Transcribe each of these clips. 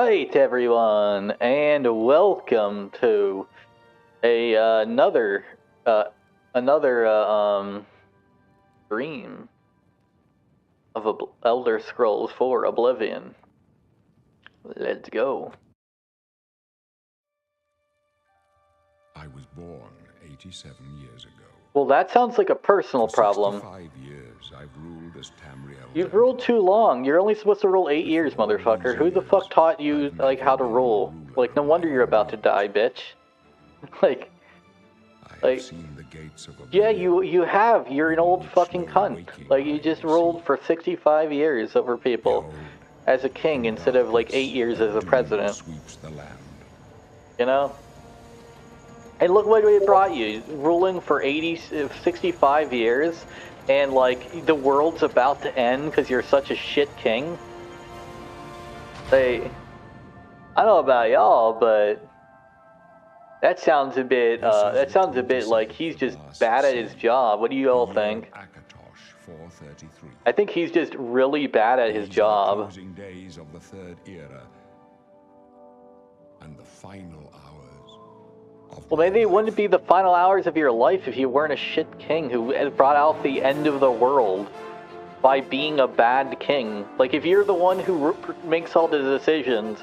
Alright, everyone, and welcome to another stream of Elder Scrolls 4 Oblivion. Let's go. I was born 87 years ago. Well, that sounds like a personal For problem. 65 years, I've ruled as Tamriel. You've ruled too long. You're only supposed to rule 8 years, motherfucker. Who the fuck taught you, like, how to rule? Like, no wonder you're about to die, bitch. Like... I've seen the gates of Oblivion. Yeah, you have. You're an old fucking cunt. Like, you just ruled for 65 years over people as a king instead of, like, 8 years as a president. Sweeps the land. You know? And look what it brought you. Ruling for 65 years, and, like, the world's about to end because you're such a shit king. Hey, I don't know about y'all, but... That sounds a bit like he's just bad at his job. What do you all think? I think he's just really bad at his job. Closing days of the Third Era and the final hours of Well, maybe it wouldn't be the final hours of your life if you weren't a shit king who brought out the end of the world by being a bad king. Like, if you're the one who makes all the decisions,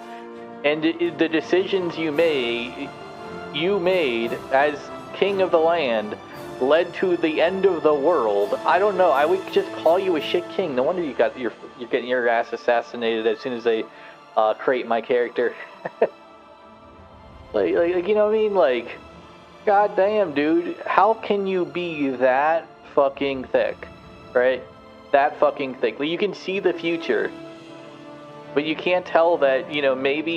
and the decisions you made as king of the land led to the end of the world, I don't know. I would just call you a shit king. No wonder you're getting your ass assassinated as soon as they create my character. like you know what I mean? Like, goddamn, dude, how can you be that fucking thick, right? That fucking thick. Like, you can see the future. But you can't tell that, you know, maybe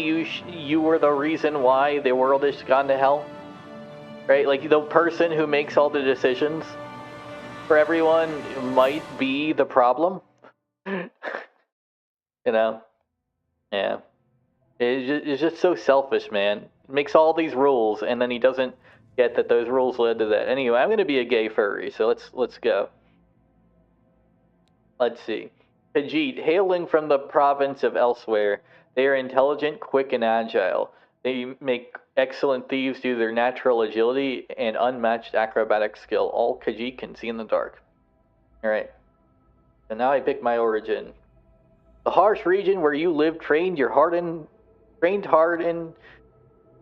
you were the reason why the world has gone to hell, right? Like, the person who makes all the decisions for everyone might be the problem, you know? Yeah. It's just so selfish, man. Makes all these rules, and then he doesn't get that those rules led to that. Anyway, I'm gonna be a gay furry, so let's go. Let's see. Khajiit, hailing from the province of Elsewhere, they are intelligent, quick, and agile. They make excellent thieves due to their natural agility and unmatched acrobatic skill. All Khajiit can see in the dark. Alright. So now I pick my origin. The harsh region where you live trained your harden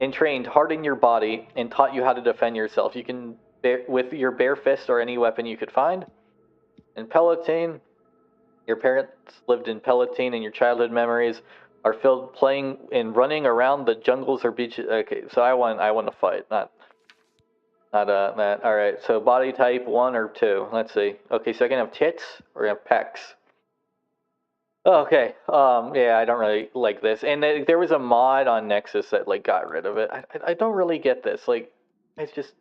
your body and taught you how to defend yourself. You can with your bare fist or any weapon you could find. In Palatine, your parents lived in Palatine, and your childhood memories are filled playing and running around the jungles or beaches. Okay, so I want to fight, not that. All right, so body type 1 or 2. Let's see. Okay, so I can have tits or have pecs. Okay. Yeah, I don't really like this. And there was a mod on Nexus that like got rid of it. I don't really get this. Like, it's just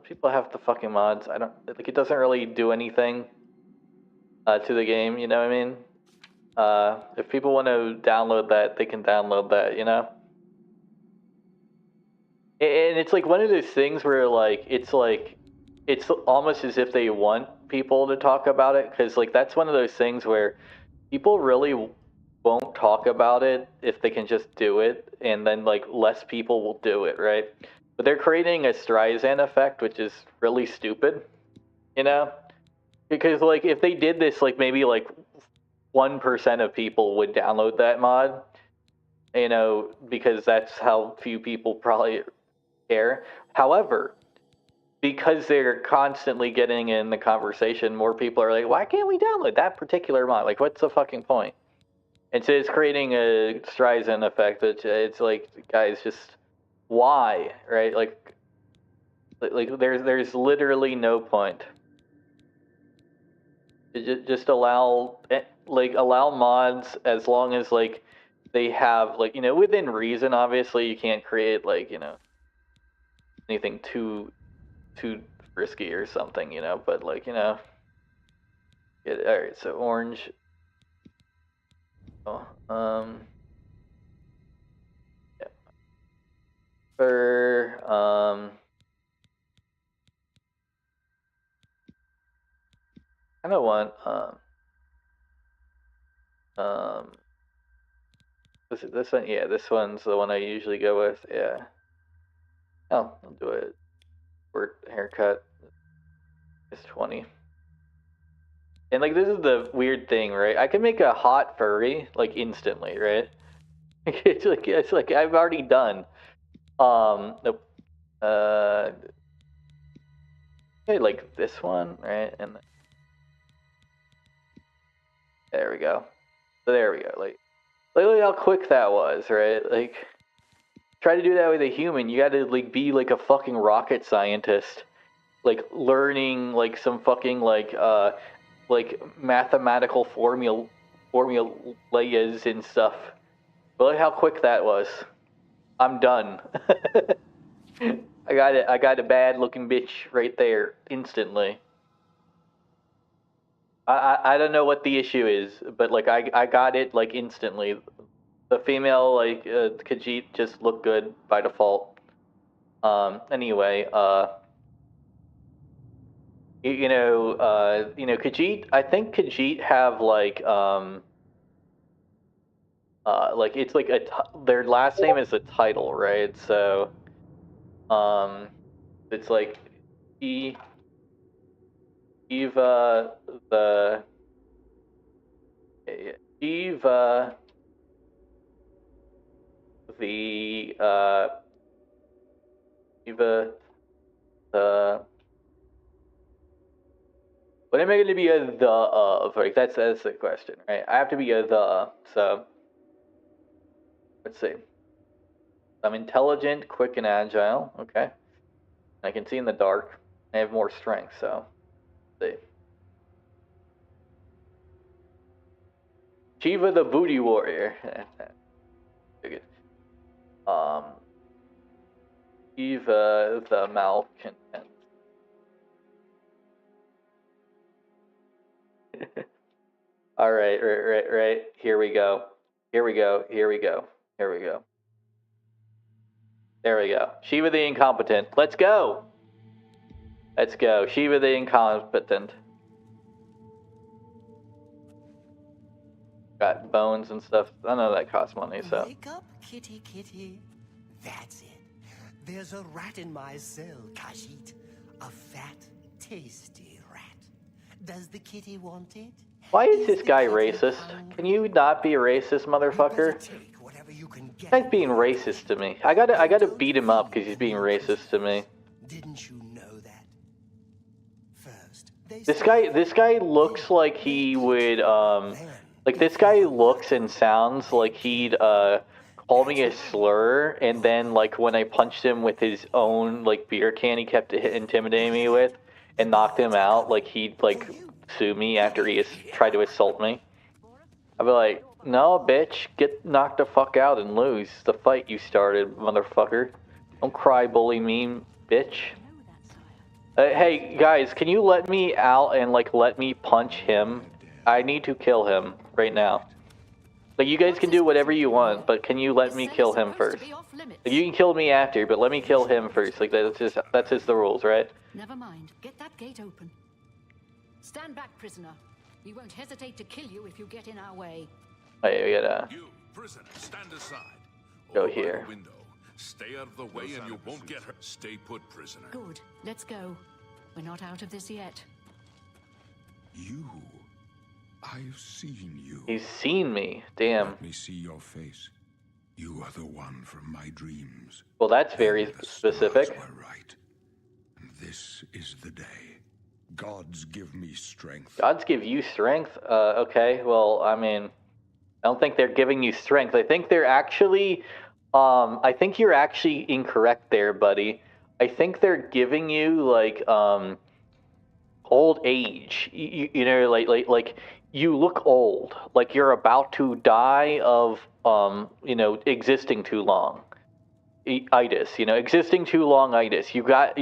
people have the fucking mods. I don't like. It doesn't really do anything to the game, you know what I mean? If people want to download that, they can download that, you know? And it's like one of those things where it's almost as if they want people to talk about it, because like that's one of those things where people really won't talk about it if they can just do it, and then like less people will do it, right? But they're creating a Streisand effect, which is really stupid, you know? Because, like, if they did this, like, maybe, like, 1% of people would download that mod, you know, because that's how few people probably care. However, because they're constantly getting in the conversation, more people are like, why can't we download that particular mod? Like, what's the fucking point? And so it's creating a Streisand effect, which it's like, guys, just why, right? Like there's literally no point. Just allow mods as long as like they have like, you know, within reason. Obviously you can't create like, you know, anything too risky or something, you know, but like, you know, all right, so orange. Yeah. For I don't want was this one, yeah, this one's the one I usually go with, yeah. Oh, I'll do it. Short haircut. It's 20. And like, this is the weird thing, right? I can make a hot furry like instantly, right? It's like I've already done. Nope. Okay, like this one, right? And there we go. So there we go. Like, look how quick that was, right? Like, try to do that with a human. You got to like be like a fucking rocket scientist, like learning like some fucking like mathematical formulas and stuff. But look how quick that was. I'm done. I got it. I got a bad looking bitch right there instantly. I don't know what the issue is, but like I got it like instantly. The female like Khajiit just looked good by default. Anyway, Khajiit. I think Khajiit have like it's like their last name is a title, right? So it's like Eva the Eva the Eva the what am I going to be a the of? Like that's the question, right? I have to be a the. So let's see. I'm intelligent, quick, and agile. Okay. I can see in the dark. I have more strength, so let's see. Shiva the booty warrior. Good. Shiva the malcontent. All right. Here we go. Here we go. There we go. Shiva the incompetent. Let's go. Shiva the incompetent. Got bones and stuff. I know that costs money, so. Wake up, kitty kitty. That's it. There's a rat in my cell, Khajiit. A fat, tasty rat. Does the kitty want it? Why is this guy racist? Can you not be a racist, motherfucker? This guy's being racist to me. I gotta beat him up because he's being racist to me. Didn't you know that? First, this guy looks like he would like this guy looks and sounds like he'd call me a slur, and then like when I punched him with his own like beer can he kept intimidating me with and knocked him out, like he'd like sue me after he tried to assault me. I'd be like, no, bitch, get knocked the fuck out and lose the fight you started, motherfucker. Don't cry, bully me, bitch. Hey, guys, can you let me out and, like, let me punch him? I need to kill him right now. Like, you guys can do whatever you want, but can you let me kill him first? Like, you can kill me after, but let me kill him first. Like, that's just the rules, right? Never mind. Get that gate open. Stand back, prisoner. We won't hesitate to kill you if you get in our way. Oh, yeah, we gotta... You, prisoner, stand aside. Go Over by here. the window. Stay out of the way and you won't get hurt. Stay put, prisoner. Good. Let's go. We're not out of this yet. You. I've seen you. He's seen me. Damn. Let me see your face. You are the one from my dreams. Well, that's very The specific. stars were right. And this is the day. Gods give me strength. Gods give you strength? Okay, well, I mean, I don't think they're giving you strength. I think they're actually, I think you're actually incorrect there, buddy. I think they're giving you, like, old age. You know, like, you look old. Like you're about to die of, you know, existing too long. Itis, you know, existing too long itis. You've got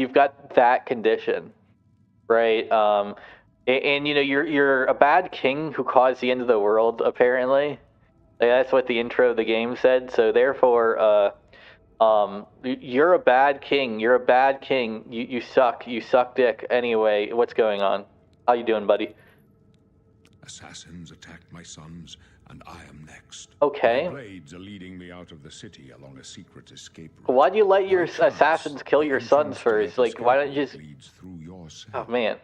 that condition. Right, and you know you're a bad king who caused the end of the world. Apparently, like, that's what the intro of the game said. So therefore, you're a bad king. You're a bad king. You suck. You suck dick. Anyway, what's going on? How you doing, buddy? Assassins attacked my sons. and I am next. Okay. My blades are leading me out of the city along a secret escape route. Why'd you let your By chance, assassins kill the your sons entrance to first? that Like, why don't escape you route just... leads through your cell. Oh, man.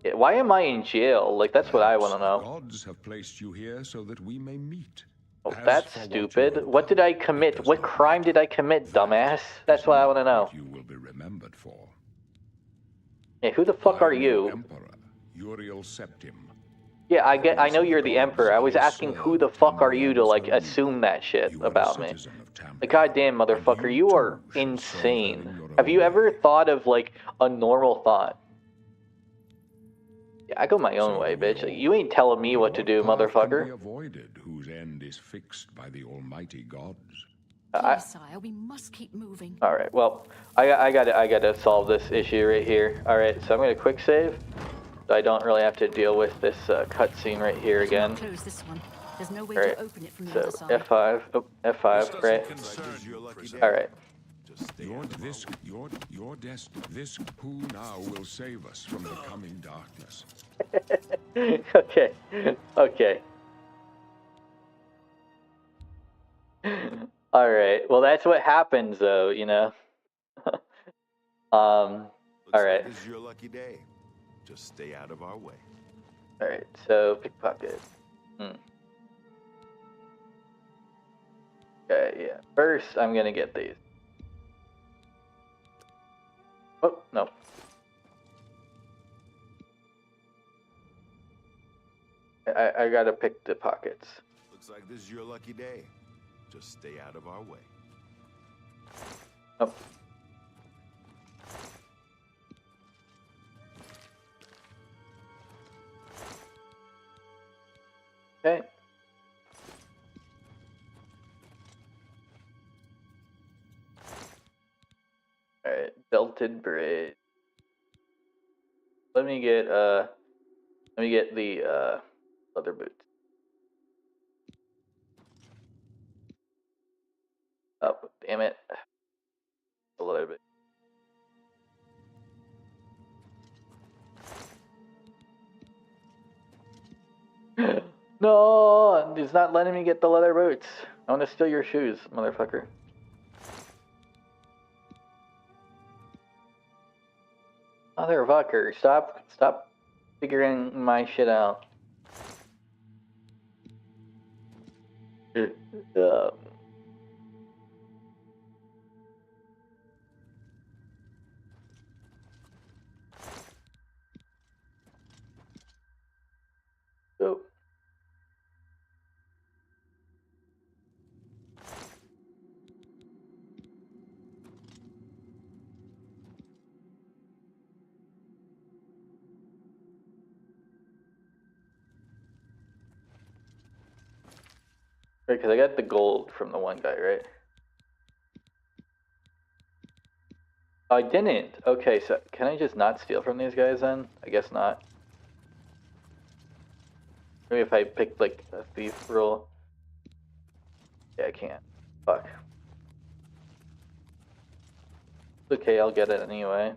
Yeah, why am I in jail? Like, that's what I want to know. The gods have placed you here so that we may meet. Oh, As that's for what stupid. you have What did done, I it commit? does What not crime matter. did I commit, That dumbass? is That's what I want to know. what you will be remembered for. Hey, who the fuck I are am your you? Emperor, Uriel Septim. Yeah, I know Voice of you're the gods, emperor. I was will asking who the serve fuck are you to, Tamriel's like, home. assume that shit You are a about me. citizen of Tamriel, Like, goddamn, and motherfucker, you too are shall serve her insane. in your Have own you ever way. thought of, like, a normal thought? Yeah, I go my own So way, do we bitch. all. You ain't telling me But what to do, path can motherfucker. be avoided whose end is fixed by the almighty gods? Please, sire, we must keep moving. All right, well, I gotta solve this issue right here. All right, so I'm gonna quick save, so I don't really have to deal with this cutscene right here Better not again. close this one. There's no way All right, to open it from the so other side. F5, oh, F5, right? All right. This who now will save us from the coming darkness? Okay, okay. All right. Well, that's what happens, though. You know. All right. This is your lucky day. Just stay out of our way. All right. So pickpocket. Okay. Yeah. First, I'm gonna get these. Oh no. I gotta pick the pockets. Looks like this is your lucky day. Just stay out of our way. Oh. Okay. All right, belted braid. Let me get the leather boots. Oh, damn it. A little bit. No, it's not letting me get the leather boots. I want to steal your shoes, motherfucker. Motherfucker, stop figuring my shit out. Oh. Because I got the gold from the one guy, right? I didn't. Okay, so can I just not steal from these guys then? I guess not. Maybe if I pick like a thief rule. Yeah, I can't. Fuck. Okay, I'll get it anyway.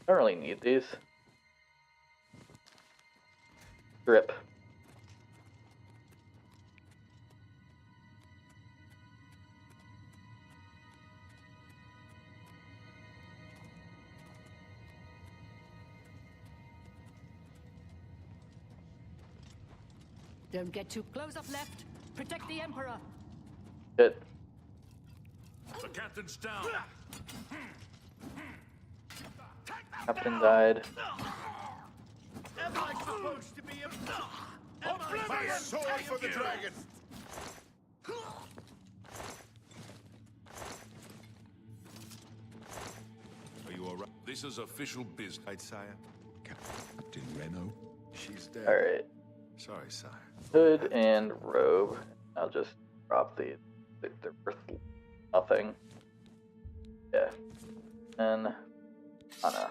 I don't really need these. Grip. Don't get too close up left. Protect the Emperor. Good. The captain's down. Captain died. Am I supposed to be My sword for the dragon! Are you alright? This is official business. Right, sire? Captain Reno? She's dead. Alright. Sorry, sire. Hood and robe. I'll just drop these. They're worth nothing. Yeah. And Anna.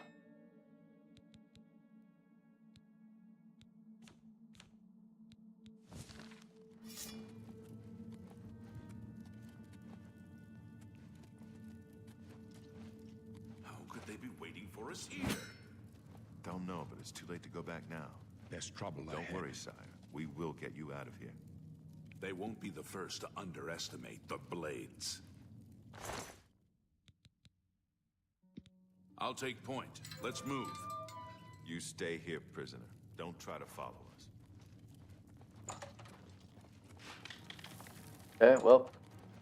waiting for us here. Don't know, but it's too late to go back now. There's trouble Don't ahead. worry, sire. We will get you out of here. They won't be the first to underestimate the Blades. I'll take point. Let's move. You stay here, prisoner. Don't try to follow us. Okay, well,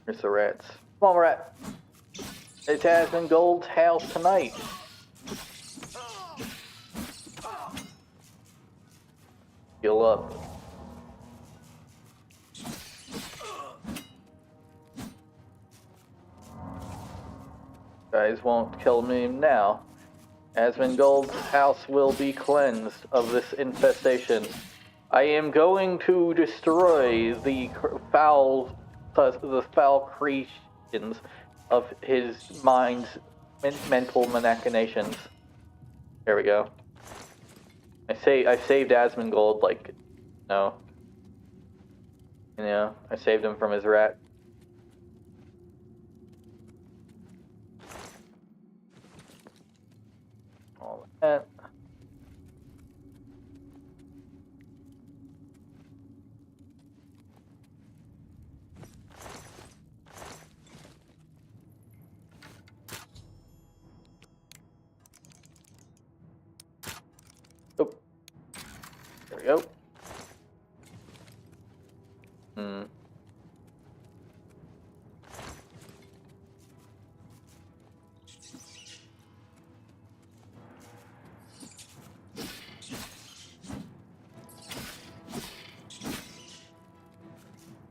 here's the rats. Come on, rat. It's Asmongold's house tonight. Heal up. Guys won't kill me now. Asmongold's house will be cleansed of this infestation. I am going to destroy the foul creations of his mind's mental machinations. There we go. I saved Asmongold, like, no. You know, I saved him from his rat. All that. Oh. There we go.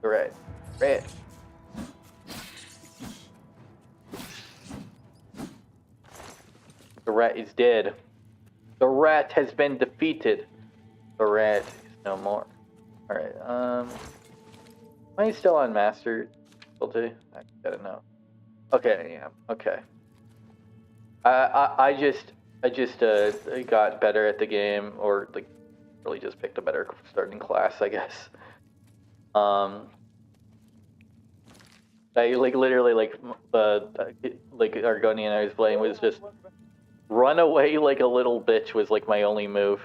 Right. Right. The rat is dead. The rat has been defeated. The rat is no more. Alright, am I still on master difficulty? I gotta know. Okay, I am. Okay. I just got better at the game, or like really just picked a better starting class, I guess. I like literally like Argonian I was playing was just run away like a little bitch was like my only move.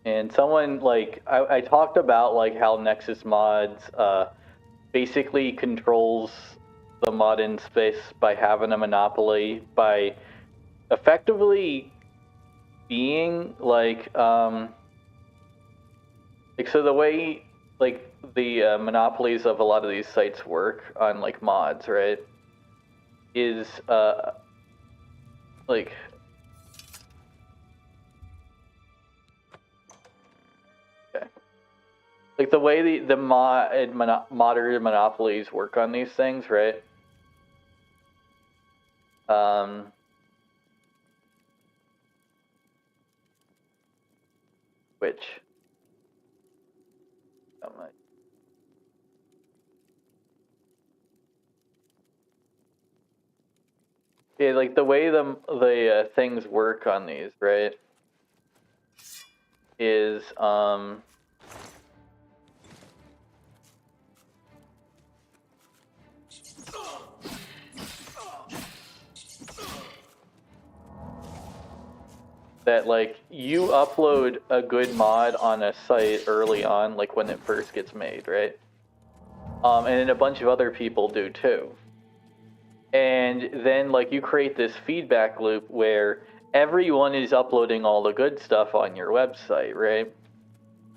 And someone like I talked about like how Nexus mods basically controls the mod in space by having a monopoly by effectively being like so the way like the monopolies of a lot of these sites work on like mods, right, is like like the way the modern monopolies work on these things, right? Which Yeah, like the way the things work on these, right? Is that like you upload a good mod on a site early on, like when it first gets made, right? And then a bunch of other people do too. And then like you create this feedback loop where everyone is uploading all the good stuff on your website, right?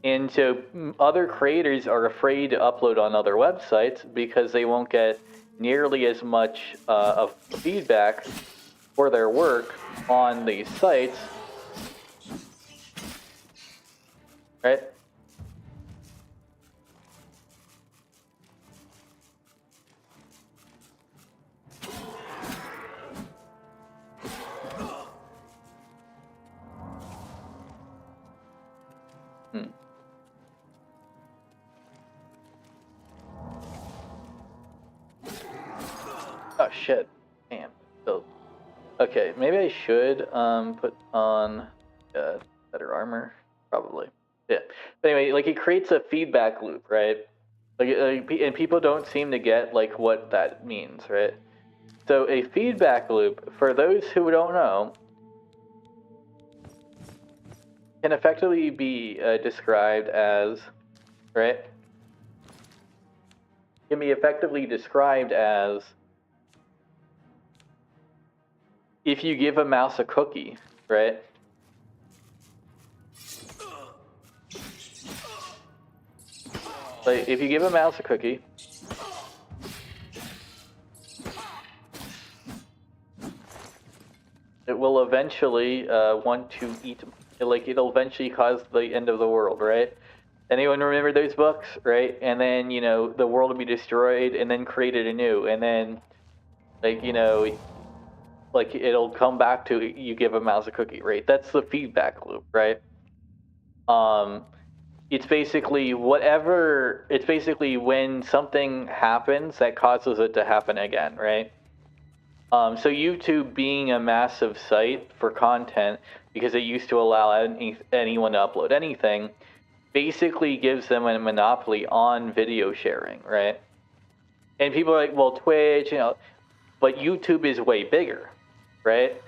And so other creators are afraid to upload on other websites because they won't get nearly as much of feedback for their work on these sites, right? Oh shit. Damn. So, okay, maybe I should put on better armor. Probably. Yeah. But anyway, like it creates a feedback loop, right? And people don't seem to get like what that means, right? So a feedback loop, for those who don't know, can effectively be described as, right? Can be effectively described as if you give a mouse a cookie, right? Like if you give a mouse a cookie, it will eventually want to eat. Like it'll eventually cause the end of the world, right? Anyone remember those books, right? And then the world will be destroyed, and then created anew, and then like like it'll come back to you give a mouse a cookie, right? That's the feedback loop, right? It's basically whatever. It's basically when something happens that causes it to happen again, right? So YouTube being a massive site for content because it used to allow anyone to upload anything, basically gives them a monopoly on video sharing, right? And people are like, well, Twitch, but YouTube is way bigger, right?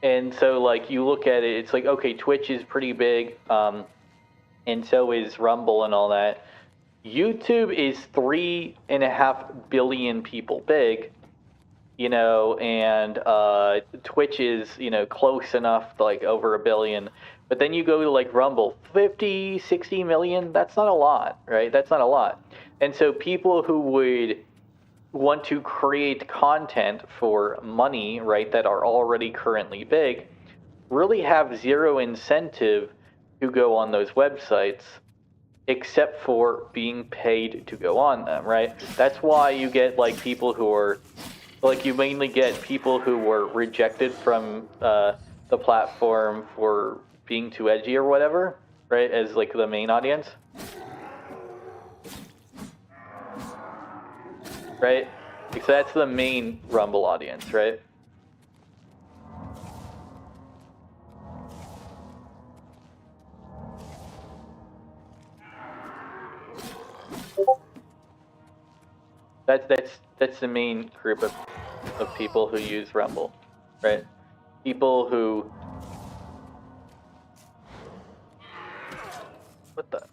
And so like you look at it, it's like, okay, Twitch is pretty big, and so is Rumble and all that. YouTube is 3.5 billion people big, and Twitch is, close enough, like over 1 billion. But then you go to like Rumble, 50, 60 million, that's not a lot, right? That's not a lot. And so people who would want to create content for money, right, that are already currently big, really have zero incentive to go on those websites except for being paid to go on them, right? That's why you get like people who are like you mainly get people who were rejected from the platform for being too edgy or whatever, right? As like the main audience, right? So that's the main Rumble audience, right? That's the main group of people who use Rumble, right? People who what the?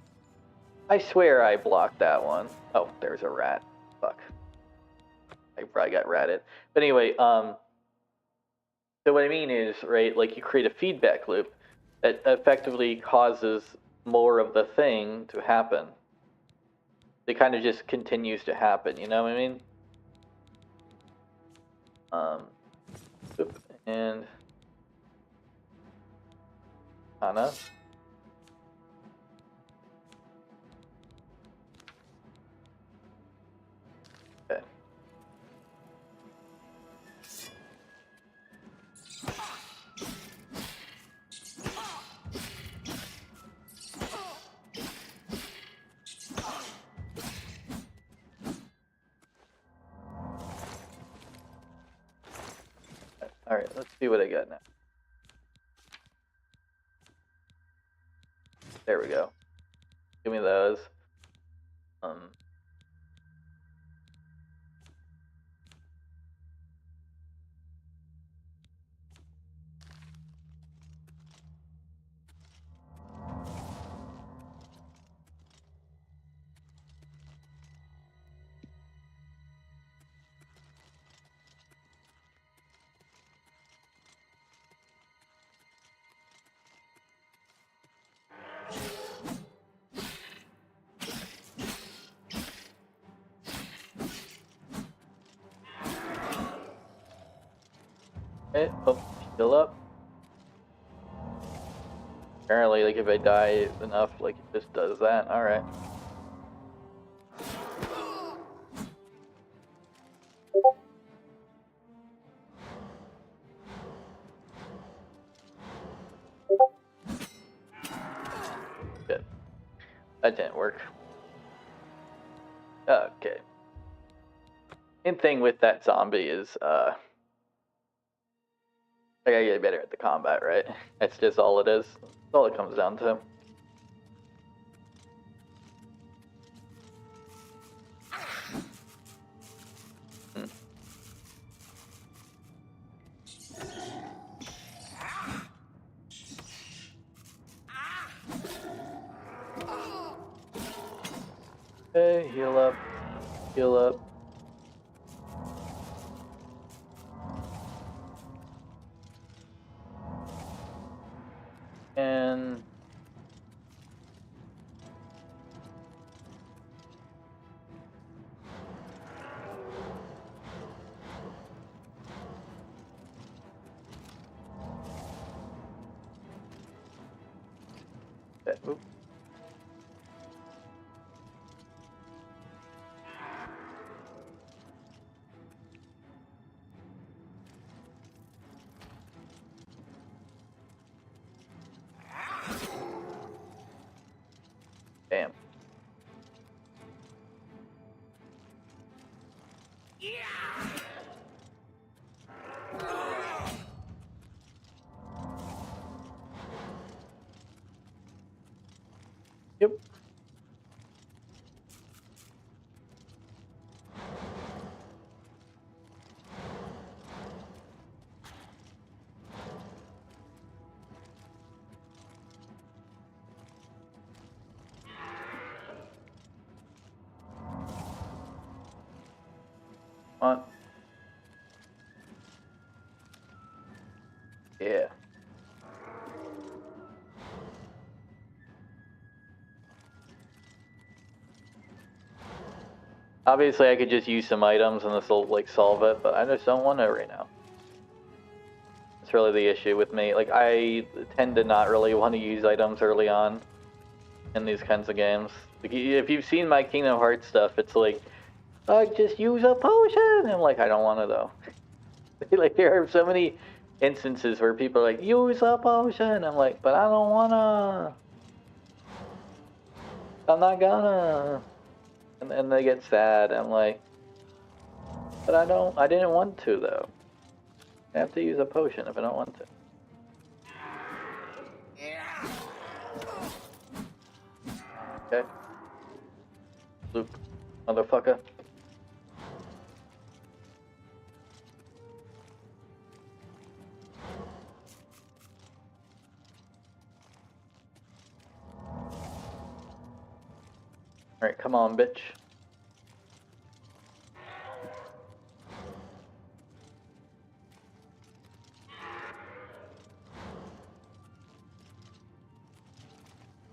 I swear I blocked that one. Oh, there's a rat. Fuck. I probably got ratted. But anyway, so what I mean is, right, like you create a feedback loop that effectively causes more of the thing to happen. It kind of just continues to happen, you know what I mean? And Anna. Okay. Alright, let's see what I got now. There we go. Give me those. Okay, oh, heal up. Apparently, like, if I die enough, like, it just does that. Alright. Good. That didn't work. Okay. Main thing with that zombie is, I gotta get better at the combat, right? That's just all it is. That's all it comes down to. Okay, heal up. Heal up. And oops. Damn. Yep. On. Yeah. Obviously, I could just use some items and this will, like, solve it, but I just don't want to right now. That's really the issue with me. Like, I tend to not really want to use items early on in these kinds of games. Like, if you've seen my Kingdom Hearts stuff, it's like, just use a potion! And I'm like, I don't want to, though. Like, there are so many instances where people are like, use a potion! I'm like, but I don't wanna. I'm not gonna. And they get sad. I'm like, but I didn't want to, though. I have to use a potion if I don't want to. Okay. Luke, motherfucker. Alright, come on, bitch.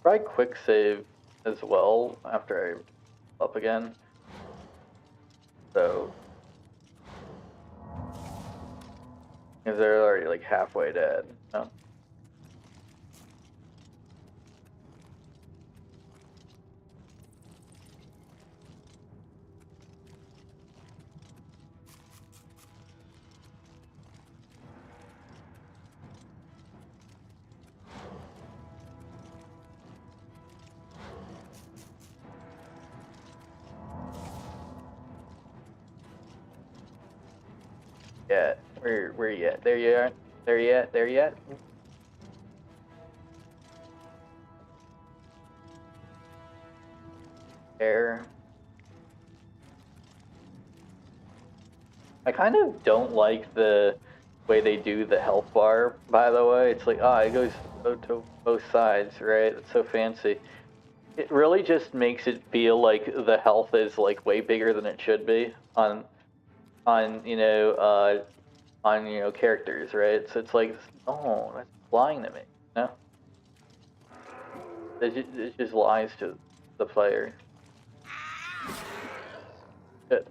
Try quick save as well after I up again. So, because they're already like halfway dead. No? Yeah. Where you at? There you are. There you at? There you at? There. I kind of don't like the way they do the health bar, by the way. It's like, it goes to both sides, right? It's so fancy. It really just makes it feel like the health is like way bigger than it should be on characters, right? So it's like, oh, that's lying to me, you know? It just lies to the player. Good.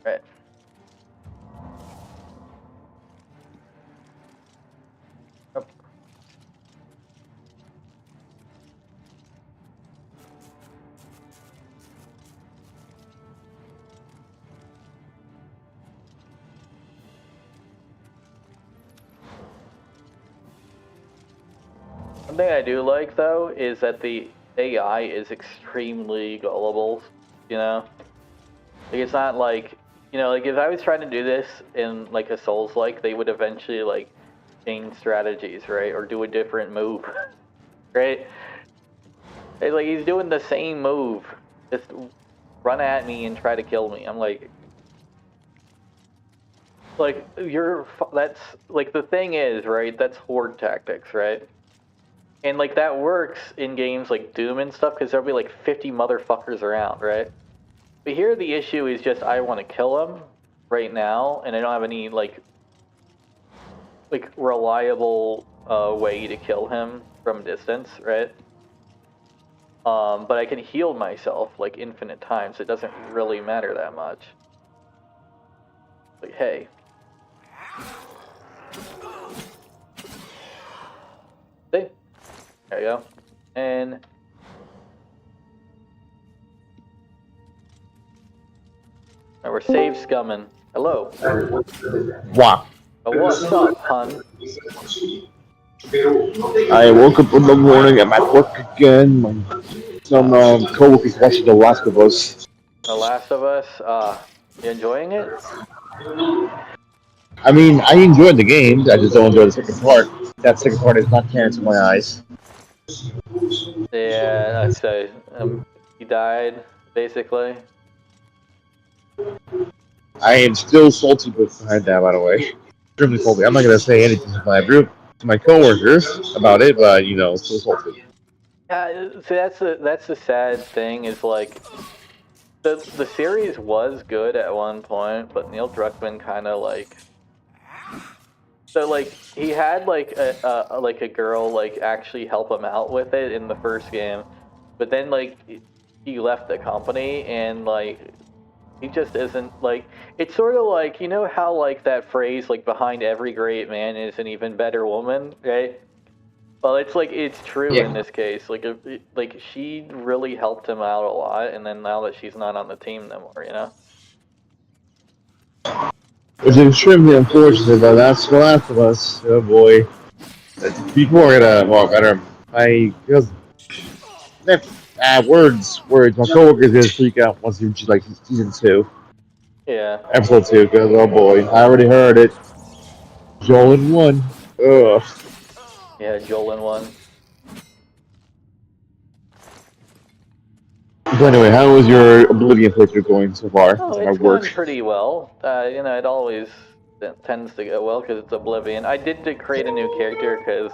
Right. Oh. One thing I do like, though, is that the AI is extremely gullible, you know? Like, it's not like, like, if I was trying to do this in, like, a Souls-like, they would eventually, like, change strategies, right? Or do a different move, right? It's like, he's doing the same move. Just run at me and try to kill me. I'm like, that's, like, the thing is, right, that's horde tactics, right? And, like, that works in games like Doom and stuff, because there'll be, like, 50 motherfuckers around, right? But here the issue is just I want to kill him right now, and I don't have any, like reliable way to kill him from distance, right? But I can heal myself, like, infinite times. It doesn't really matter that much. Like, hey. See? There you go. And... now we're save scumming. Hello. Wow. What's up, hun? I woke up in the morning. I'm at work again. Some co-workers watching The Last of Us. The Last of Us. You enjoying it? I mean, I enjoyed the game. I just don't enjoy the second part. That second part is not canon to my eyes. Yeah, I'd say he died, basically. I am still salty behind that, by the way. Extremely salty. I'm not gonna say anything to my group, to my coworkers about it, but still salty. Yeah, see, that's the sad thing is, like, the series was good at one point, but Neil Druckmann kind of, like, so, like, he had, like, a girl, like, actually help him out with it in the first game, but then, like, he left the company, and, like, he just isn't, like, it's sort of like, you know how, like, that phrase, like, behind every great man is an even better woman, right? Well, it's like, it's true in this case. Like, she really helped him out a lot, and then now that she's not on the team no more, you know? Which is extremely unfortunate, but that's The Last of Us. Oh boy. People are gonna, well, better, words. My coworkers gonna freak out once you reach, like, season 2. Yeah. Episode 2, because, oh boy, I already heard it. Joel in 1. Ugh. Yeah, Joel in 1. So anyway, how was your Oblivion playthrough going so far? Oh, it's going pretty well. It always tends to go well because it's Oblivion. I did create a new character because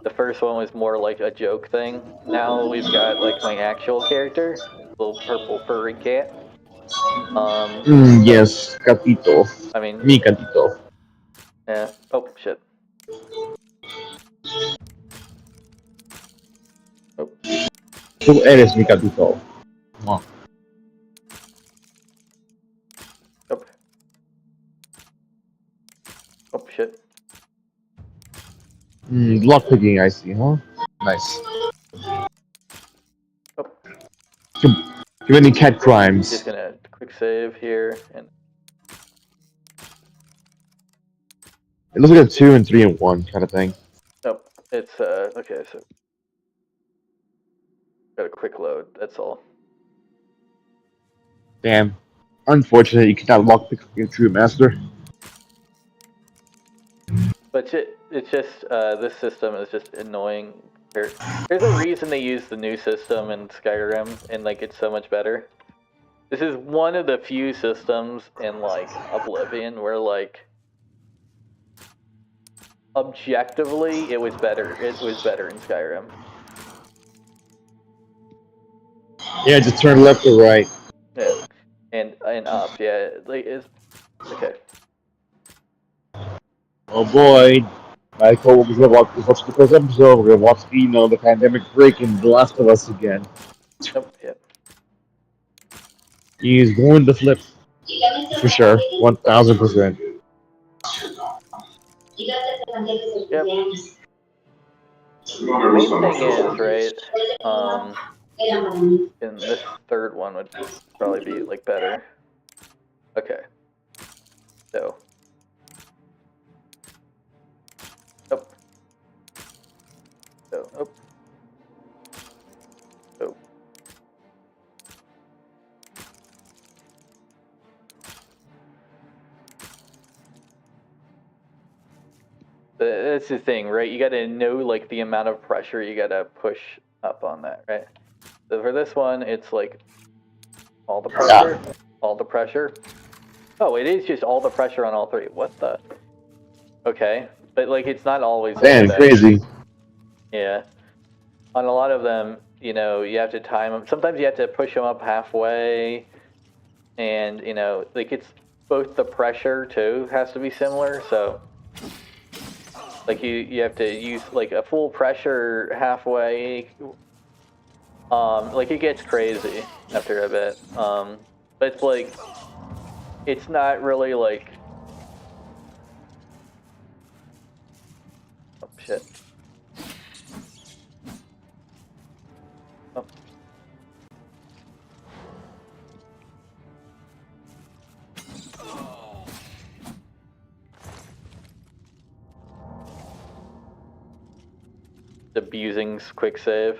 the first one was more like a joke thing. Now we've got, like, my actual character, little purple furry cat. Yes, Gatito. I mean, Mi Gatito. yeah. Oh, shit. Oh. Tú eres mi Gatito. Oh. Oh. Oh, shit. Lockpicking, I see, huh? Nice. Oh. Give any cat crimes. Just gonna quick save here and. It looks like a 2 and 3 and 1 kind of thing. Nope. It's okay. So got a quick load. That's all. Damn. Unfortunate, you cannot lockpick your true master. But it's just this system is just annoying. There's a reason they use the new system in Skyrim, and like it's so much better. This is one of the few systems in like Oblivion where like objectively it was better. It was better in Skyrim. Yeah, just turn left or right. Yeah, and up. Yeah, like it's okay. Oh boy. My co-workers are watching the first episode. We're gonna watch the pandemic break in The Last of Us again. Nope. Yeah. He's going to flip. For sure. 1000%. Yep. The main thing is, right, and this third one would probably be like better. Okay. So. Oh. So. Oh. Oh. That's the thing, right? You gotta know like the amount of pressure you gotta push up on that, right? So for this one, it's like all the pressure, all the pressure. Oh, it is just all the pressure on all three. What the? Okay, but like it's not always. Damn, like crazy. Yeah, on a lot of them, you know, you have to time them. Sometimes you have to push them up halfway, and you know, like it's both the pressure too has to be similar. So. Like you have to use like a full pressure halfway. Like it gets crazy after a bit. But it's like, it's not really like. Oh shit. Oh. Abusing quick save.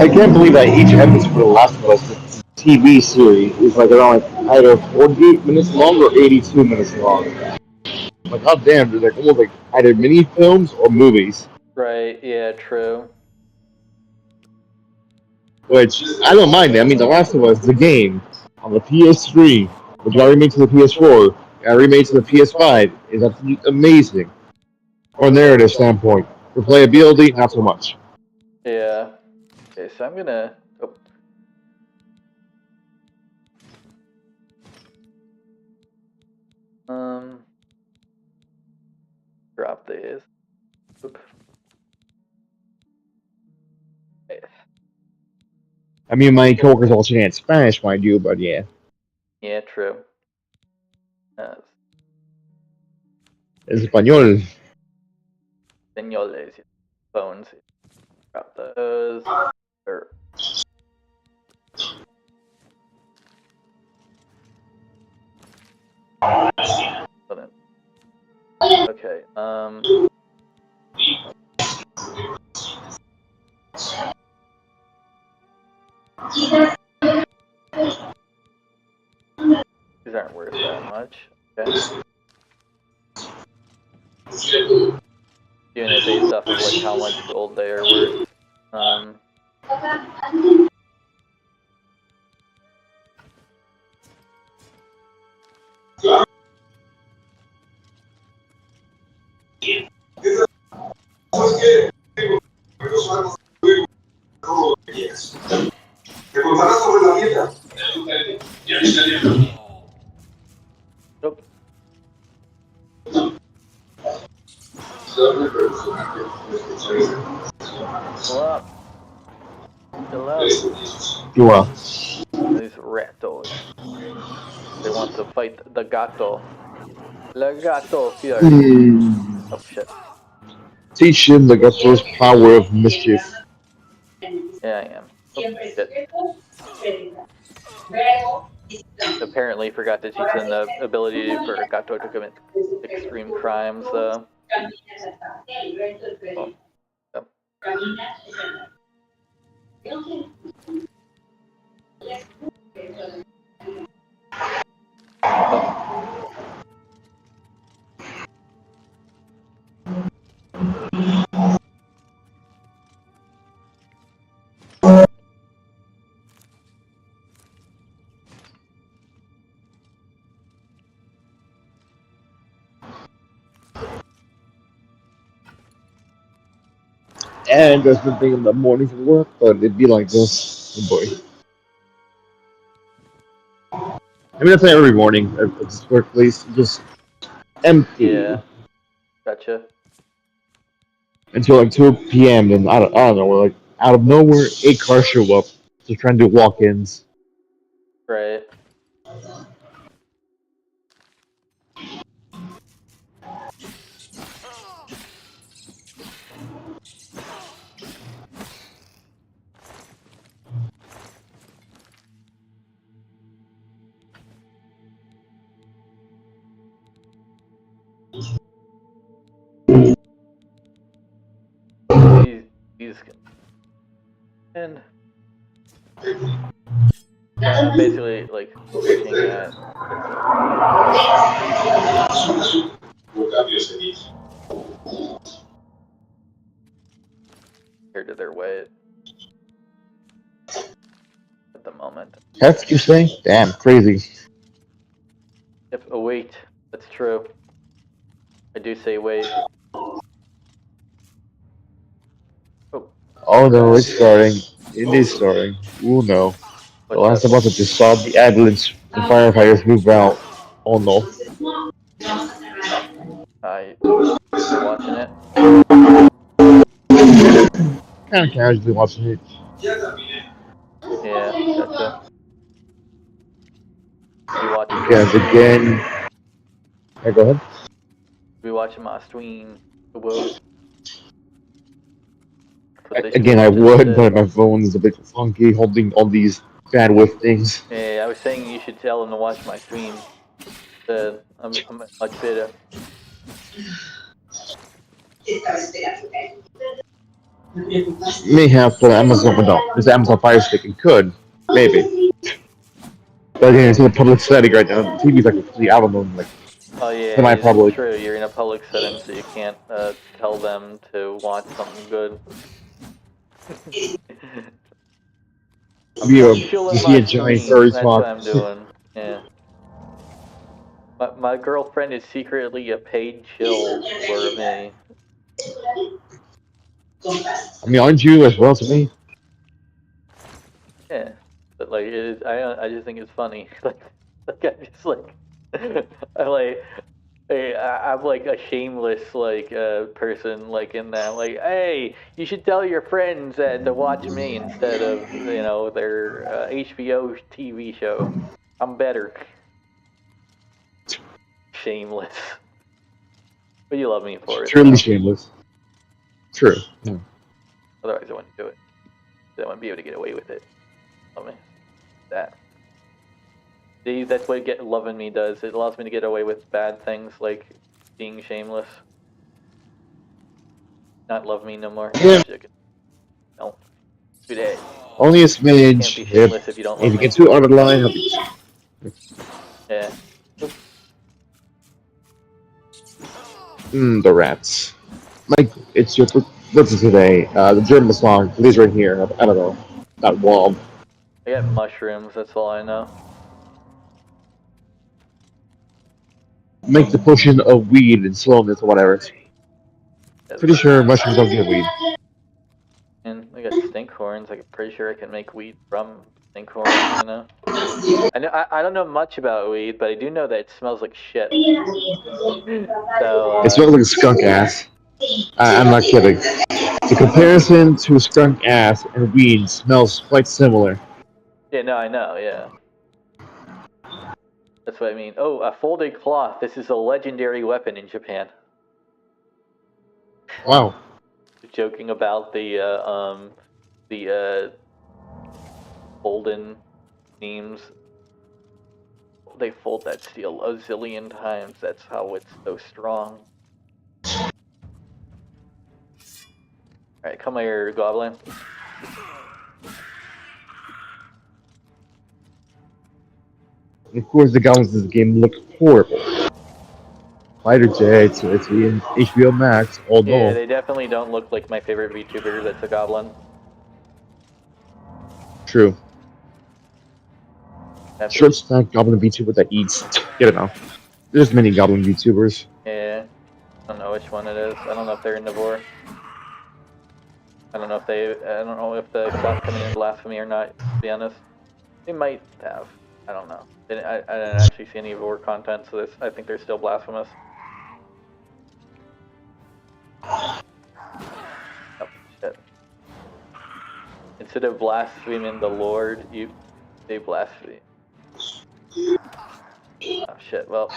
I can't believe that each episode for The Last of Us, the TV series, is like around like either 48 minutes long or 82 minutes long. Like, god damn, they're like almost like either mini films or movies. Right, yeah, true. Which, I don't mind it. I mean, The Last of Us, the game, on the PS3, which got remade to the PS4, got remade to the PS5, is absolutely amazing. From a narrative standpoint. For playability, not so much. Yeah. Okay, so I'm gonna. Oh. Drop these. Oop. I mean, my coworkers all speak Spanish, mind you, but yeah. Yeah, true. Español. Señales. Phones. Drop those. Or. Okay, these aren't worth that much. Okay. Doing it based off of like how much gold they are worth. Nope. Chill out. Chill out. You are. These rattos. They want to fight the gato. Le gato Furry. Oh shit. Teach him the Gato's power of mischief. Yeah, I am. Oh, shit. apparently forgot to teach them the ability for Gato to commit extreme crimes. Well, so. And there's nothing in the morning for work, but it'd be like this. Oh boy. I mean, that's like every morning at this workplace, just empty Yeah, gotcha. until like 2 p.m. Then I don't know, like out of nowhere, 8 cars show up to try and do walk-ins. Right. These and I'm basically like looking at compared to their weight at the moment. That's what you say? Damn, crazy. Yep, a weight. That's true. I do say weight. Oh, Oh no, it's starting. It is starting. Oh no. The what's last up? month I just saw the ambulance and firefighters move out. Oh no. You watching it? Kind of casually watching it. Yeah, gotcha. Be watching my Because stream. again. Hey, go ahead. Be watching my stream. Whoa. What they should Again, have I just would, said. but my phone is a bit funky holding all these bandwidth things. Yeah, I was saying you should tell them to watch my stream. I'm much better. May have for Amazon, but no. It's Amazon Fire Stick. It could. Maybe. But again, it's in a public setting right now. The TV's like completely out of them, like Oh yeah, that's semi-public. true. You're in a public setting, so you can't tell them to watch something good. You, I'm you chilling see my a giant stream. furry That's what smock. I'm doing. Yeah. My girlfriend is secretly a paid chill for me. I mean, aren't you as well to me? Yeah, but like it is. I just think it's funny. like I just like I like. I'm like a shameless like person like in that like hey you should tell your friends to watch me instead of their HBO TV show. I'm better. Shameless. But you love me for it Truly though. shameless. True. Yeah. Otherwise I wouldn't do it. I wouldn't be able to get away with it. Love me. That. See, that's what loving me does. It allows me to get away with bad things like being shameless. Not love me no more. Yeah. No. Today. Only a Can't be smidge. shameless if you don't If love you me. get too out of line, I'll be. Yeah. The rats. Mike, it's your birthday today. The German song, please right here. I don't know. Not wall. I got mushrooms, that's all I know. Make the potion of weed and slowness or whatever. Pretty sure mushrooms don't give weed. And I got stink horns. I'm pretty sure I can make weed from stink horns, I know. I don't know much about weed, but I do know that it smells like shit. So, It smells like a skunk ass. I'm not kidding. The comparison to skunk ass and weed smells quite similar. yeah, no, I know, yeah. That's what I mean. Oh, a folded cloth. This is a legendary weapon in Japan. Wow. Joking about the Holden memes. they fold that steel a zillion times. That's how it's so strong. Alright, come here, Goblin. And of course, the goblins in this game look horrible. Fighter jets, it's in HBO Max, all Yeah, no. they definitely don't look like my favorite VTuber that's a Goblin. True. That's Short snack goblin VTuber that eats. Get it now. There's many goblin VTubers. Yeah. I don't know which one it is. I don't know if they're Nivore. I don't know if they stopped coming in blasphemy or not, to be honest. They might have. I don't know. I didn't actually see any Nivore content, so I think they're still blasphemous. Oh, shit. Instead of blaspheming the Lord, they blaspheme. Oh shit, well.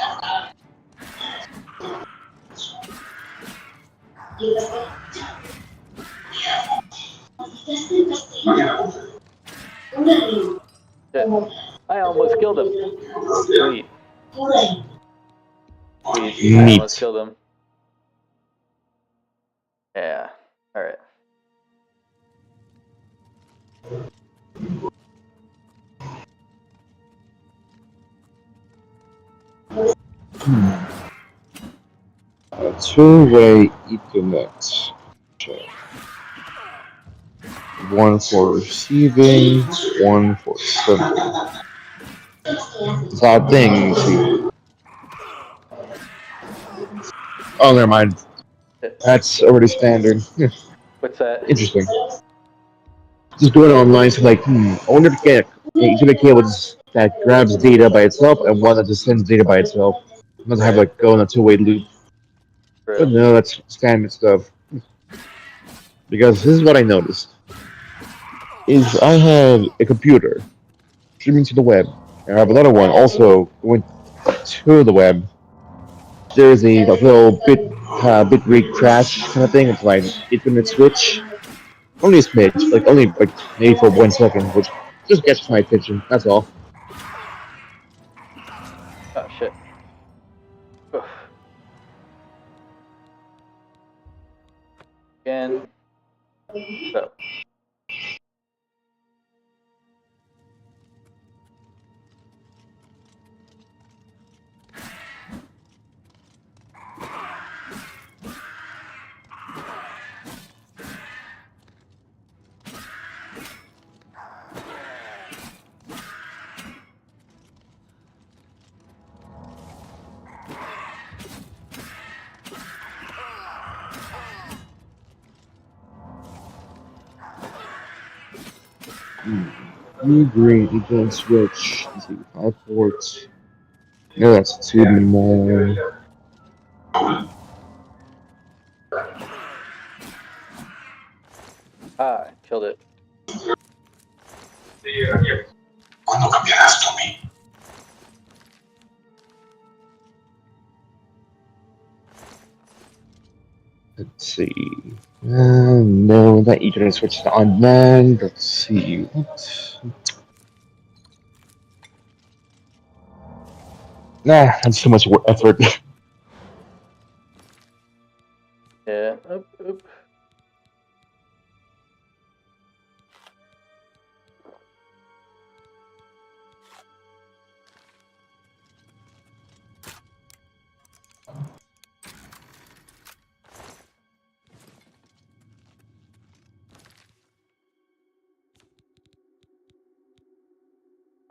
Shit. I almost killed him. Sweet. Sweet. I almost killed him. Yeah. Alright. A two-way Ethernet. Okay. One for receiving, one for sending. It's odd thing, you see. Oh, never mind. That's already standard. What's that? Interesting. Just doing it online, so like, I wonder if you get an Ethernet cable that grabs data by itself and one that just sends data by itself. It doesn't have like go in a two-way loop. But no, that's standard stuff. Because this is what I noticed. Is I have a computer streaming to the web, and I have another one also going to the web. There's a little bit rate crash kind of thing. It's like Ethernet switch. Only a smidge, like only like maybe for 1 second, which just gets my attention. That's all. Oh shit. Ugh. Again. So. Blue green Ethernet switch. Let's see, 5 ports. No, that's 2 more. Ah, killed it. Cuando cambiarás tú mí. Let's see. No, that Ethernet switch is on man. Let's see. What? Nah, that's too much effort. Yeah. Oop.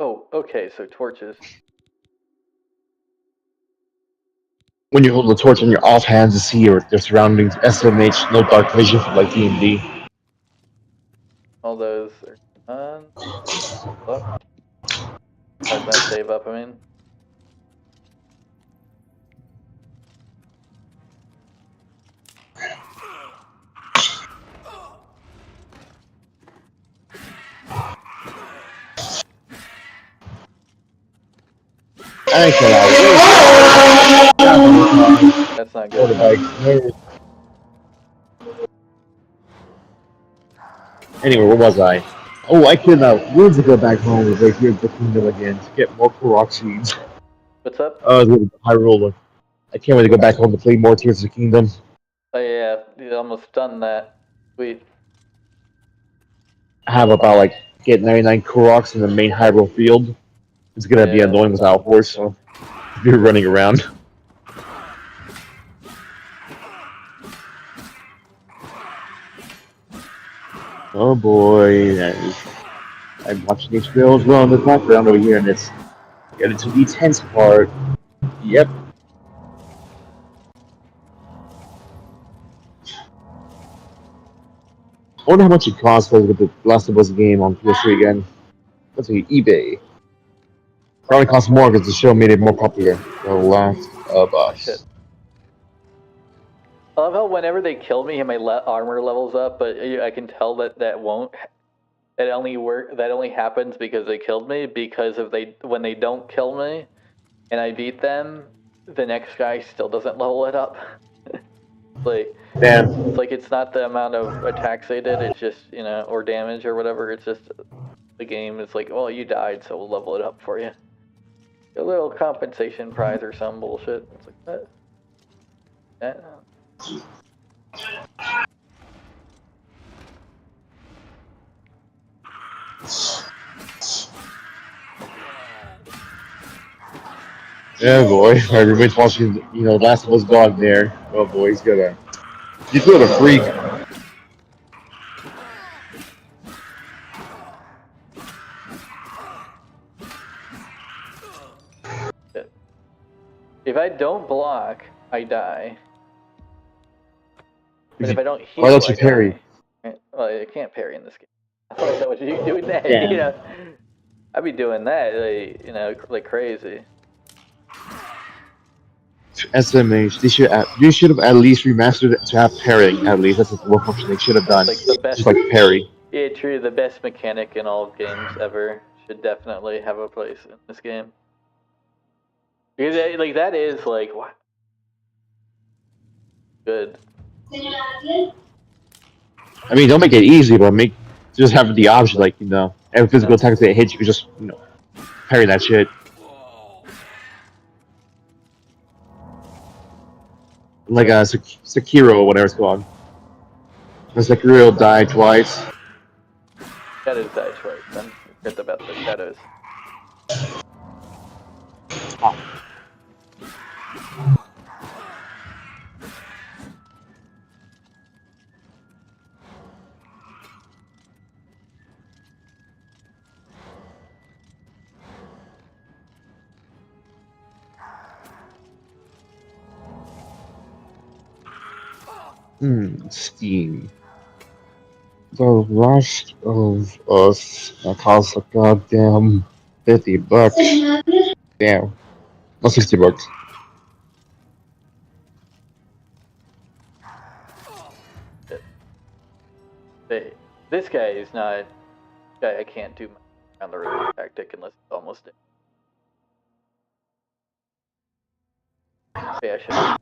Oh, okay, so torches. When you hold the torch in your offhand to see your surroundings, SMH, no dark vision for like D&D. All those are done. Look. How's that save up, I mean? That's not good. Anyway, where was I? Oh, I could years ago back home right here at the Kingdom again to get more Korok seeds. What's up? Hyrule. I can't wait to go back home to play more Tears of the Kingdom. Oh yeah, you almost done that. Sweet. I have about like get 99 Koroks in the main Hyrule field. It's gonna be annoying without a horse, so I'll be running around. Oh boy, I'm watching HBO as well in the background over here, and it's getting to the tense part. Yep. I wonder how much it costs with the Last of Us game on PS3 again. Let's see, eBay. Probably costs more because the show made it more popular. The Last of Us. Shit. I love how whenever they kill me, my armor levels up, but I can tell that won't. That only happens because they killed me. Because when they don't kill me, and I beat them, the next guy still doesn't level it up. Damn. It's not the amount of attacks they did. It's just or damage or whatever. It's just the game. It's like, well, you died, so we'll level it up for you. A little compensation prize or some bullshit. It's like that. Yeah. Yeah, boy. My roommate's watching, Last of Us dog there. Oh boy, he's got a freak. If I don't block, I die. But if I don't heal, Why don't you parry? Well, I can't parry in this game. I thought what you doing that. Yeah. I'd be doing that, like crazy. SMH, you should have at least remastered it to have parrying. At least that's what function they should have done. Like the best, just like parry. Yeah, true. The best mechanic in all games ever should definitely have a place in this game. Because that is like what? Good. I mean, don't make it easy, but just have the option, like every physical attack that hits, you can just parry that shit. Like a Sekiro or whatever it's called. The Sekiro died twice. Shadows die twice. Then forget about the shadows. Steam. The Last of Us that costs a goddamn $50. Damn. Not $60. This guy is not. I can't do my on the road tactic unless it's almost dead. Yeah, I should.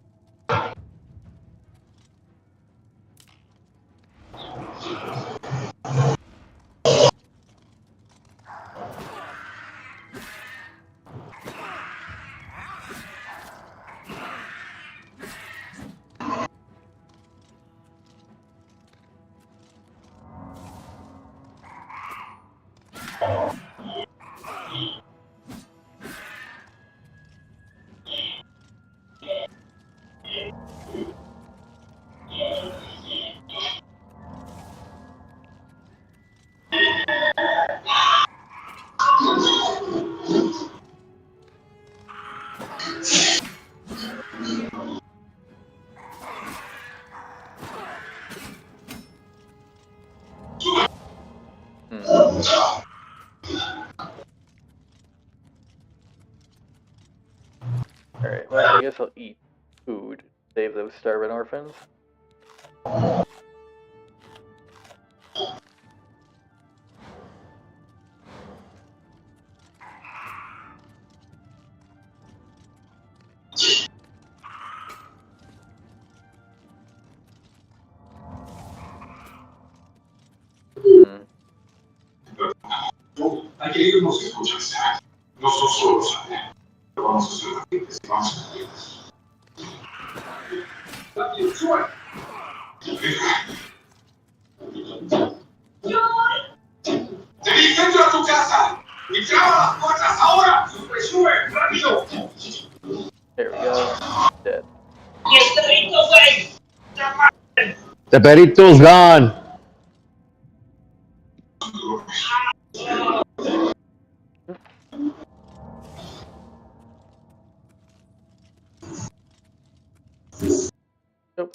Alright, well, I guess I'll eat food. Save those starving orphans. Hay que irnos, escuchas. No son solos. Lo vamos a hacer Dentro a tu casa y traba las puertas ahora. Sube, rápido. There we go. Dead. The perito's gone. Nope.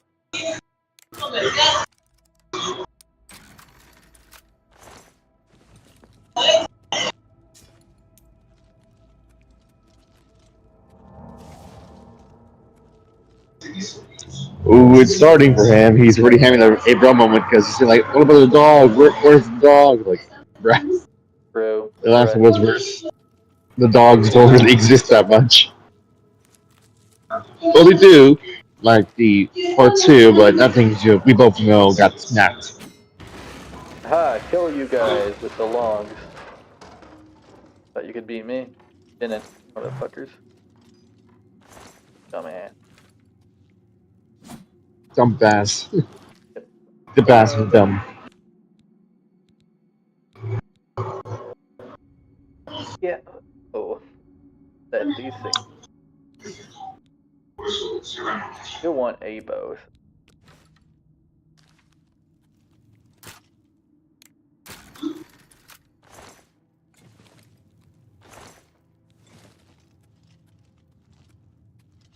Ooh, it's starting for him. He's already having a bro moment because he's like, "What about the dog? Where's the dog?" Like, bruh. Bro. The last Right. one was the dogs don't really exist that much. Well, they do, like the part two, but nothing we both know got snapped. Ha! Kill you guys with the logs. Thought you could beat me. Didn't, motherfuckers. Dumbass. Dumb bass. The bass was dumb. Yeah. Oh. That these things. You'll want a both.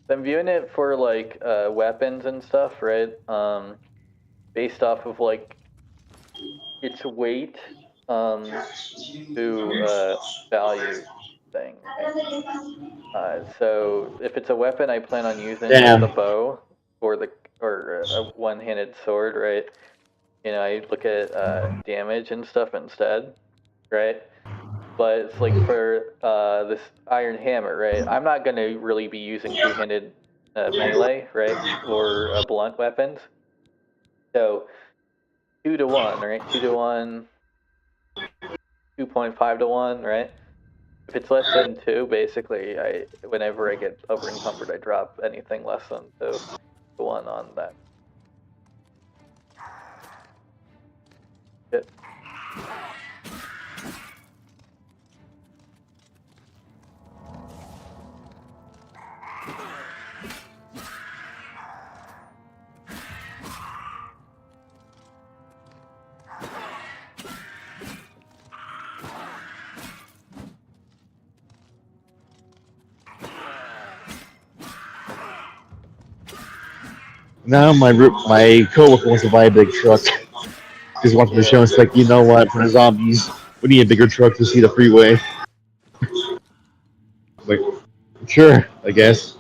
I'm viewing it for like weapons and stuff, right? Based off of like its weight to value thing. Right? So if it's a weapon, I plan on using like the Damn. bow or a one-handed sword, right? You know, I look at damage and stuff instead, right? But it's like for this iron hammer, right? I'm not gonna really be using two-handed melee, right, or blunt weapons. So 2 to 1, right? 2 to 1, 2.5 to 1, right? If it's less than 2, basically, whenever I get over encumbered, I drop anything less than 2 to 1 on that. Shit. Now my coworker wants to buy a big truck. Just watching the show, it's like, you know what? For the zombies, we need a bigger truck to see the freeway. Like, sure, I guess.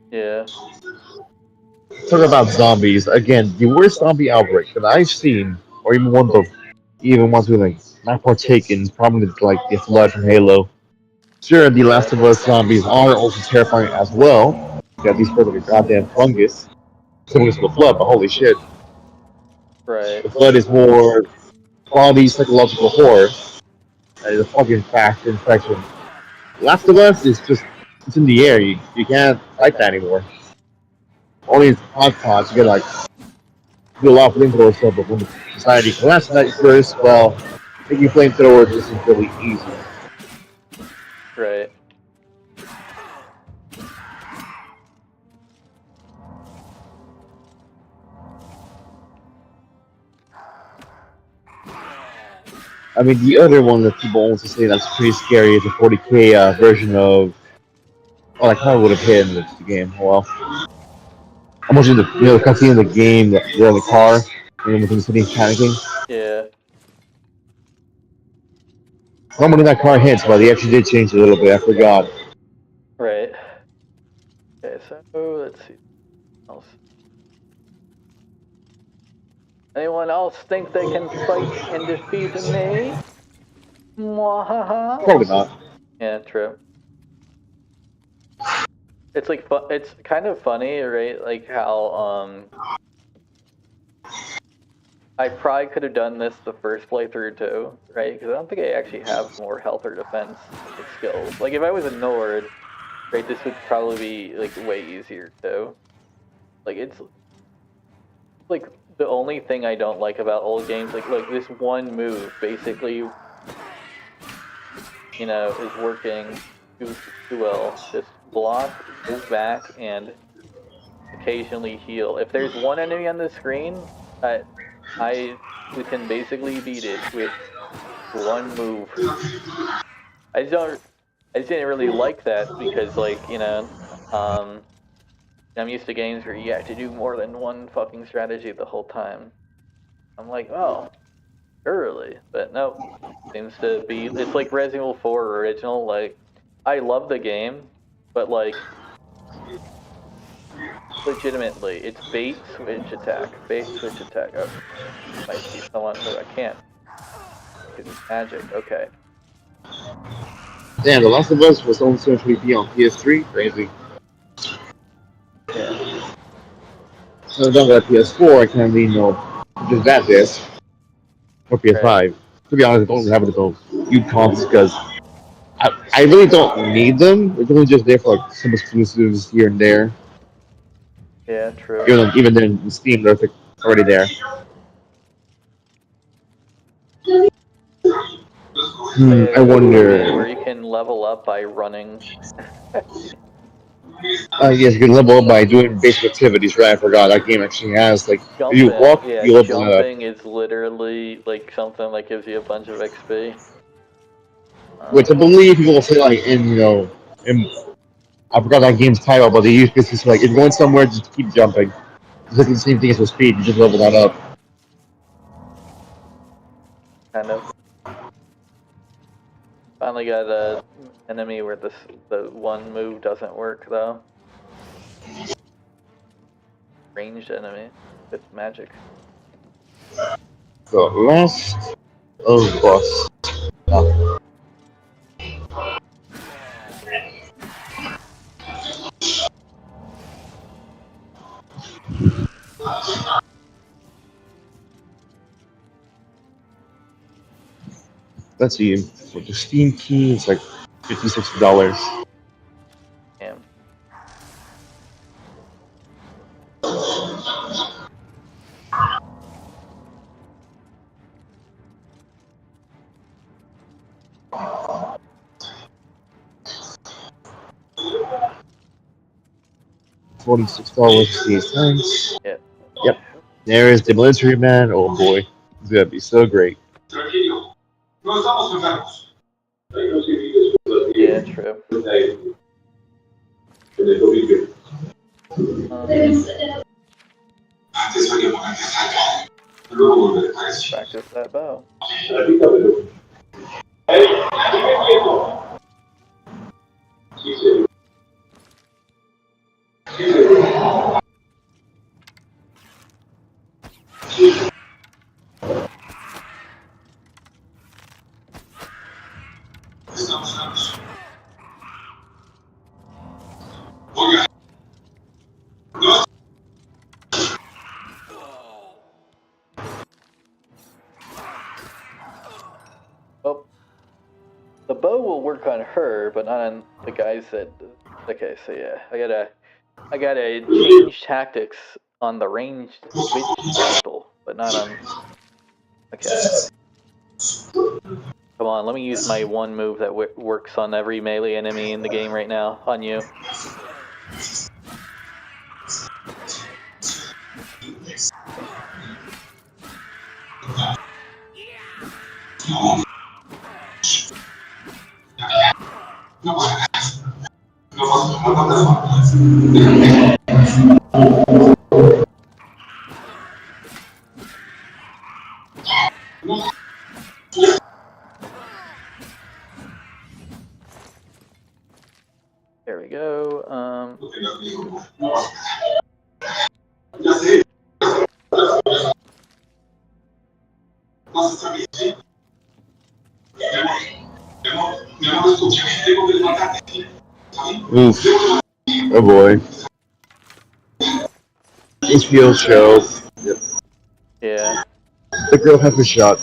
Yeah. Talk about zombies again. The worst zombie outbreak that I've seen, or even ones who like not partaken, is probably like the flood from Halo. Sure, the Last of Us zombies are also terrifying as well. You got these sort of a goddamn fungus, similar to the flood, but holy shit, Right. the flood is more quality psychological horror. The fucking fast infection. Last of Us is just it's in the air. You can't fight that anymore. Only in hot pots you get like do a lot of flamethrower stuff, but when society collapses at first, well, making flamethrowers isn't really easy. Right. I mean, the other one that people also say that's pretty scary is the 40k version of. Oh, I kind of would have hit in the game. Oh, well, I'm watching the the cutscene in the game that they're in the car and within the city panicking. Yeah. Someone in that car hits, but they actually did change it a little bit. I forgot. Right. Okay, so let's see. What else? Anyone else think they can fight and defeat me? Mwahaha. Probably not. Yeah, true. It's like it's kind of funny, right? Like how I probably could have done this the first playthrough too, right? Because I don't think I actually have more health or defense skills. Like if I was a Nord, right, this would probably be like way easier too. Like it's like the only thing I don't like about old games, like this one move basically, you know, is working too well. Just block, move back, and occasionally heal. If there's one enemy on the screen, we can basically beat it with one move. I just didn't really like that because, like, you know, I'm used to games where you have to do more than one fucking strategy the whole time. I'm like, oh, surely, but nope. Seems to be, it's like Resident Evil 4 original. Like, I love the game, but like, legitimately, it's bait, switch, attack, bait, switch, attack. Oh, I see someone. No, I can't. It's magic. Okay. Damn, The Last of Us was only supposed to be on PS3. Crazy. Yeah. So I don't got a PS4. I can't really know just that this or PS5. Right. To be honest, I don't have it those huge comps because I really don't need them. It's only just there for like some exclusives here and there. Yeah, true. Even then, in Steam, they're already there. I wonder. Where you can level up by running. Yes, you can level up by doing basic activities, right? I forgot that game actually has like if you Jumping, walk, yeah, you level that up. jumping is literally like something that gives you a bunch of XP. Which I believe people will say like in I forgot that game's title, but they use basically say, like if you're going somewhere, just keep jumping. It's like the same thing as with speed. You just level that up. Kind of. Finally got a enemy where the one move doesn't work though. Ranged enemy with magic. The last of us. Let's see. For the Steam key, it's like $56. Damn. $46.68. Yeah. Yep. There is the Military Man. Oh boy, it's gonna be so great. Tranquilo. No estamos enfermos. Yeah, true. Practice that bow. Oh, the bow will work on her, but not on the guys that. Okay, so yeah, I gotta change tactics on the ranged switch people, but not on. Okay. Come on, let me use my one move that works on every melee enemy in the game right now. On you. There we go. Oof. Oh boy. HBO show. Yep. Yeah. The girl has a shot.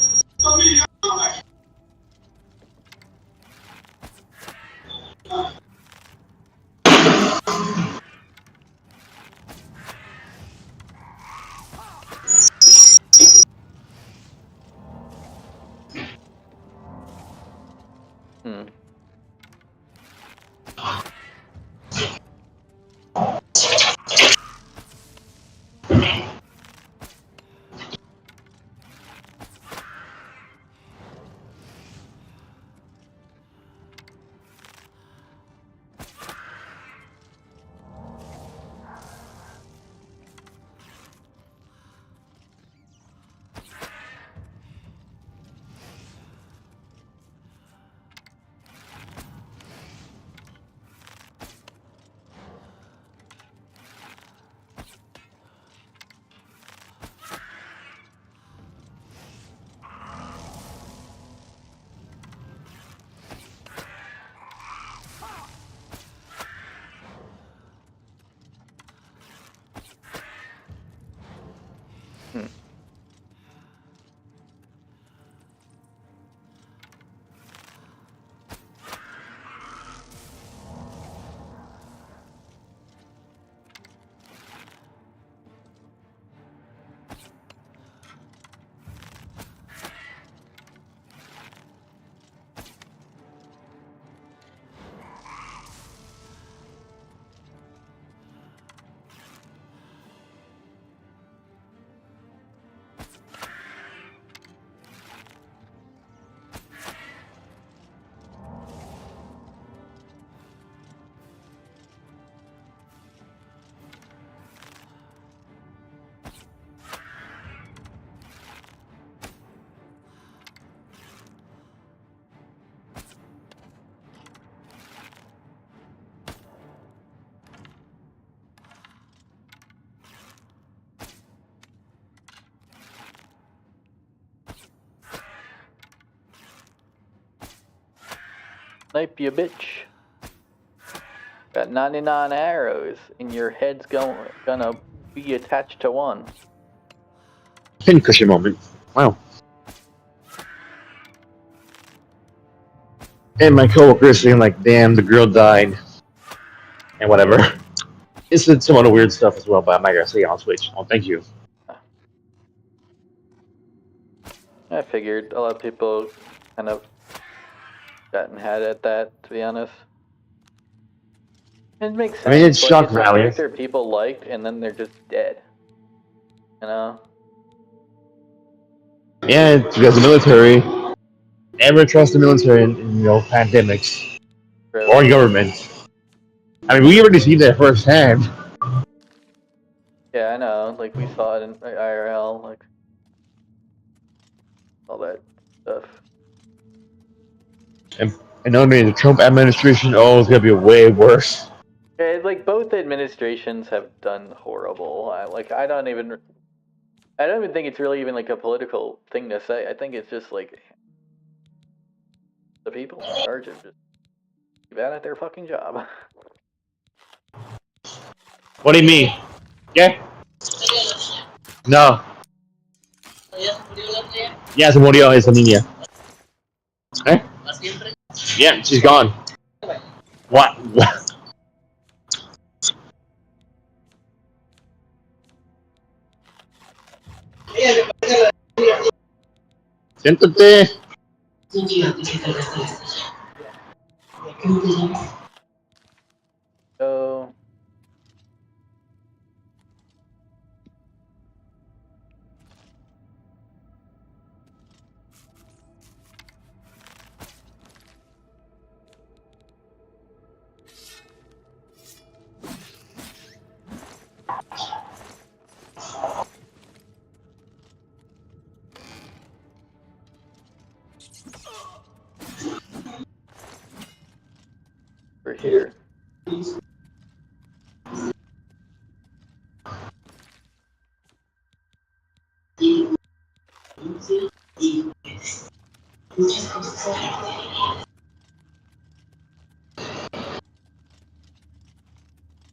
Snipe you, bitch. Got 99 arrows, and your head's gonna be attached to one. Pincushion moment. Wow. And my coworkers saying like, "Damn, the girl died," and whatever. It's some other weird stuff as well, but I'm not gonna say on Switch. Oh, thank you. I figured a lot of people kind of had at that, to be honest. It makes sense. I mean, it's shock a value. character people liked, and then they're just dead. You know? Yeah, because the military. Never trust the military in pandemics or government. I mean, we already see that firsthand. Yeah, I know. Like, we saw it in IRL, like, all that stuff. And under the Trump administration, oh, it's gonna be way worse. Yeah, like, both administrations have done horrible. I don't even think it's really even like a political thing to say. I think it's just like the people in charge of just bad at their fucking job. What do you mean? Yeah? No. Yeah, se murió esa niña. ¿Eh? Yeah, she's gone. What? Siéntate. So we're here.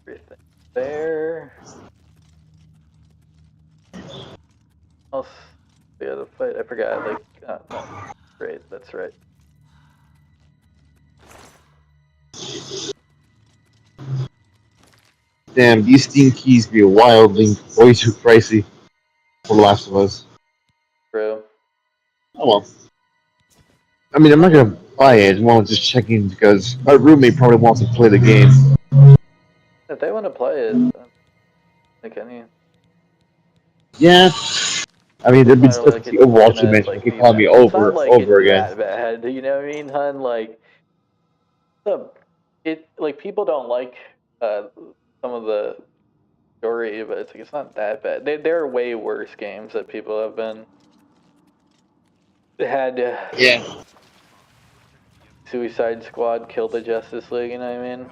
Everything there. Else we had to fight. I forgot. Like, no. Great, that's right. Damn, these Steam keys be wildly way too pricey for The Last of Us. True. Oh well. I mean, I'm not gonna buy it. I'm just checking because my roommate probably wants to play the game. If they want to play it, like any. Yeah. I mean, there'd be stuff Like, to the Overwatch you gonna, mentioned. like, You could call me over again. That bad, you know what I mean, hun? Like, like, people don't like some of the story, but it's like it's not that bad. There are way worse games that people have had. Yeah. Suicide Squad killed the Justice League. You know what I mean?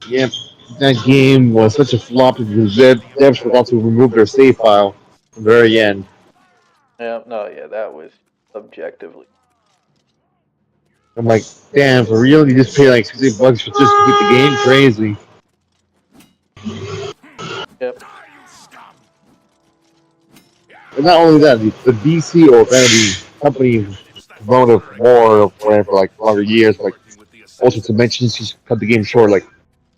Yep. That game was such a flop because devs forgot to remove their save file at the very end. Yeah. No. Yeah. That was objectively. I'm like, damn, for real? You just pay like $60 for just to beat the game? Crazy. Yep. And not only that, the DC or the company promoted more for like longer years, like also to mention she's cut the game short. Like it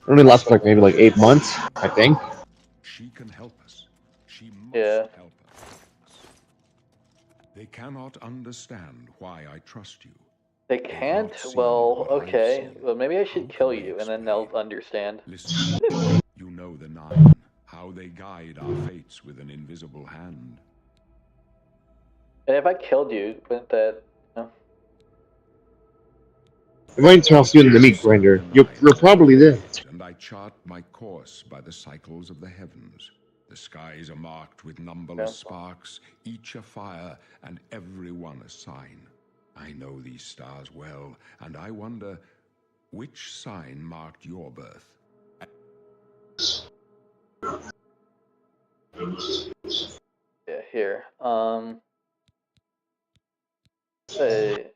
only lasts for like maybe like 8 months, I think. She can help us. She must Yeah. help us. They cannot understand why I trust you. They can't? Well, okay. Well, maybe I should kill you, and then they'll understand. Listen, you know the Nine, how they guide our fates with an invisible hand. And if I killed you, wouldn't that... No? I'm going to toss you in the meat grinder. You're probably there. And I chart my course by the cycles of the heavens. The skies are marked with numberless sparks, each a fire, and every one a sign. I know these stars well, and I wonder, which sign marked your birth? Yeah, here. Hey,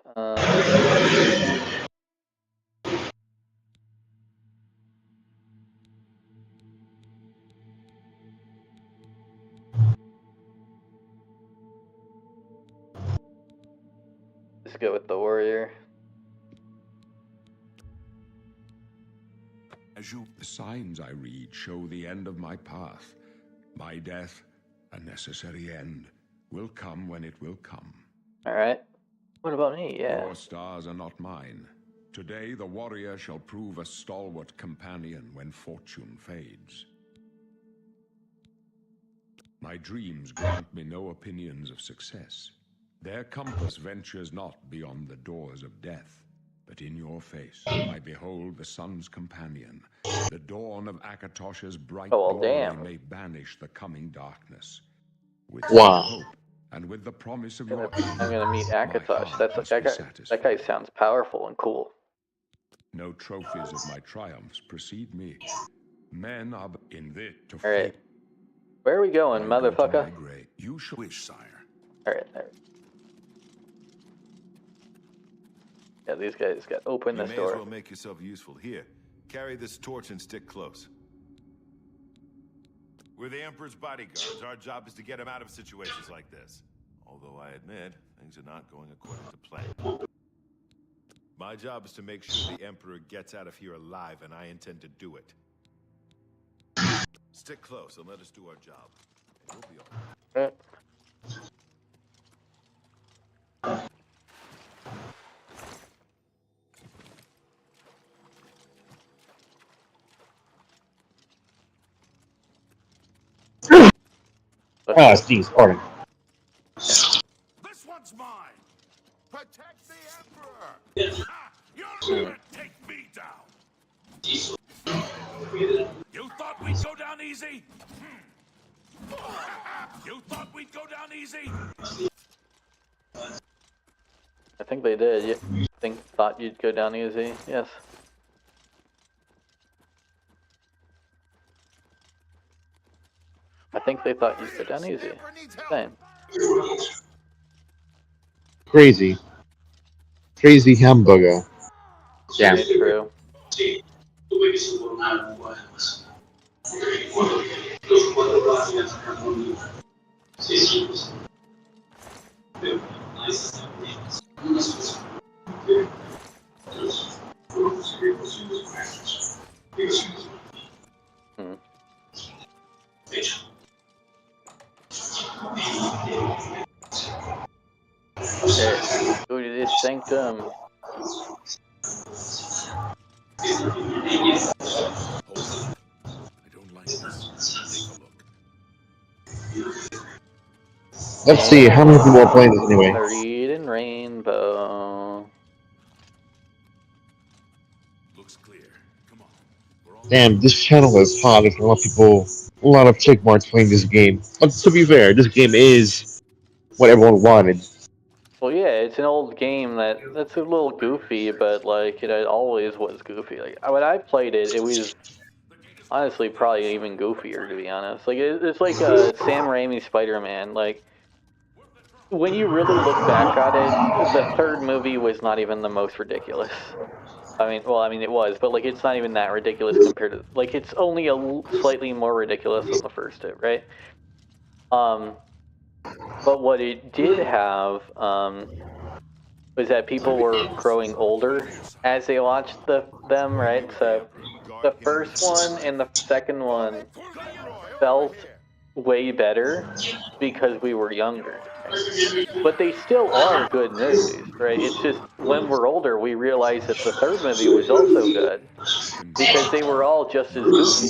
let's go with the warrior. The signs I read show the end of my path. My death, a necessary end, will come when it will come. Alright. What about me? Yeah. Your stars are not mine. Today the warrior shall prove a stalwart companion when fortune fades. My dreams grant me no opinions of success. Their compass ventures not beyond the doors of death. But in your face, I behold the sun's companion. The dawn of Akatosh's bright glory may banish the coming darkness. With hope and with the promise of your I'm gonna meet Akatosh. That guy sounds powerful and cool. No trophies of my triumphs precede me. Men are in it to Alright. Where are we going, motherfucker? You shall wish, sire. Alright, there. Yeah, these guys got to open this door. You may as well make yourself useful. Here, carry this torch and stick close. We're the Emperor's bodyguards. Our job is to get him out of situations like this. Although I admit, things are not going according to plan. My job is to make sure the Emperor gets out of here alive, and I intend to do it. Stick close and let us do our job. And we'll be all right. Ah, Steve's pardon. This one's mine. Protect the Emperor. You're gonna take me down. You thought we'd go down easy? You thought we'd go down easy? I think they did. You thought you'd go down easy? Yes. I think they thought you'd go down easy. Same. Crazy. Crazy hamburger. Yeah. True. Okay, go to this sanctum. I don't like this. Take a look. Let's see, how many people are playing this anyway? Reed and Rainbow. Looks clear. Come on. Damn, this channel is hot. There's a lot of chick marks playing this game. But to be fair, this game is what everyone wanted. Well, yeah, it's an old game that's a little goofy, but like it always was goofy. Like when I played it, it was honestly probably even goofier, to be honest. Like it's like Sam Raimi Spider-Man. Like when you really look back at it, the third movie was not even the most ridiculous. I mean it was, but like it's not even that ridiculous compared to like it's only slightly more ridiculous than the first two, right? But what it did have was that people were growing older as they watched them, right? So the first one and the second one felt way better because we were younger, right? But they still are good movies, right? It's just when we're older, we realize that the third movie was also good because they were all just as goofy.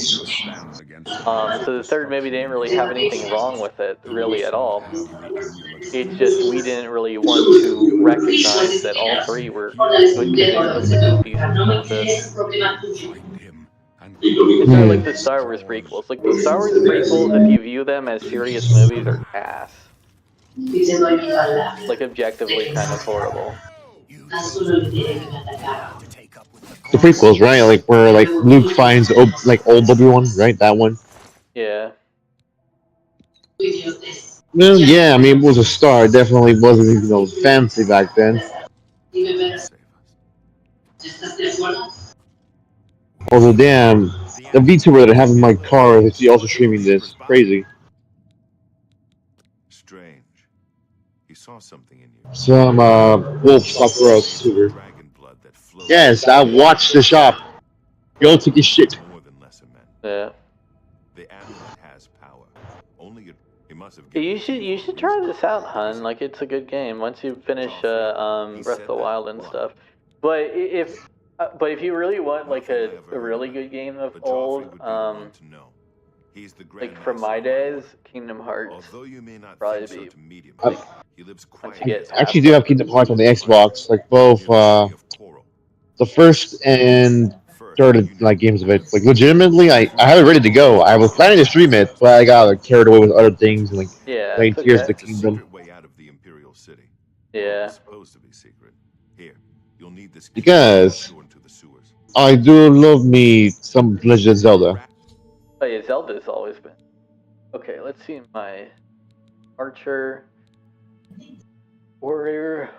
So the third movie didn't really have anything wrong with it, really, at all. It's just we didn't really want to recognize that all three were good because they were just the goofiest bullshit. Find him and It's sort of like the Star Wars prequels. Like the Star Wars prequels, if you view them as serious movies, are ass. Like objectively kind of horrible. The prequels, right? Like where like Luke finds like old Obi-Wan, right? That one. Yeah. Well, yeah, I mean it was a star. It definitely wasn't fancy back then. Although damn, the VTuber that I have in my car is also streaming this. Crazy. Strange. He saw something in you. Some Wolf Sakura tuber. Dragon blood that flows Yes, I watched the shop. Go take a shit. more than lesser men. Yeah. The amulet has power. Only he must have You should try this out, hun. Like it's a good game once you finish Breath of the Wild and stuff. But if you really want like a really good game of old, like from my days, Kingdom Hearts. Although you may not Probably think so be to medium, he lives once quietly. you get I actually do have Kingdom Hearts on the Xbox, like both the first and third like games of it. Like legitimately, I have it ready to go. I was planning to stream it, but I got like carried away with other things and like Yeah, playing it's Tears of okay. the Kingdom. Secret way out of the Imperial City. Yeah. It's supposed to be secret. Here, you'll need this key Because to go into the sewers. I do love me some Legend of Zelda. Oh yeah, Zelda's always been. Okay, let's see my Archer, Warrior.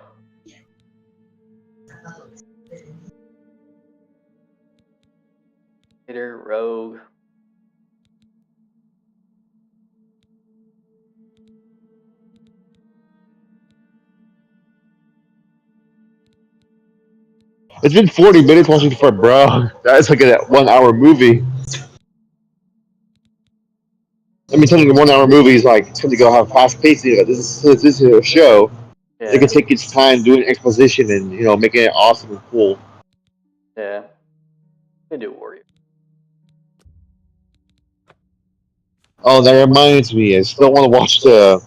Fighter, Rogue. It's been 40 minutes watching for bro. That's like a 1 hour movie. I mean, telling a 1 hour movie is like it's going to go have fast paced. This is a show. Yeah. It can take its time doing exposition and making it awesome and cool. Yeah. I do Warrior. Oh, that reminds me. I still want to watch the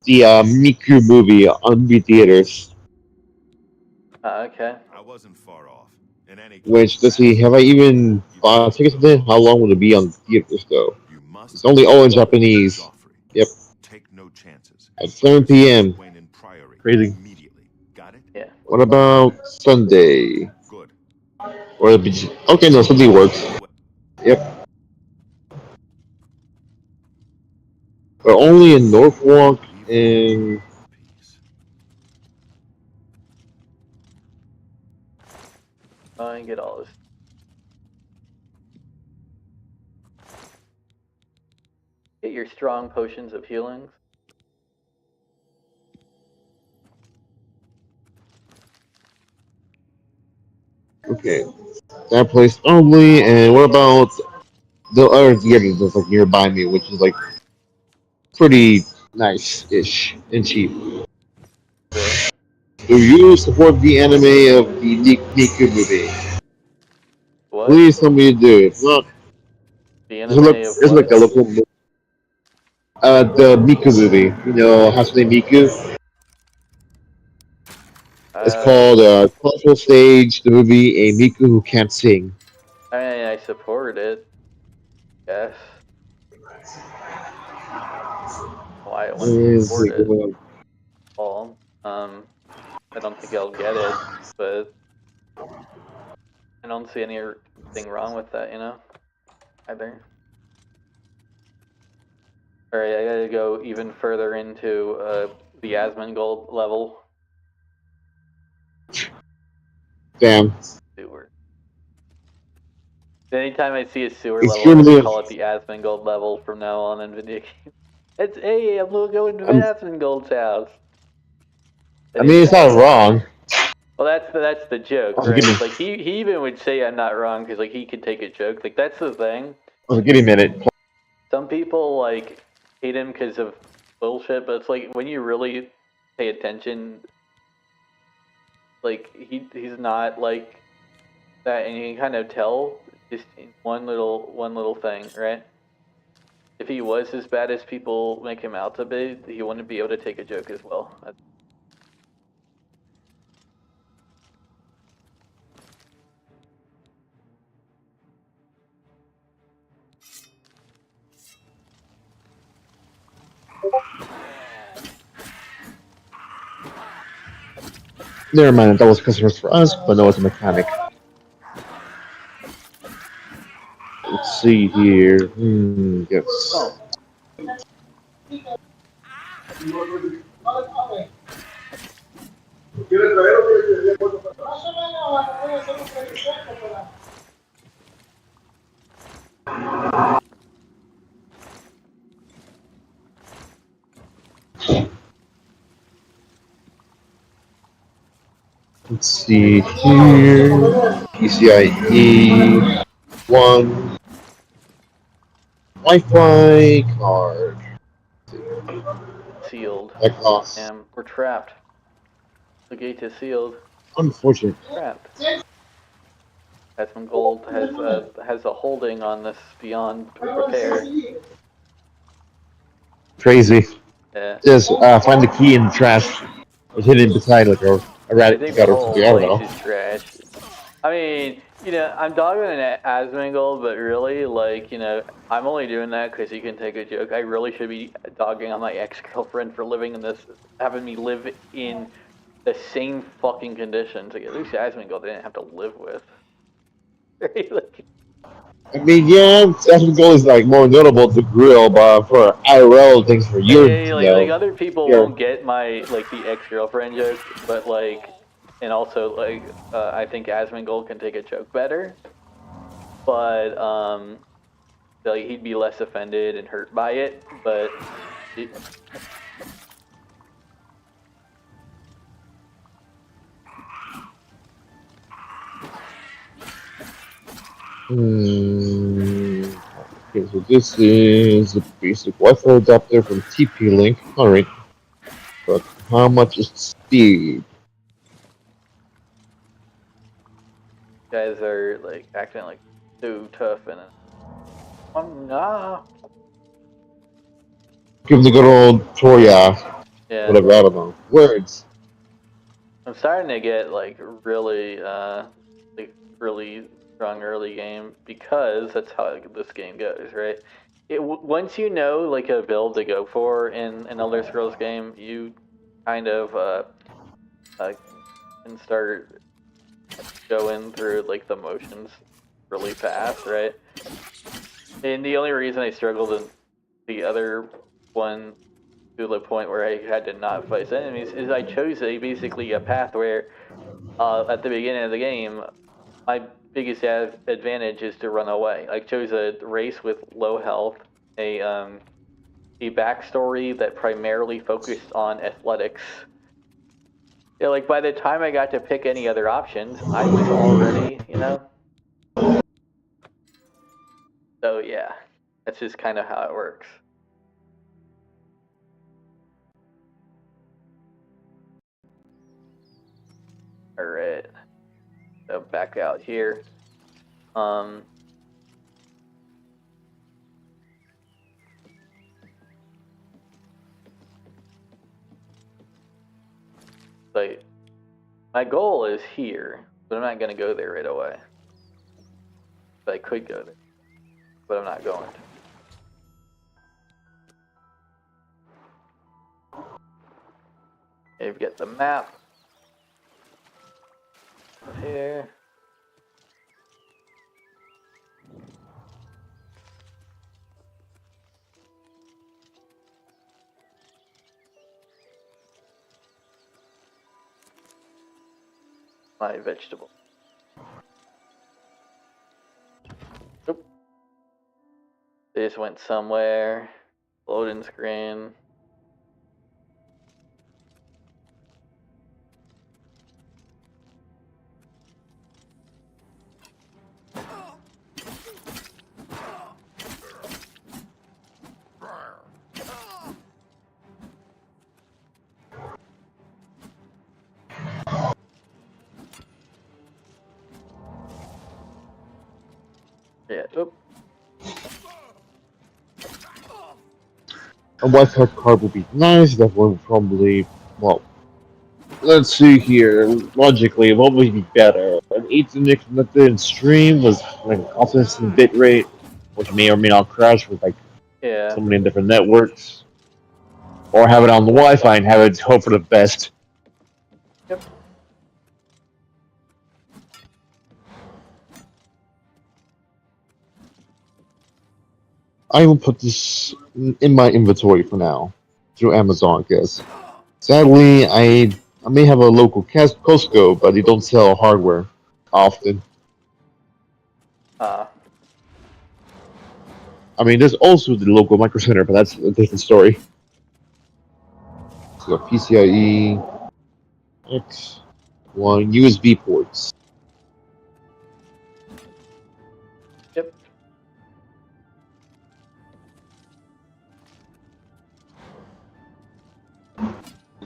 Miku movie on movie theaters. Okay. I wasn't far off. In any case, Which let's see, have I even bought tickets for it? How long will it be on theaters though? you must It's only all in Japanese. Joffrey. Yep. Take no chances. At 7 p.m. Wayne and Priory Crazy. immediately. Got it? Yeah. What about Sunday? Good. Or okay, no, Sunday works. Yep. But only in Norfolk and I get all this. Get your strong potions of healing. okay, that place only. And what about the other theater that's like nearby me, which is like pretty nice-ish and cheap? Yeah. Do you support the anime of the Niku movie? What? Please tell me you do. If not, The anime of it's like what? a local movie. The Miku movie. Hatsune Miku. It's called Cultural Stage, the movie A Miku Who Can't Sing. I mean, I support it. Yes. Why I wouldn't support it? All. I don't think I'll get it, but I don't see anything wrong with that, either. Alright, I gotta go even further into the Asmongold level. Damn. Sewer. Anytime I see a sewer It's level, I'm really- gonna call it the Asmongold level from now on in video games. It's hey, I'm going to Asmongold's house. I mean, it's not wrong. Well, that's the joke, Oh, right? give me- Like he even would say I'm not wrong because like he could take a joke. Like that's the thing. Oh, give me a minute. Some people like hate him because of bullshit, but it's like when you really pay attention, like he's not like that, and you can kind of tell just in one little thing, right? If he was as bad as people make him out to be, he wouldn't be able to take a joke as well. Never mind, that was customers for us, but no, it's a mechanic. Let's see here. Yes. Oh. Let's see here. PCIe 1. Wi-Fi card. Sealed. That costs. We're trapped. The gate is sealed. Unfortunate. Trapped. Asmongold has a holding on this beyond repair. Crazy. Yeah. Just find the key in the trash. It's hidden beside like a I rat think the gutter or whole something. I don't know. place is trash. I mean, I'm dogging an Asmongold, but really, like, I'm only doing that because he can take a joke. I really should be dogging on my ex-girlfriend for living in this, having me live in the same fucking conditions. Like, at least Asmongold didn't have to live with. Like, I mean, yeah, Aspen Gold is like more notable to grill, but for IRL things for your, like other people won't get my like the ex-girlfriend joke, but like, and also like, I think Asmongold can take a joke better, but like he'd be less offended and hurt by it, but Okay, so this is a basic Wi-Fi adapter from TP-Link. Alright. But how much is speed? guys are like acting like so tough and nah. Give the good old Toya. Yeah. Whatever, I don't know. Words. I'm starting to get like really really strong early game because that's how this game goes, right? Once you know like a build to go for in an Elder Scrolls game, you kind of can start going through like the motions really fast, right? And the only reason I struggled in the other one to the point where I had to not fight enemies is I chose basically a path where at the beginning of the game, my biggest advantage is to run away. I chose a race with low health, a backstory that primarily focused on athletics. Yeah, like by the time I got to pick any other options, I was already, So yeah, that's just kind of how it works. All right, so back out here. Like my goal is here, but I'm not gonna go there right away. But I could go there, but I'm not going to. You've got the map here. My vegetable. Oop. They just went somewhere. Loading screen. Yeah. Oop. A Wi-Fi card would be nice. That would probably, well, let's see here. Logically, what would be better? An Ethernet connected stream was like constant bit rate, which may or may not crash with like Yeah. so many different networks, or have it on the Wi-Fi and have it hope for the best. Yep. I will put this in my inventory for now through Amazon, I guess. Sadly, I may have a local Costco, but they don't sell hardware often. I mean, there's also the local Micro Center, but that's a different story. So PCIe X1 USB ports. Yep.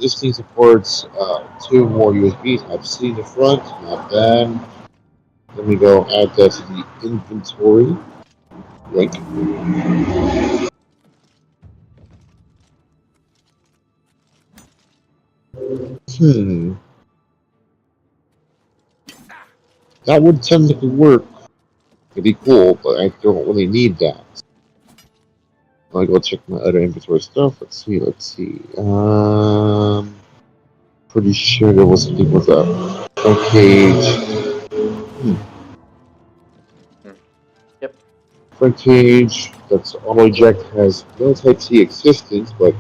This thing supports 2 more USB Type-C in the front, not bad. Let me go add that to the inventory. Right. That would technically work. It'd be cool, but I don't really need that. I'll go check my other inventory stuff. Let's see. Pretty sure there was something with a front cage. Yep. Front cage that's auto eject has no Type C existence, but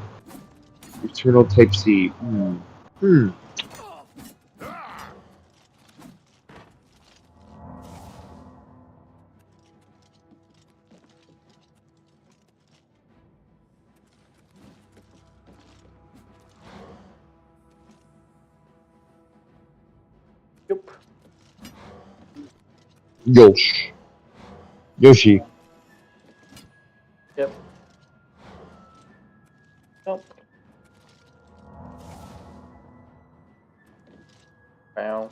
internal Type C. Yep. Yoshi. Yep. Nope. Wow.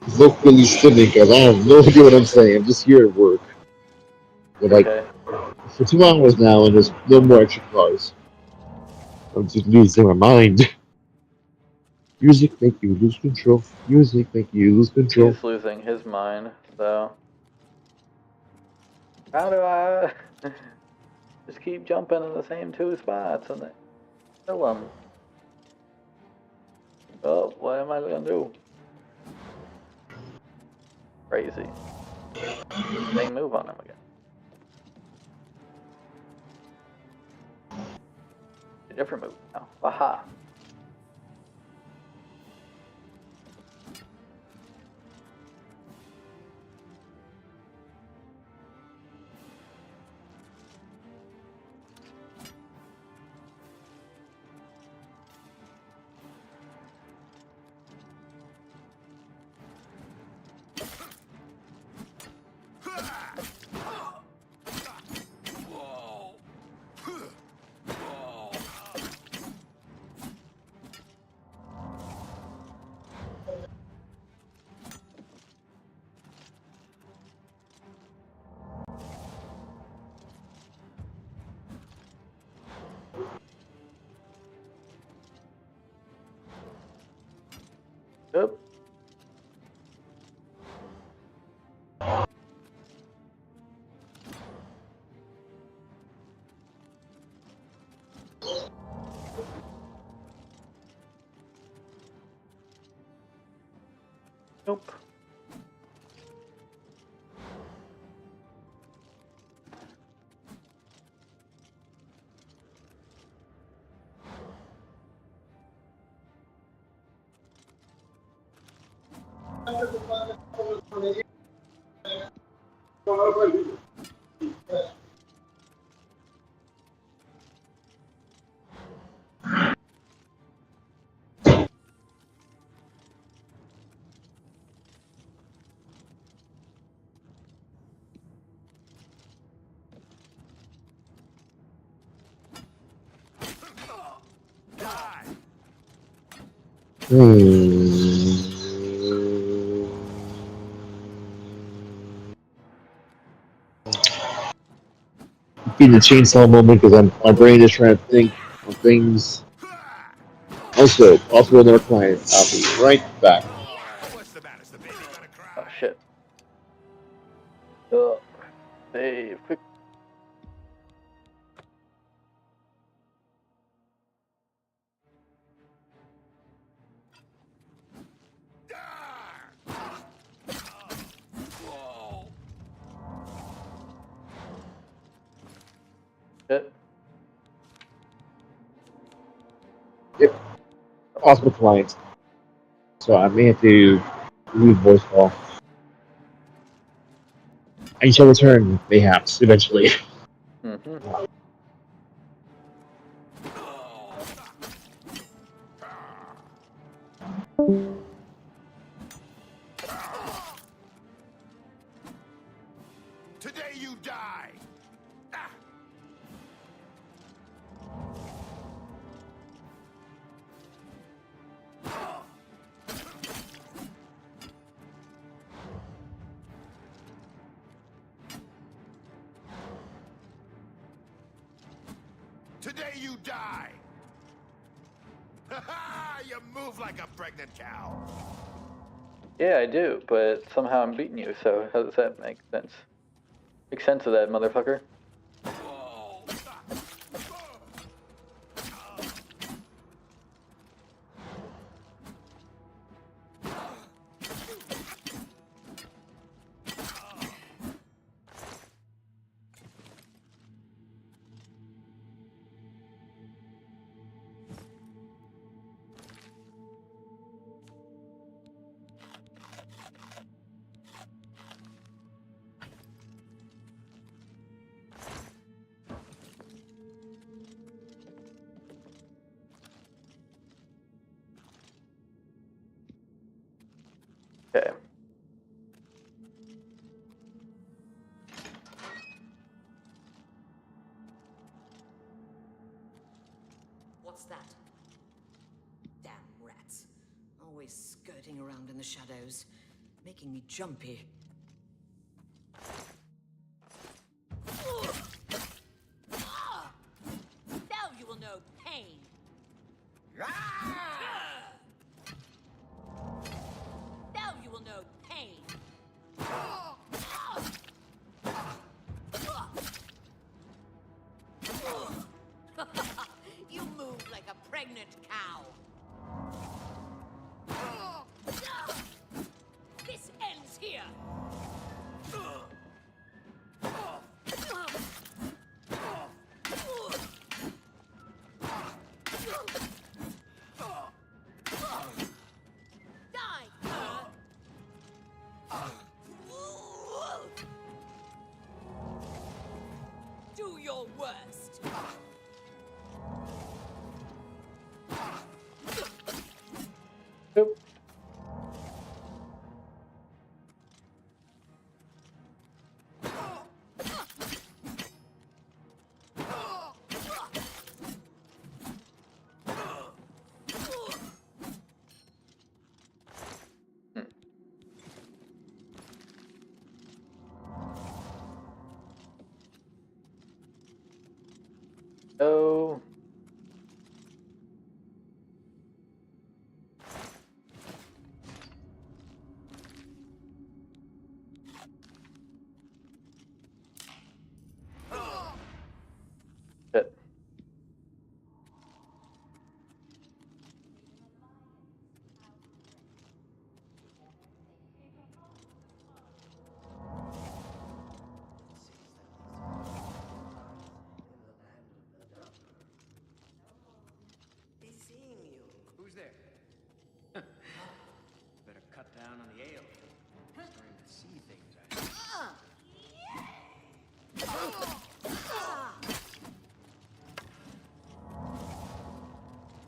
Vocally stunning, because I have no idea what I'm saying. I'm just here at work. But like, Okay. for 2 hours now, and there's no more extra cars. I'm just losing my mind. Music make you lose control. Music make you lose control. He's losing his mind, so. How do I just keep jumping in the same 2 spots and kill him? Oh, what am I gonna do? Crazy. Same move on him again. A different move now. Aha. Oop. Nope. Be the chainsaw moment because my brain is trying to think of things. Also another client. I'll be right back. What's the matter? Is the baby gonna cry? Oh shit. Oh, save quick. Shit. Yep. Possible clients. So I may have to leave voice call. I shall return, mayhaps, eventually. Mm-hmm. Today you die! Ah. Today you die! Ha ha! You move like a pregnant cow! Yeah, I do, but somehow I'm beating you, so how does that make sense? Make sense of that, motherfucker. Okay. What's that? Damn rats. Always skirting around in the shadows, making me jumpy. Now you will know pain. Now you will know pain. You move like a pregnant cow. This ends here. Die. Do your worst. Nope. Oh.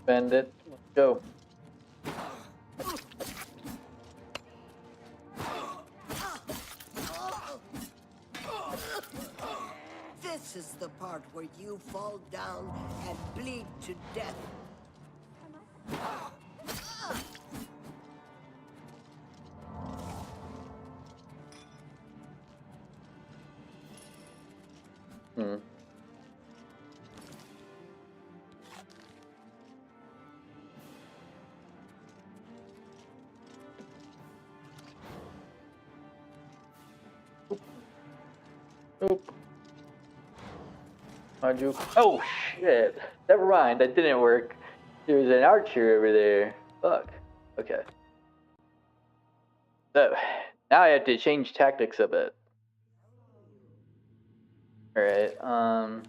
Spend it. Let's go. This is the part where you fall down and bleed to death. Hmm. Nope. How'd you? Oh shit! Never mind. That didn't work. There's an archer over there. Fuck. Okay. So now I have to change tactics a bit. All right. I'd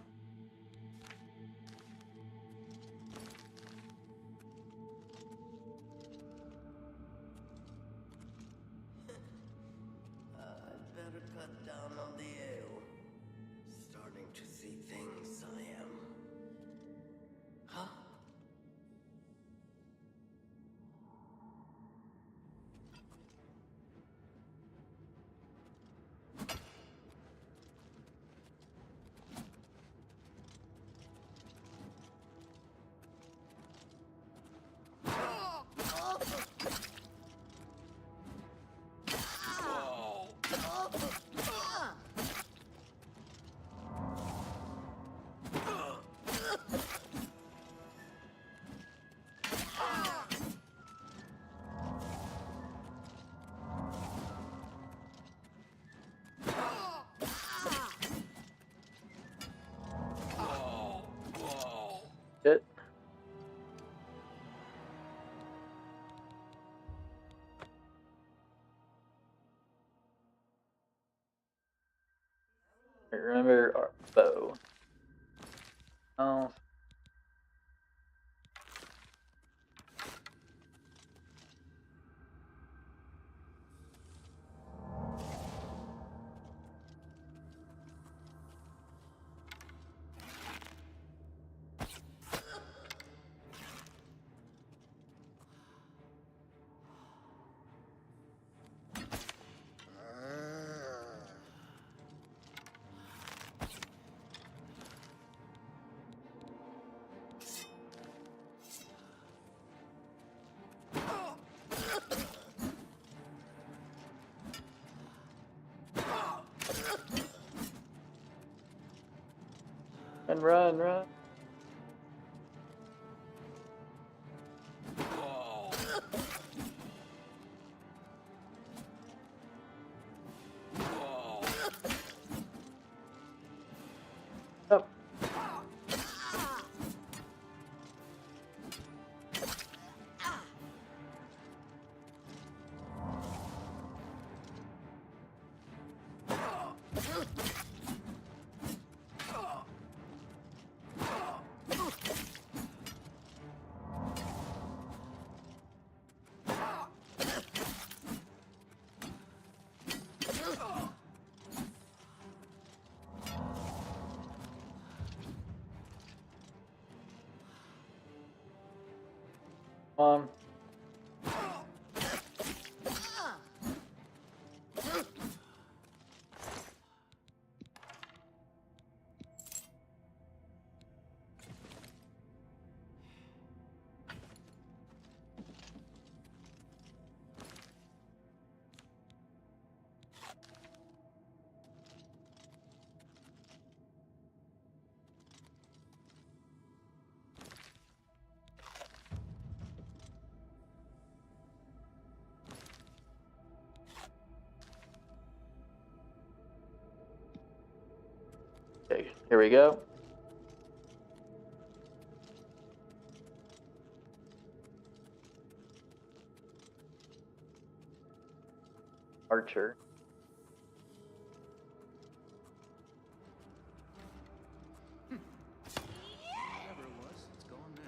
better cut down on the ale. Starting to see things I am. Huh? Shit. Remember our bow. Oh. And run, run. Up. On. Okay, here we go. Archer. Whatever it was, it's gone now.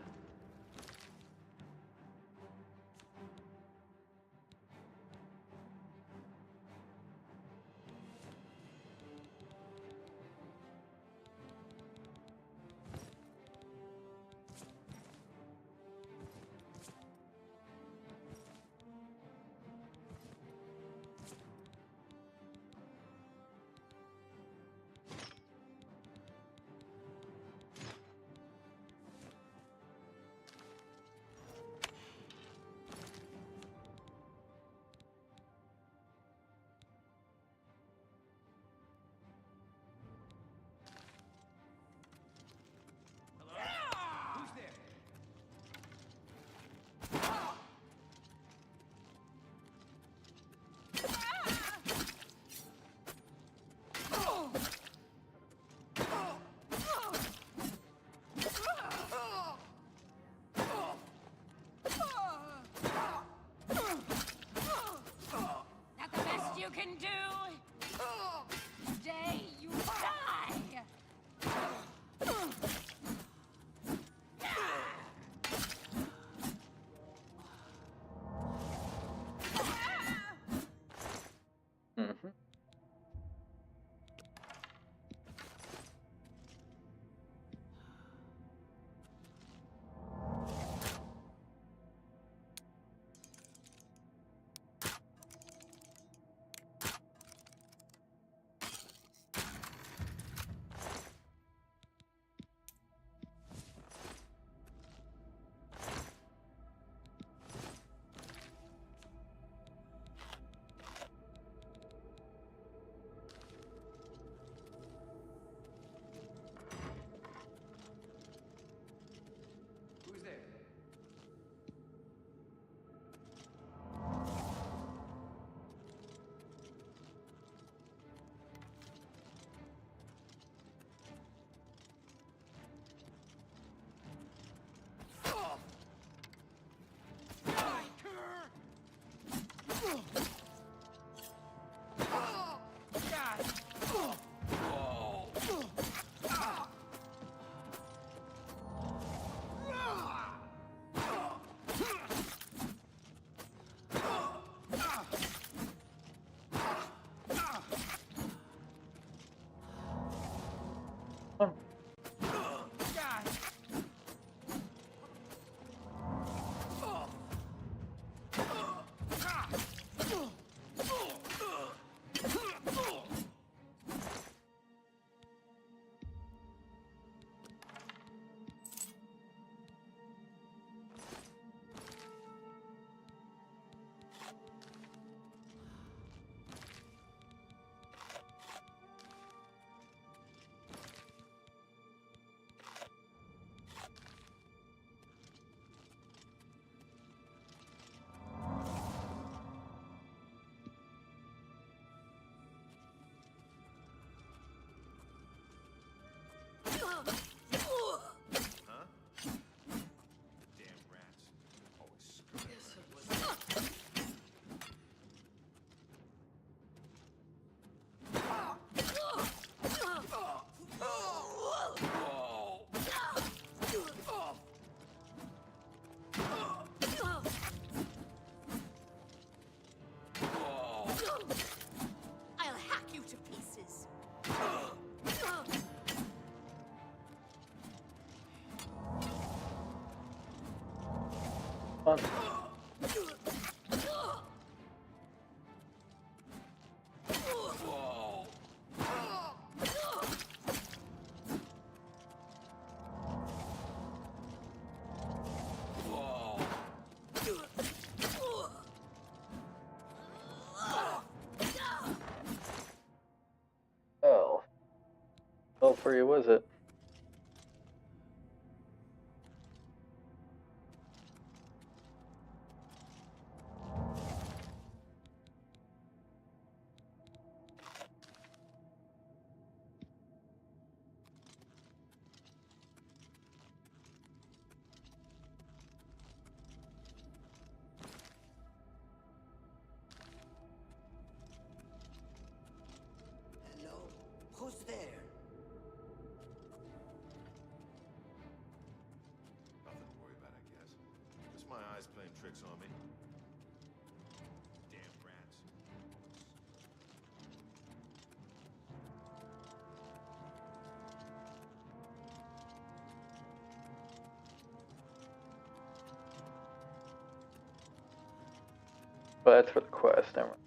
On. Oh. How furry was it? Hello? Who's there? Nothing to worry about, I guess. Just my eyes playing tricks on me. Damn rats. But that's for the quest. Never mind.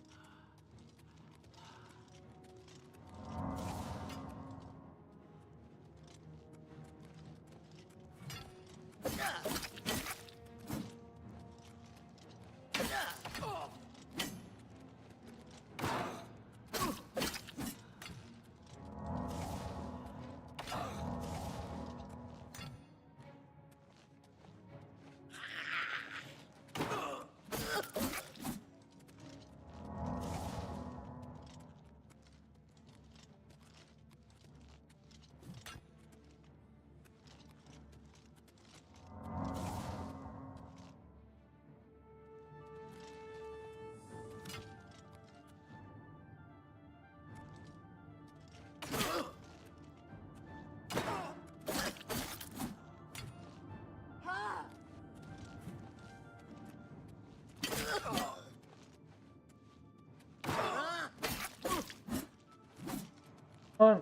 On.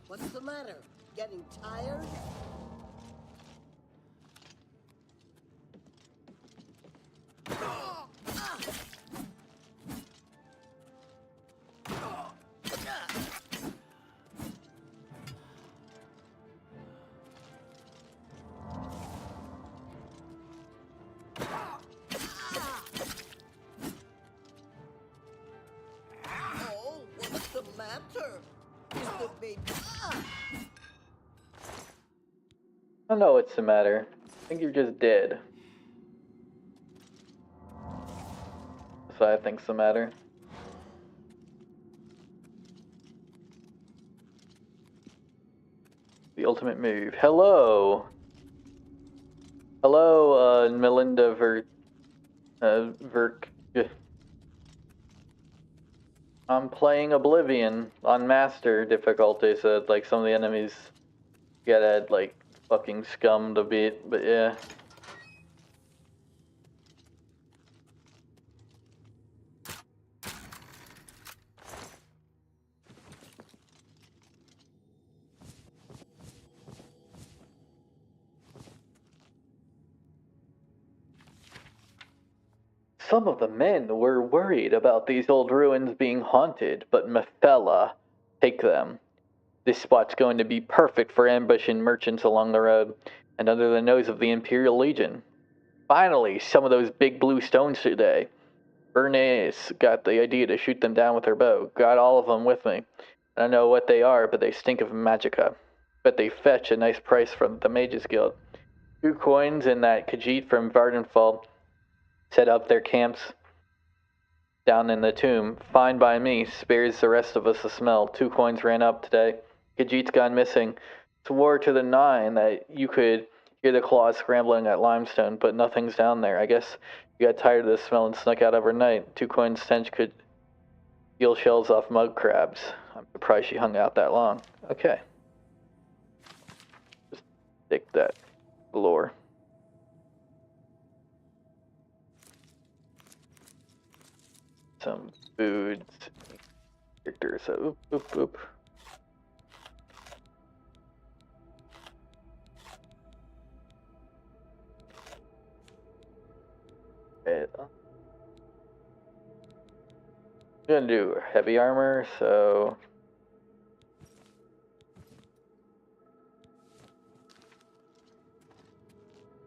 What's the matter? Getting tired? Oh, what's the matter? Is the baby... I don't know what's the matter. I think you're just dead. That's what I think's the matter. The ultimate move. Hello! Hello, Melinda Verk. I'm playing Oblivion on Master difficulty, so like some of the enemies get like fucking scummed a bit, but yeah. Some of the men were worried about these old ruins being haunted, but Mefella, take them. This spot's going to be perfect for ambushing merchants along the road, and under the nose of the Imperial Legion. Finally, some of those big blue stones today. Bernice got the idea to shoot them down with her bow. Got all of them with me. I don't know what they are, but they stink of magicka. But they fetch a nice price from the Mages Guild. 2 coins and that Khajiit from Vardenfall set up their camps down in the tomb. Fine by me, spares the rest of us the smell. 2 coins ran up today. Khajiit's gone missing. Swore to the 9 that you could hear the claws scrambling at limestone, but nothing's down there. I guess you got tired of the smell and snuck out overnight. 2 coins stench could steal shells off mud crabs. I'm surprised she hung out that long. Okay. Just take that lore. Some foods, characters, so oop. Right. I'm gonna do heavy armor, so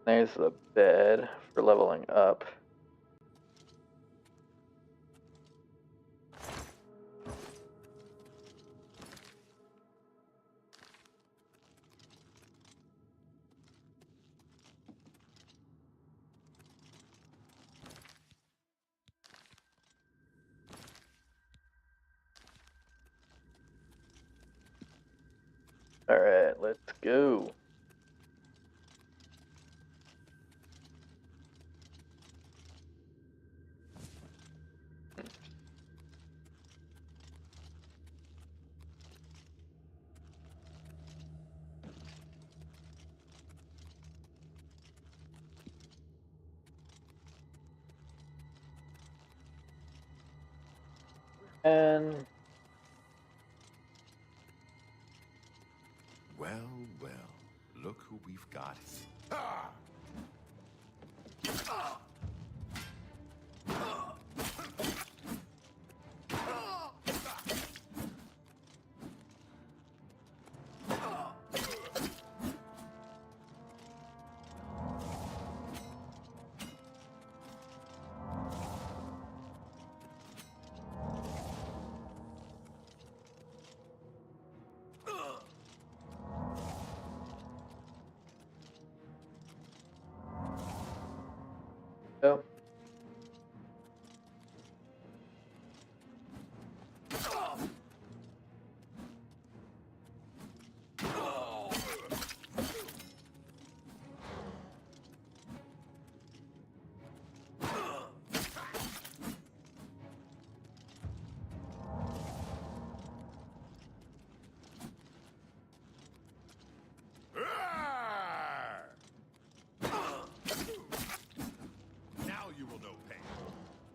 there's the bed for leveling up. Alright, let's go. And Well, well, look who we've got. Ah! go. Now you will know pain.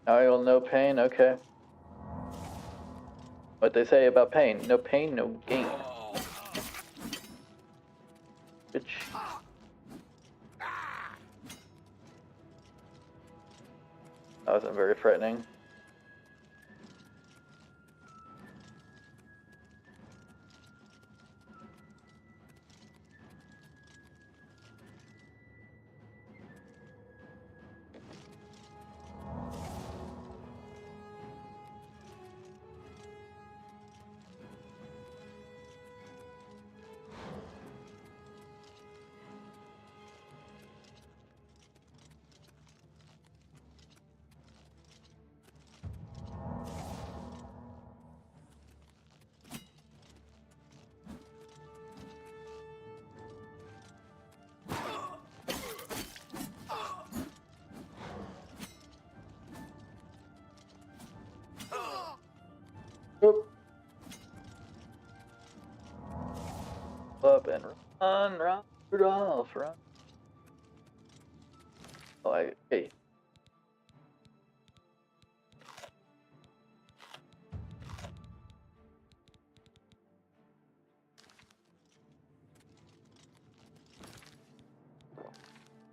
Now I will know pain, okay. What they say about pain? No pain, no gain. Bitch. That wasn't very threatening. Oop. Up and run, Rudolph, run. Oh, hey.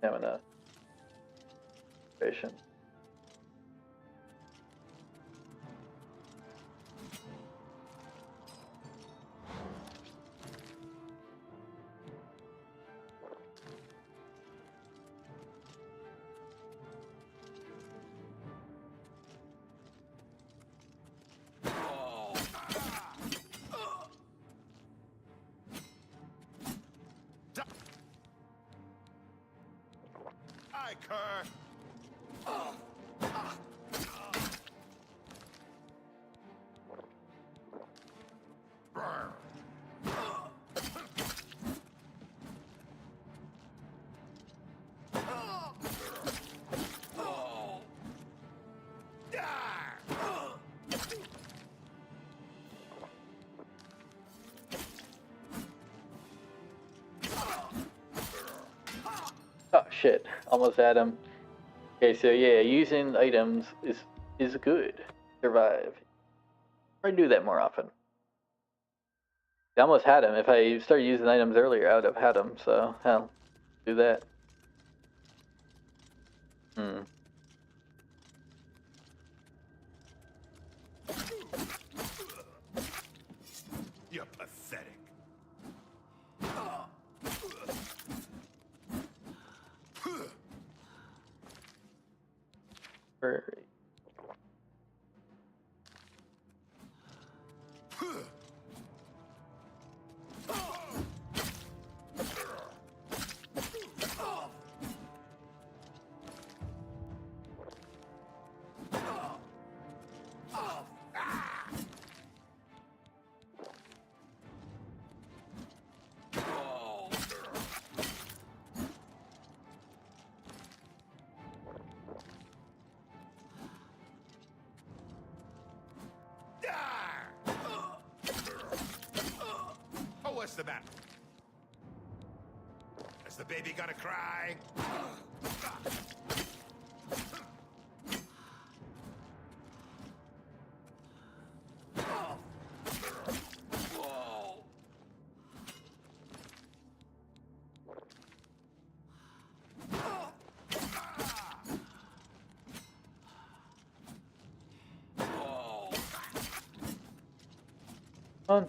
Stamina. Patient. Hi, Kerr. Oh shit, almost had him. Okay, so yeah, using items is good. Survive. I do that more often. I almost had him. If I started using items earlier, I would have had him. So hell, do that. Pathetic. Furry. Oh, what's the matter? Is the baby gonna cry? On.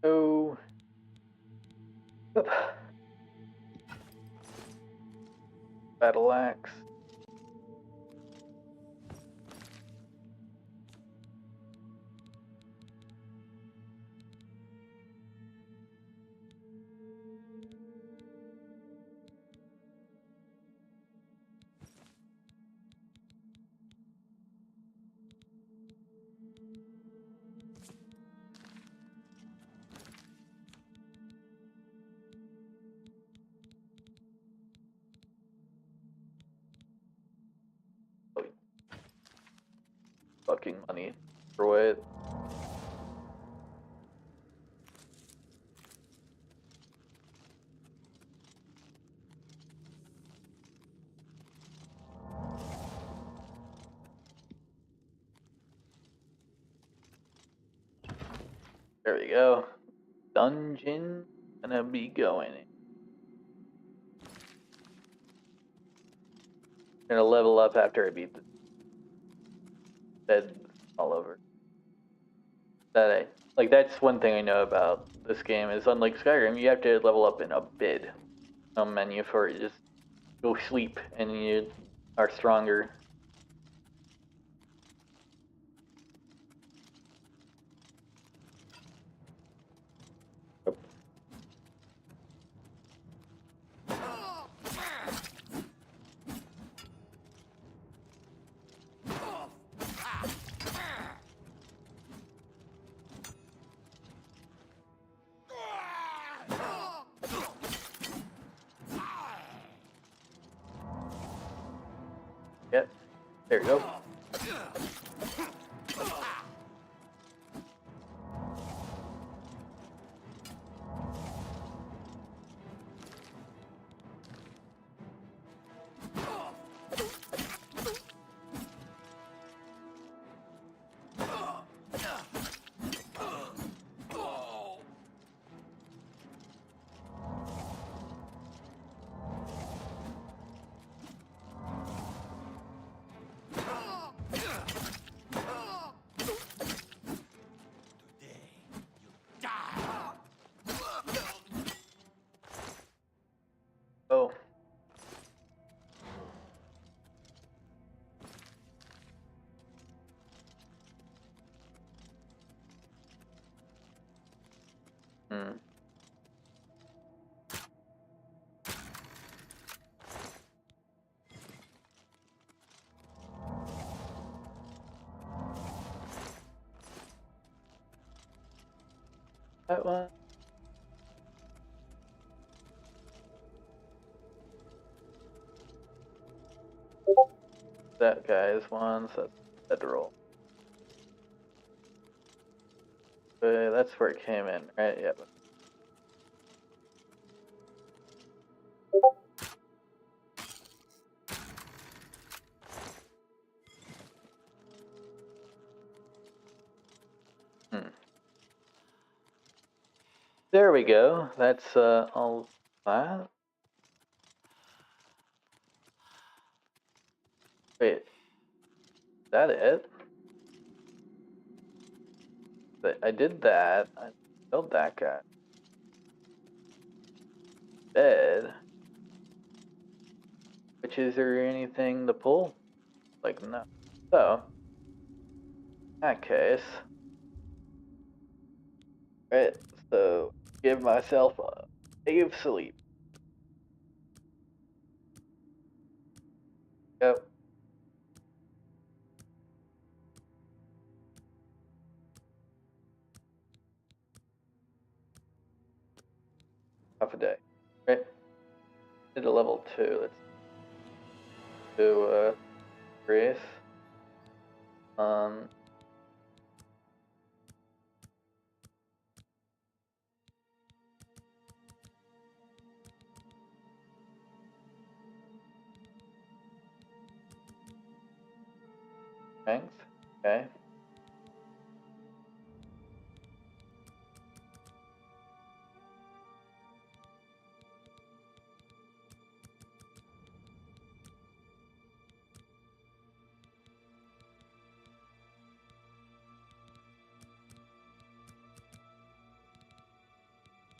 Oh. Battle axe. Fucking money. Throw it. There we go. Dungeon gonna be going. Gonna level up after I beat the dead all over. That's one thing I know about this game is unlike Skyrim, you have to level up in a bid. No menu for it. Just go sleep and you are stronger. Yep. There you go. Oh. Hmm. That one. That guy's one, so that's bedroll. Okay, that's where it came in, right? Yep. There we go. That's all that. Wait, is that it? I did that. I killed that guy. Dead. Which is there anything to pull? Like no. So, in that case, right. So give myself a day of sleep. Yep. Half a day. Right. Did a level 2. Let's do grace. Strength. Okay.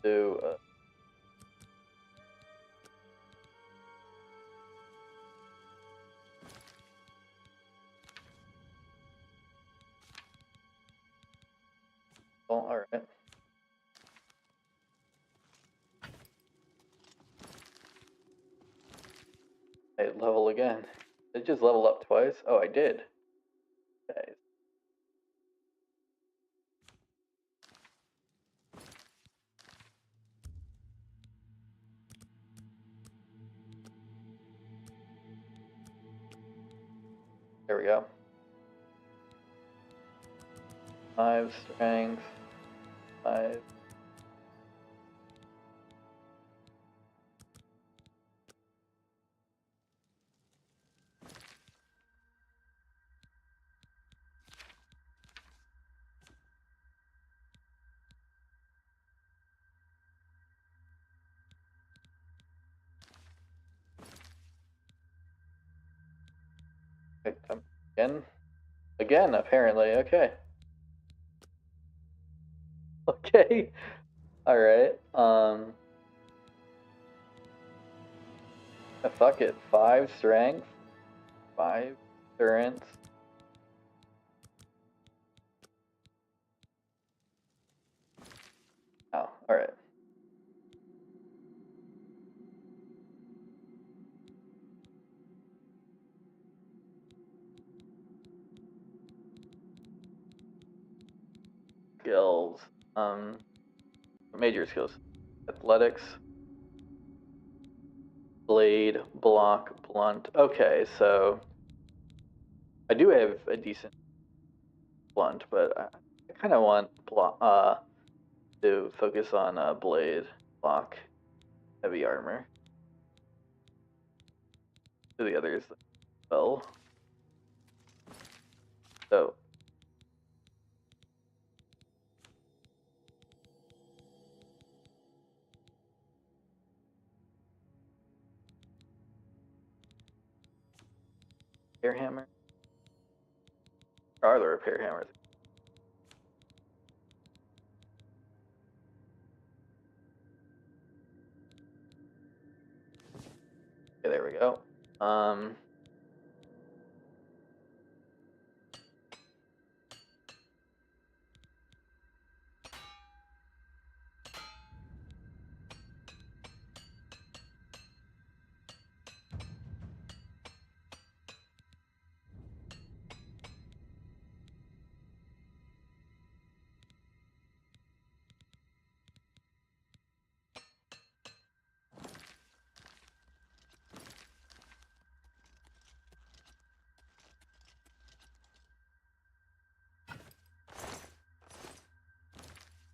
Do oh, all right. I level again. Did I just level up twice? Oh, I did. Okay. There we go. 5 strength. 5. Again? Again, apparently. Okay. Okay. Alright. Fuck it. 5 strength. 5 endurance. Oh, alright. Skills. Major skills. Athletics. Blade, block, blunt. Okay, so I do have a decent blunt, but I kind of want to focus on blade, block, heavy armor. Do the others well. So repair hammer. Or are there repair hammers? Okay, there we go.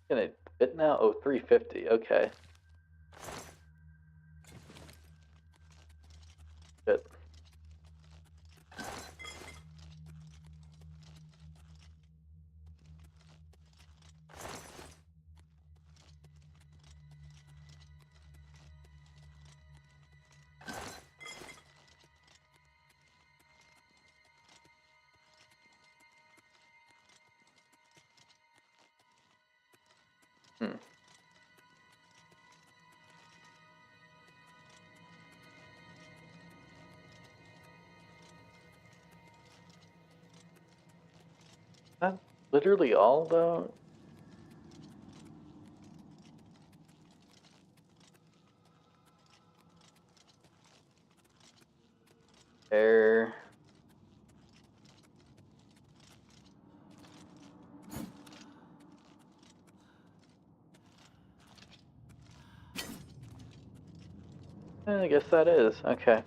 Can I fit now? Oh, 350. Okay. Good. Hmm. That literally all though? There. I guess that is. Okay.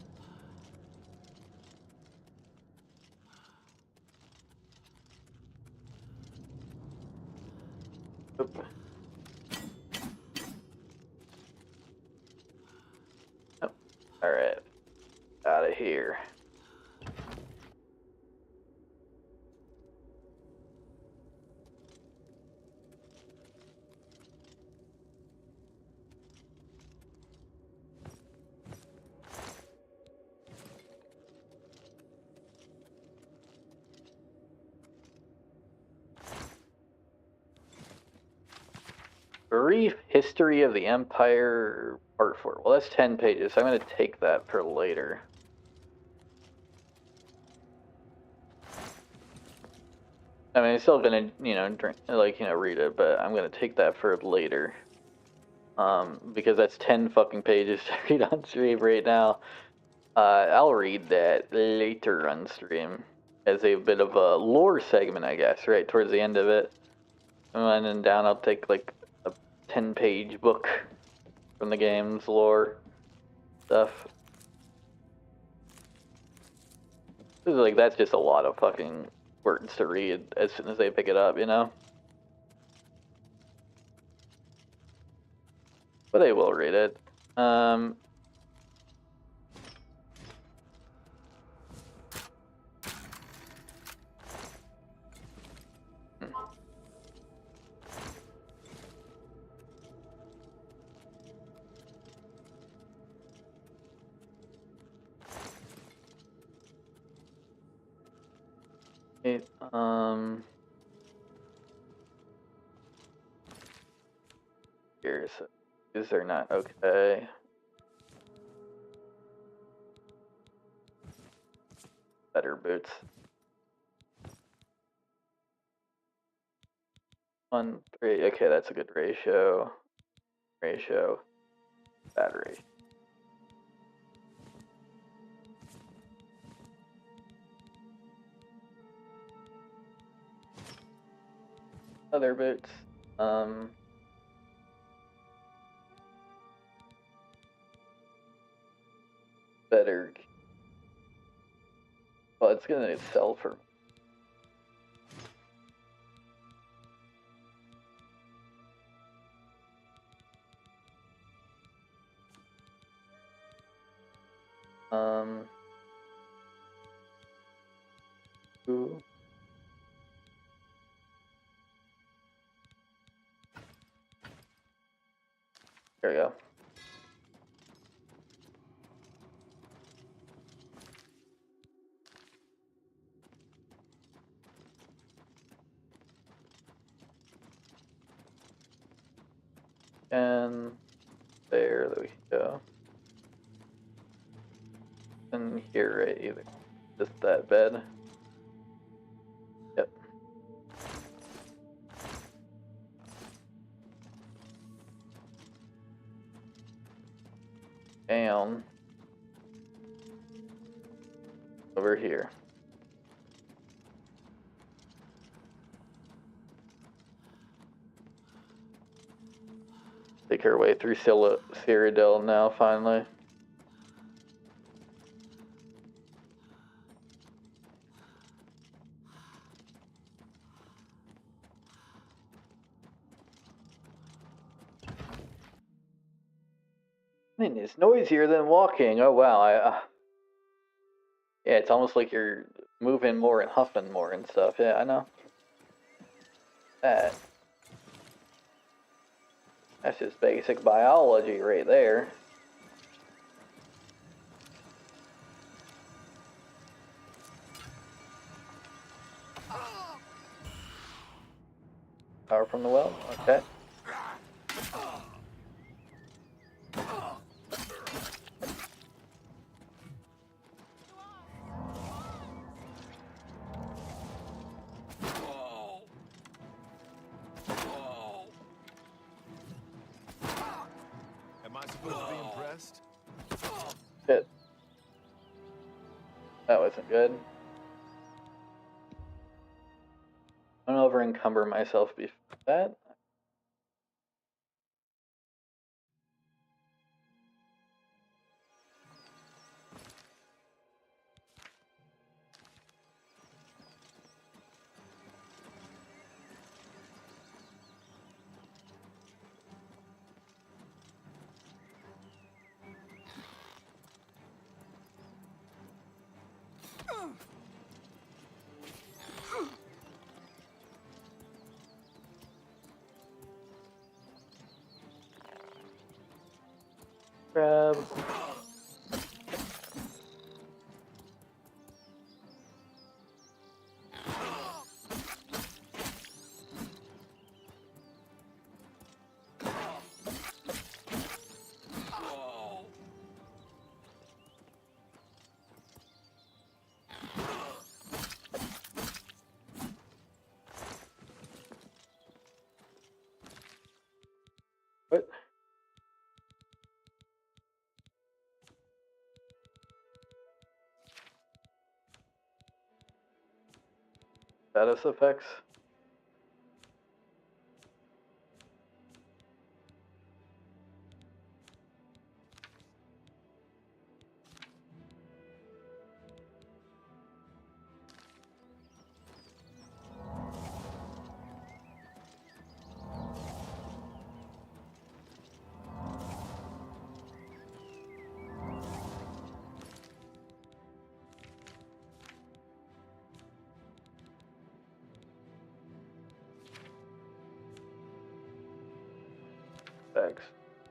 Oop. Oh. Alright. Out of here. Brief History of the Empire, Part 4. Well, that's 10 pages, so I'm going to take that for later. I mean, I'm still going to, read it, but I'm going to take that for later. Because that's 10 fucking pages to read on stream right now. I'll read that later on stream as a bit of a lore segment, I guess, right towards the end of it. And then down, I'll take like a 10-page book from the game's lore stuff. Like, that's just a lot of fucking words to read as soon as they pick it up, you know? But I will read it. Okay, here's these are not okay. Better boots. 1, 3. Okay, that's a good ratio. Battery. Other boots. Better. Well, it's gonna sell for. Ooh. There we go. And there we go. And here, right, either just that bed. Yep. Down over here. Take our way through Cyrodiil now, finally. I mean, it's noisier than walking. Oh wow, yeah, it's almost like you're moving more and huffing more and stuff. Yeah, I know. That's just basic biology right there. Power from the well? Okay. Shit. That wasn't good. I don't over encumber myself before that. Grab. What? Status effects. Effects.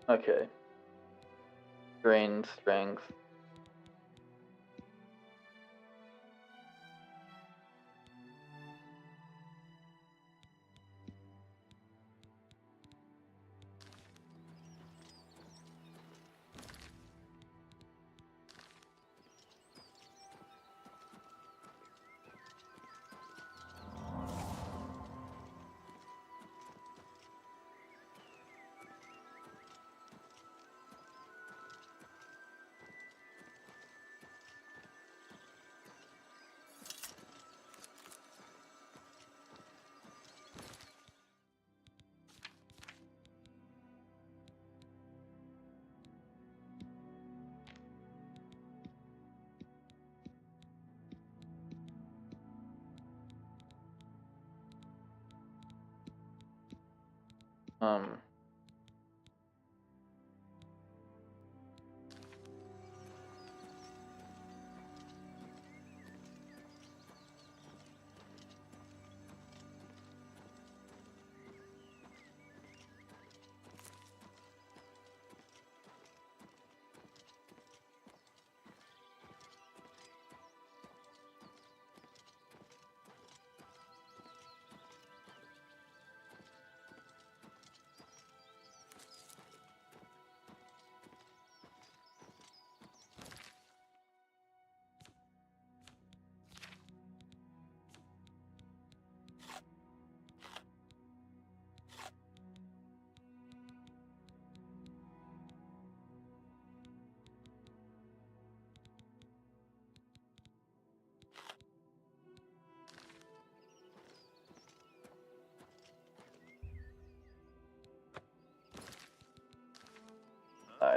Okay. Drain strength.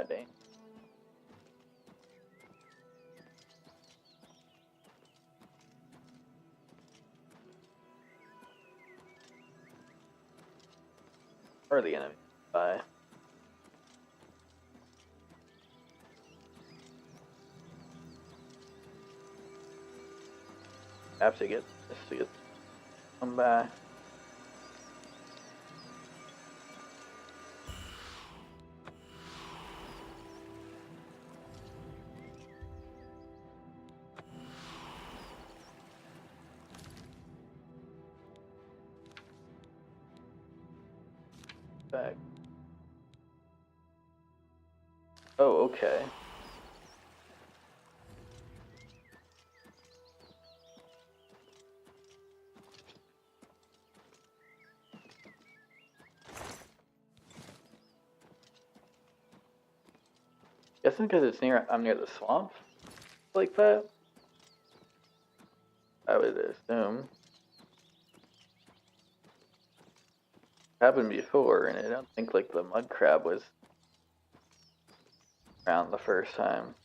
Dang. Or the enemy. Bye. Have to get this to get come back. Back. Oh, okay. Guess guessing because it's I'm near the swamp, like that. I would assume. Happened before, and I don't think like the mud crab was around the first time.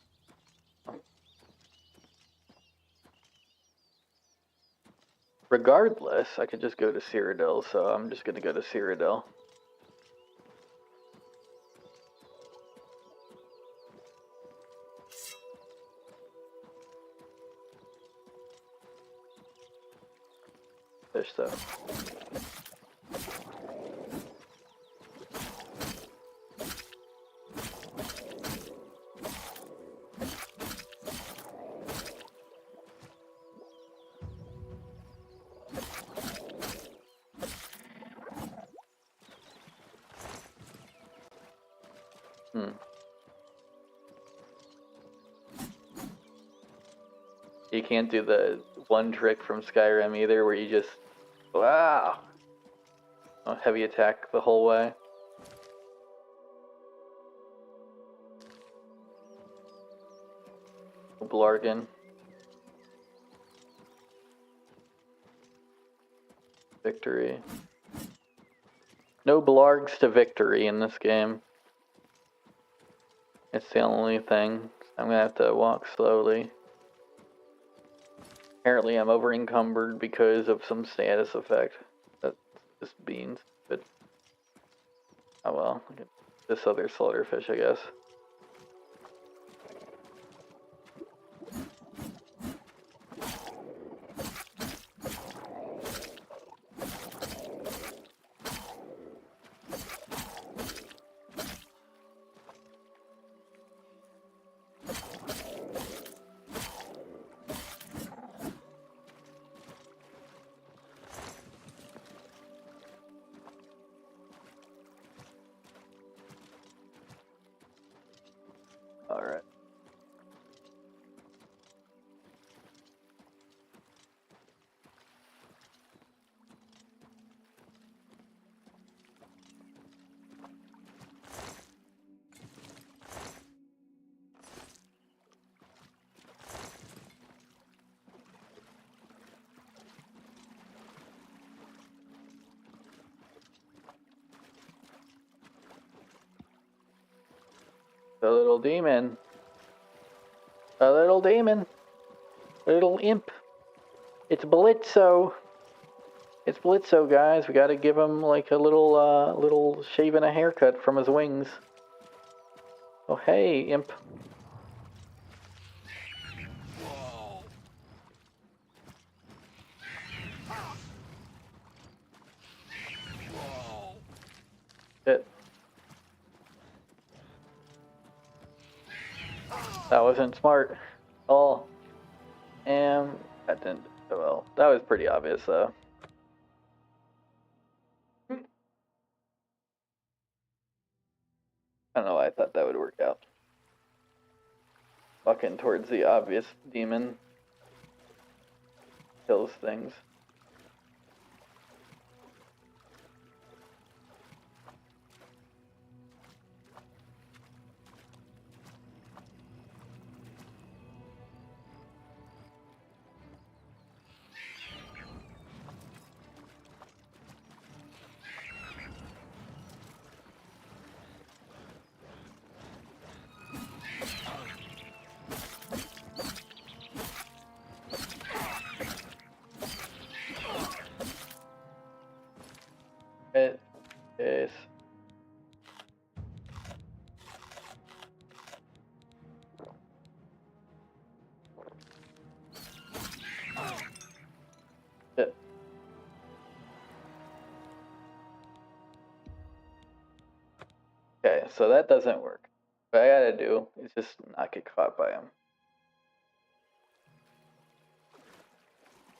Regardless, I could just go to Cyrodiil, so I'm just gonna go to Cyrodiil. Fish though. You can't do the one trick from Skyrim either, where you just wow, heavy attack the whole way. Blargin. Victory. No blargs to victory in this game. It's the only thing. I'm gonna have to walk slowly. Apparently I'm over encumbered because of some status effect. That's just beans, but oh well. This other slaughterfish, I guess. Alright. The little demon. A little demon. A little imp. It's Blitzo. It's Blitzo, guys. We gotta give him like a little shave and a haircut from his wings. Oh, hey, imp. Shit. That wasn't smart. Oh. And that didn't do well. That was pretty obvious, though. I don't know why I thought that would work out. Walking towards the obvious demon. Kills things. It is. Shit. Okay, so that doesn't work. What I gotta do is just not get caught by him.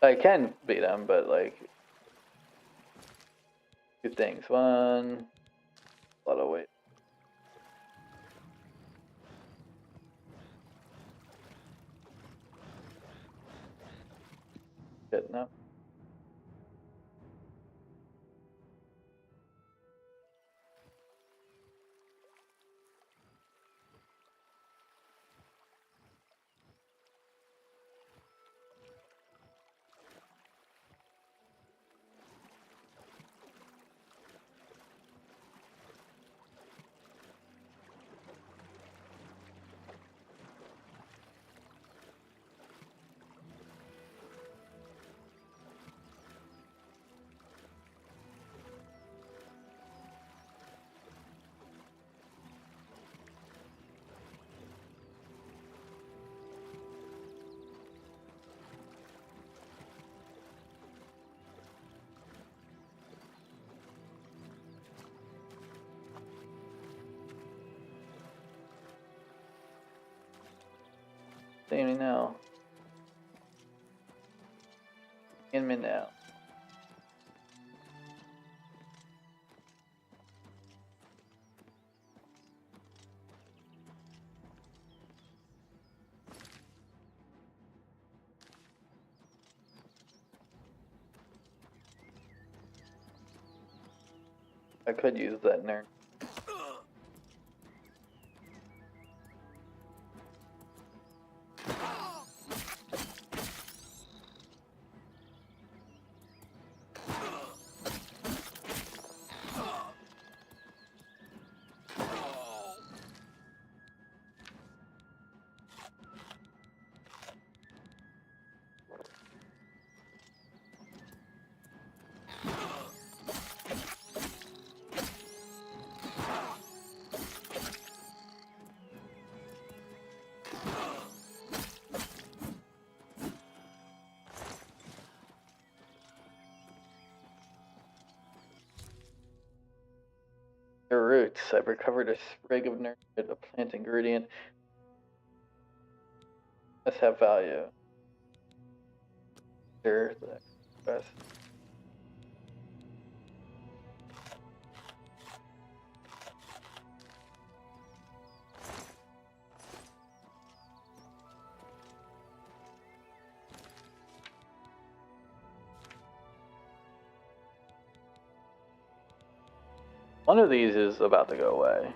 I can beat him, but like, two things. One, a lot of weight. Shit, no. See me now. In me now. I could use that nerd. Their roots. I've recovered a sprig of nerd, a plant ingredient. Must have value. Sure, the best. One of these is about to go away.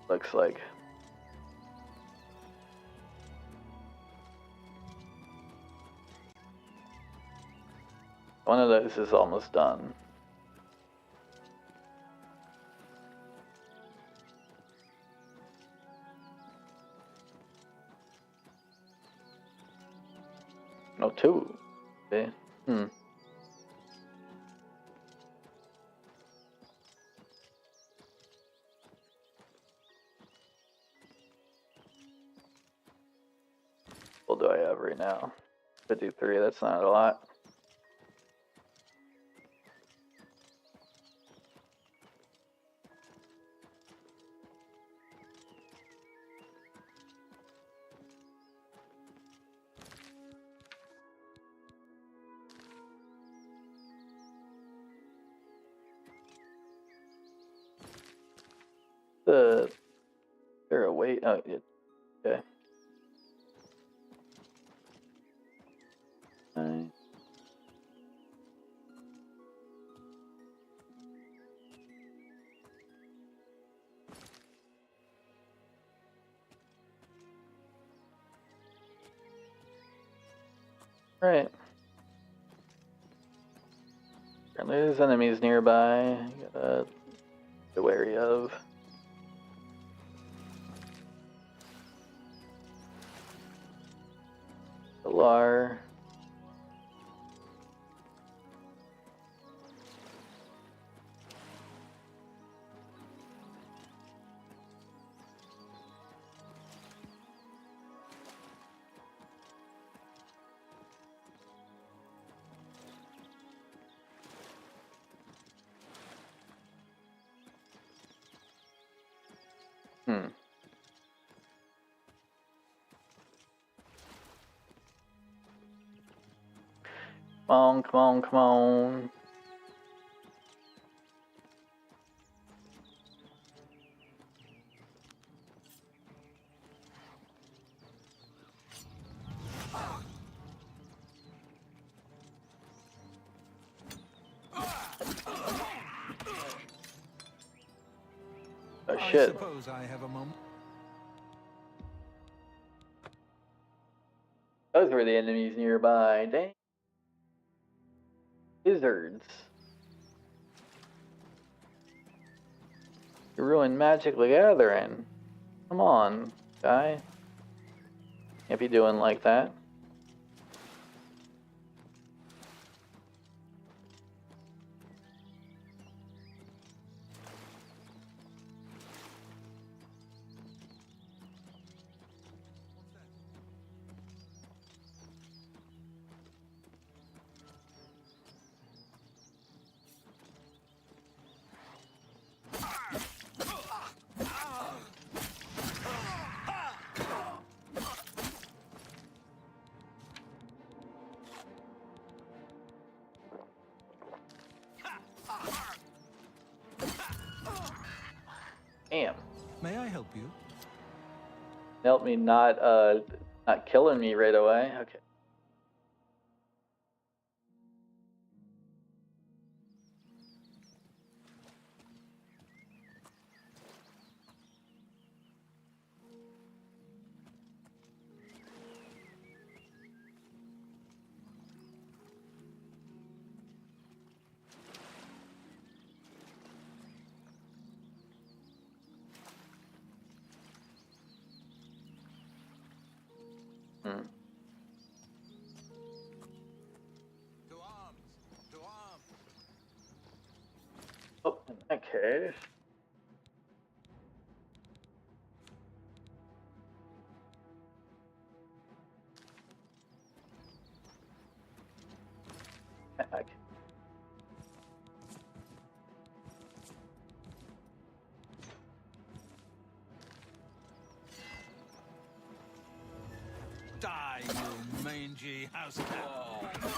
Looks like. One of those is almost done. No, two. Okay. What do I have right now? 53, that's not a lot. There a wait? Oh, yeah. Okay. Right. Apparently there's enemies nearby. You gotta be wary of. Solar. Come on, come on, come on. Oh shit. I suppose I have a moment. Those were the enemies nearby. Dang. Lizards. You ruined Magic the Gathering. Come on, guy. Can't be doing like that. help me not killing me right away. Okay. To arms! Oh, in that case. Okay. Die, you mangy house cat!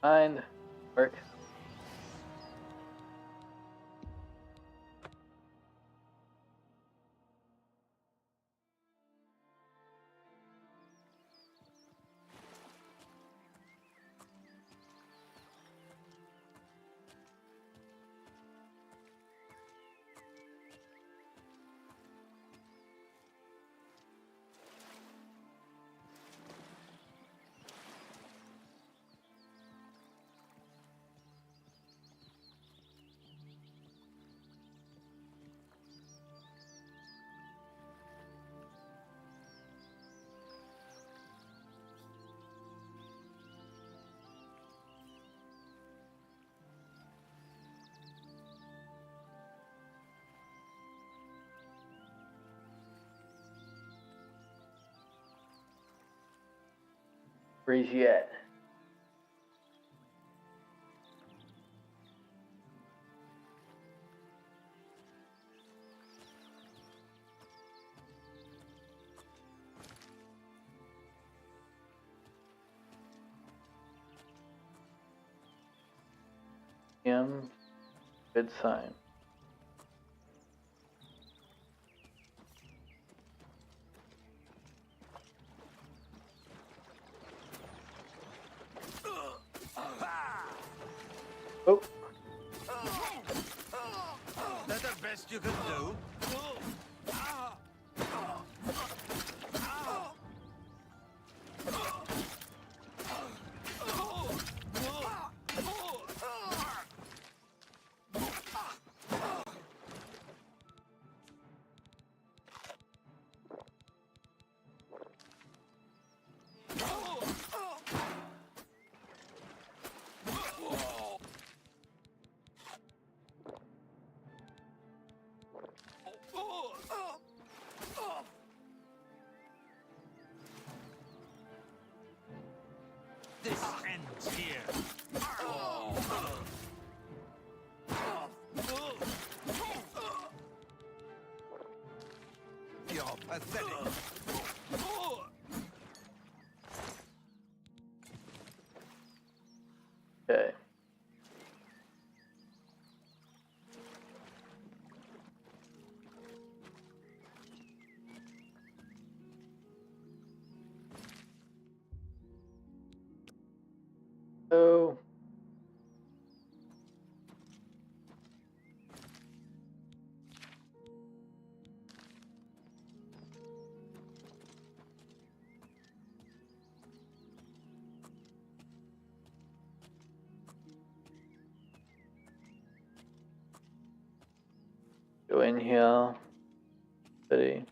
Fine. Work. Where's he at? Him. Good sign. Oh. That's the best you can do? This ends here. You're pathetic. Okay. So go in here. City.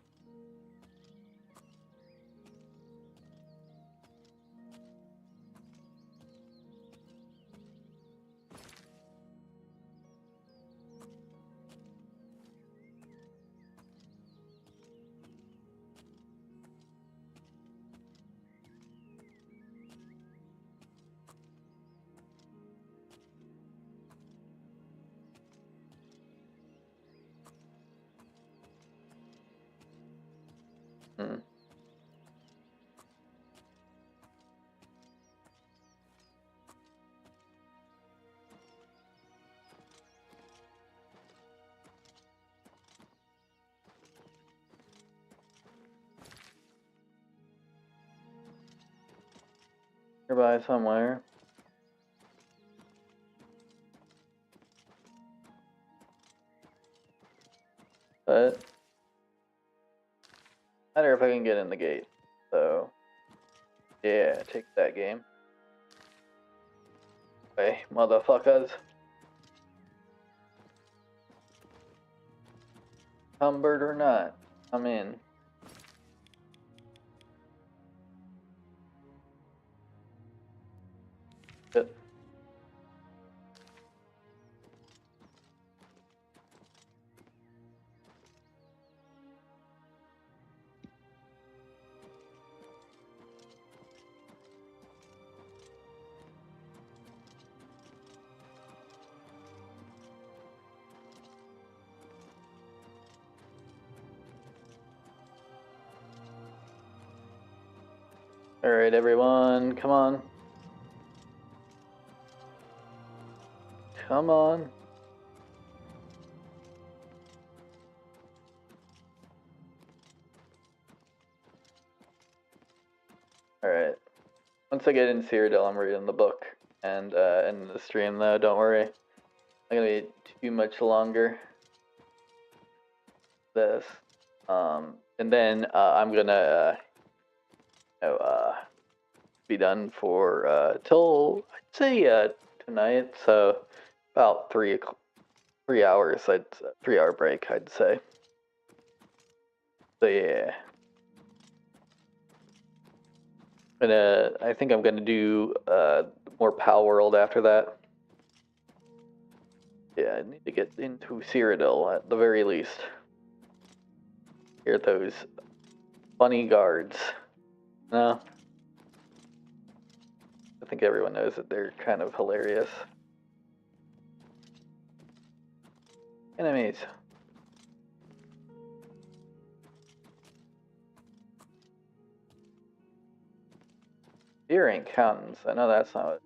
Hmm. Nearby somewhere. But matter if I can get in the gate. So yeah, take that game. Hey, motherfuckers. Humbird or not, I'm in. Yep. Alright, everyone, come on. Come on. Alright. Once I get in Cyrodiil, I'm reading the book. And in the stream, though, don't worry. Not gonna be too much longer. This. And then I'm gonna be done for till I'd say tonight. So about 3 hours. 3 hour break, I'd say. So yeah. I think I'm gonna do more Pal World after that. Yeah, I need to get into Cyrodiil at the very least. Hear those funny guards. No? I think everyone knows that they're kind of hilarious. Enemies. Deer ain't counting, so I know that's not it.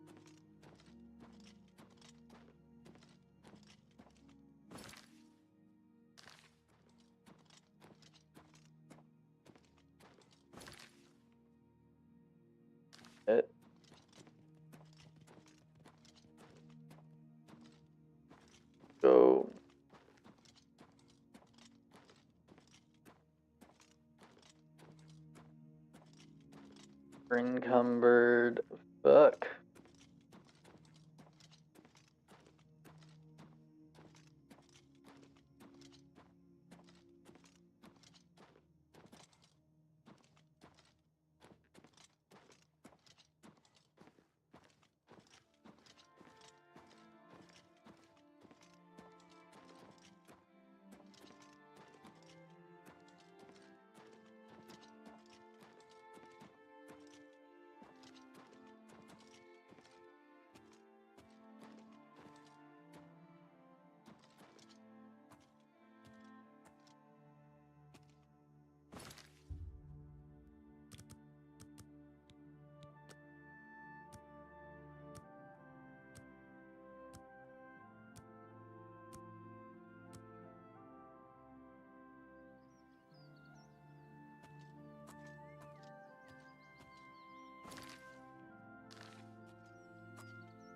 Go. Encumbered. Fuck.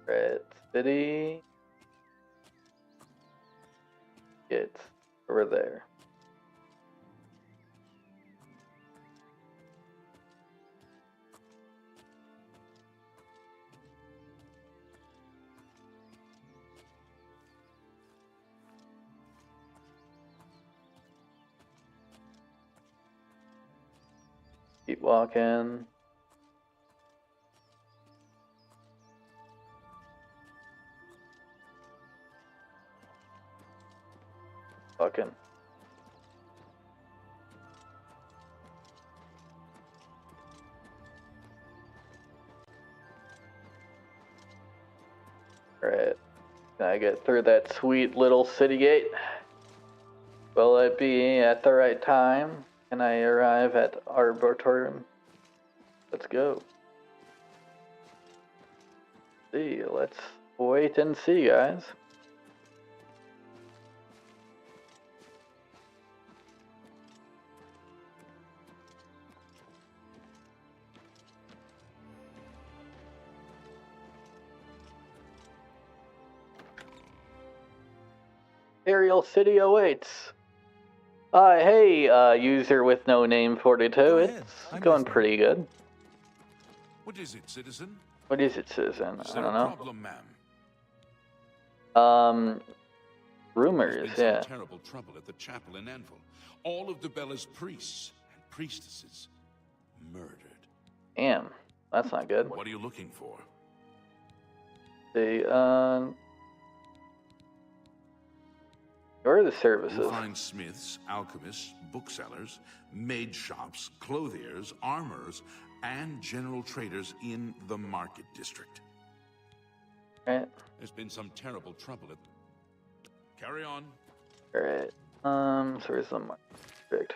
Red City. It's over there. Keep walking. Fucking. Alright. Can I get through that sweet little city gate? Will it be at the right time? Can I arrive at Arboretum? Let's go. See, let's wait and see, guys. Imperial City awaits. Hey, user with no name 42. Go ahead. It's I'm going listening. pretty good. What is it, citizen? What is it, citizen? Is I there don't a know. problem, ma'am? Rumors, There's been yeah. some terrible trouble at the chapel in Anvil. All of Debella's priests and priestesses murdered. Damn, that's not good. What are you looking for? See, where are the services? You'll find smiths, alchemists, booksellers, maid shops, clothiers, armorers, and general traders in the market district. Right. There's been some terrible trouble at... Carry on. Alright. So where's the market district?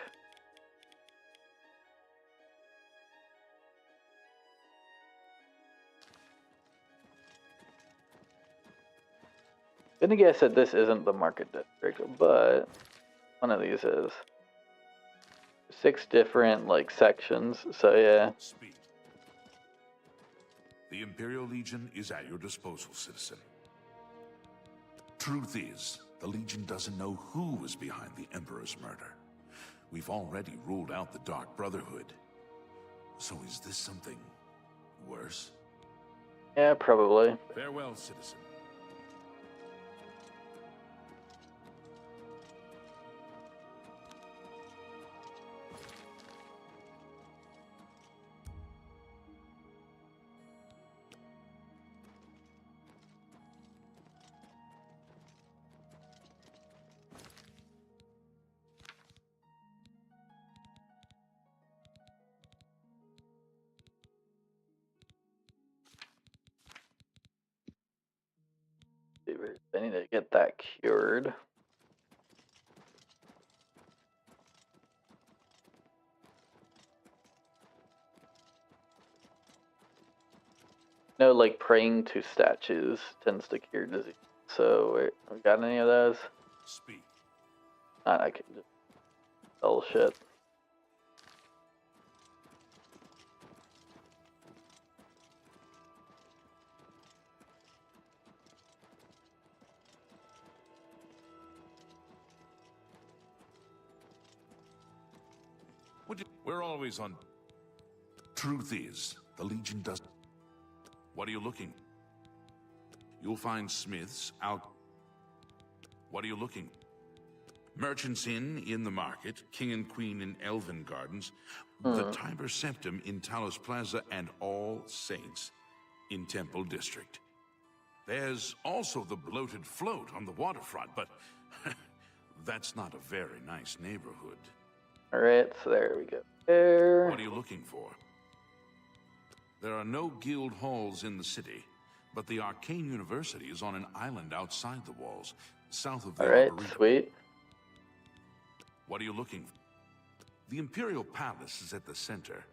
Gonna guess that this isn't the market district, but one of these is. 6 different like sections, so yeah. Speak. The Imperial Legion is at your disposal, citizen. Truth is, the Legion doesn't know who was behind the Emperor's murder. We've already ruled out the Dark Brotherhood. So is this something worse? Yeah, probably. Farewell, citizen. I need to get that cured. No, like praying to statues tends to cure disease. So, we got any of those? Speak. I can just sell shit. We're always on... Truth is, the Legion doesn't... What are you looking? You'll find smiths, What are you looking? Merchants in the market, King and Queen in Elven Gardens, the Tiber Septim in Talos Plaza, and All Saints in Temple District. There's also the bloated float on the waterfront, but that's not a very nice neighborhood. Alright, so there we go. There. What are you looking for? There are no guild halls in the city, but the Arcane University is on an island outside the walls, south of the Alright, Arboretum. sweet. What are you looking for? The Imperial Palace is at the center.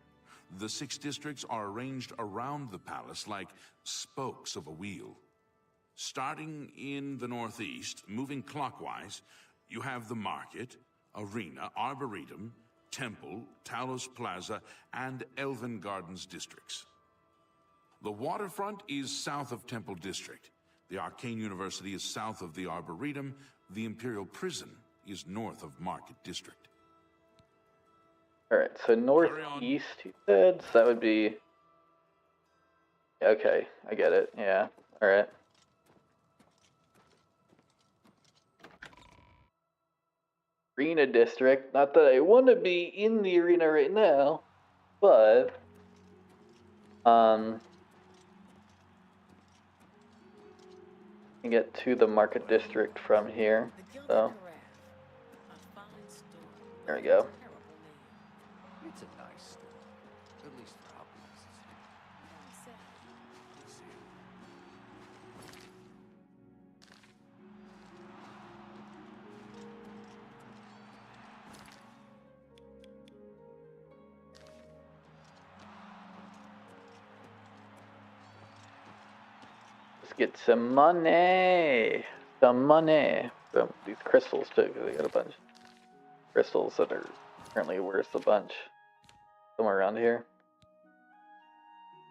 The 6 districts are arranged around the palace like spokes of a wheel. Starting in the northeast, moving clockwise, you have the market, arena, arboretum, temple, Talos Plaza, and Elven Gardens districts. The waterfront is south of Temple District. The Arcane University is south of the Arboretum. The Imperial Prison is north of Market District. Alright, so northeast, you said, so that would be... Okay, I get it, yeah. Alright. Arena district, not that I want to be in the arena right now, but... I get to the market district from here, so... There we go. It's a nice store, at least for alchemists. get some money. Some money. These crystals too, because they got a bunch of crystals that are currently worth a bunch. Somewhere around here.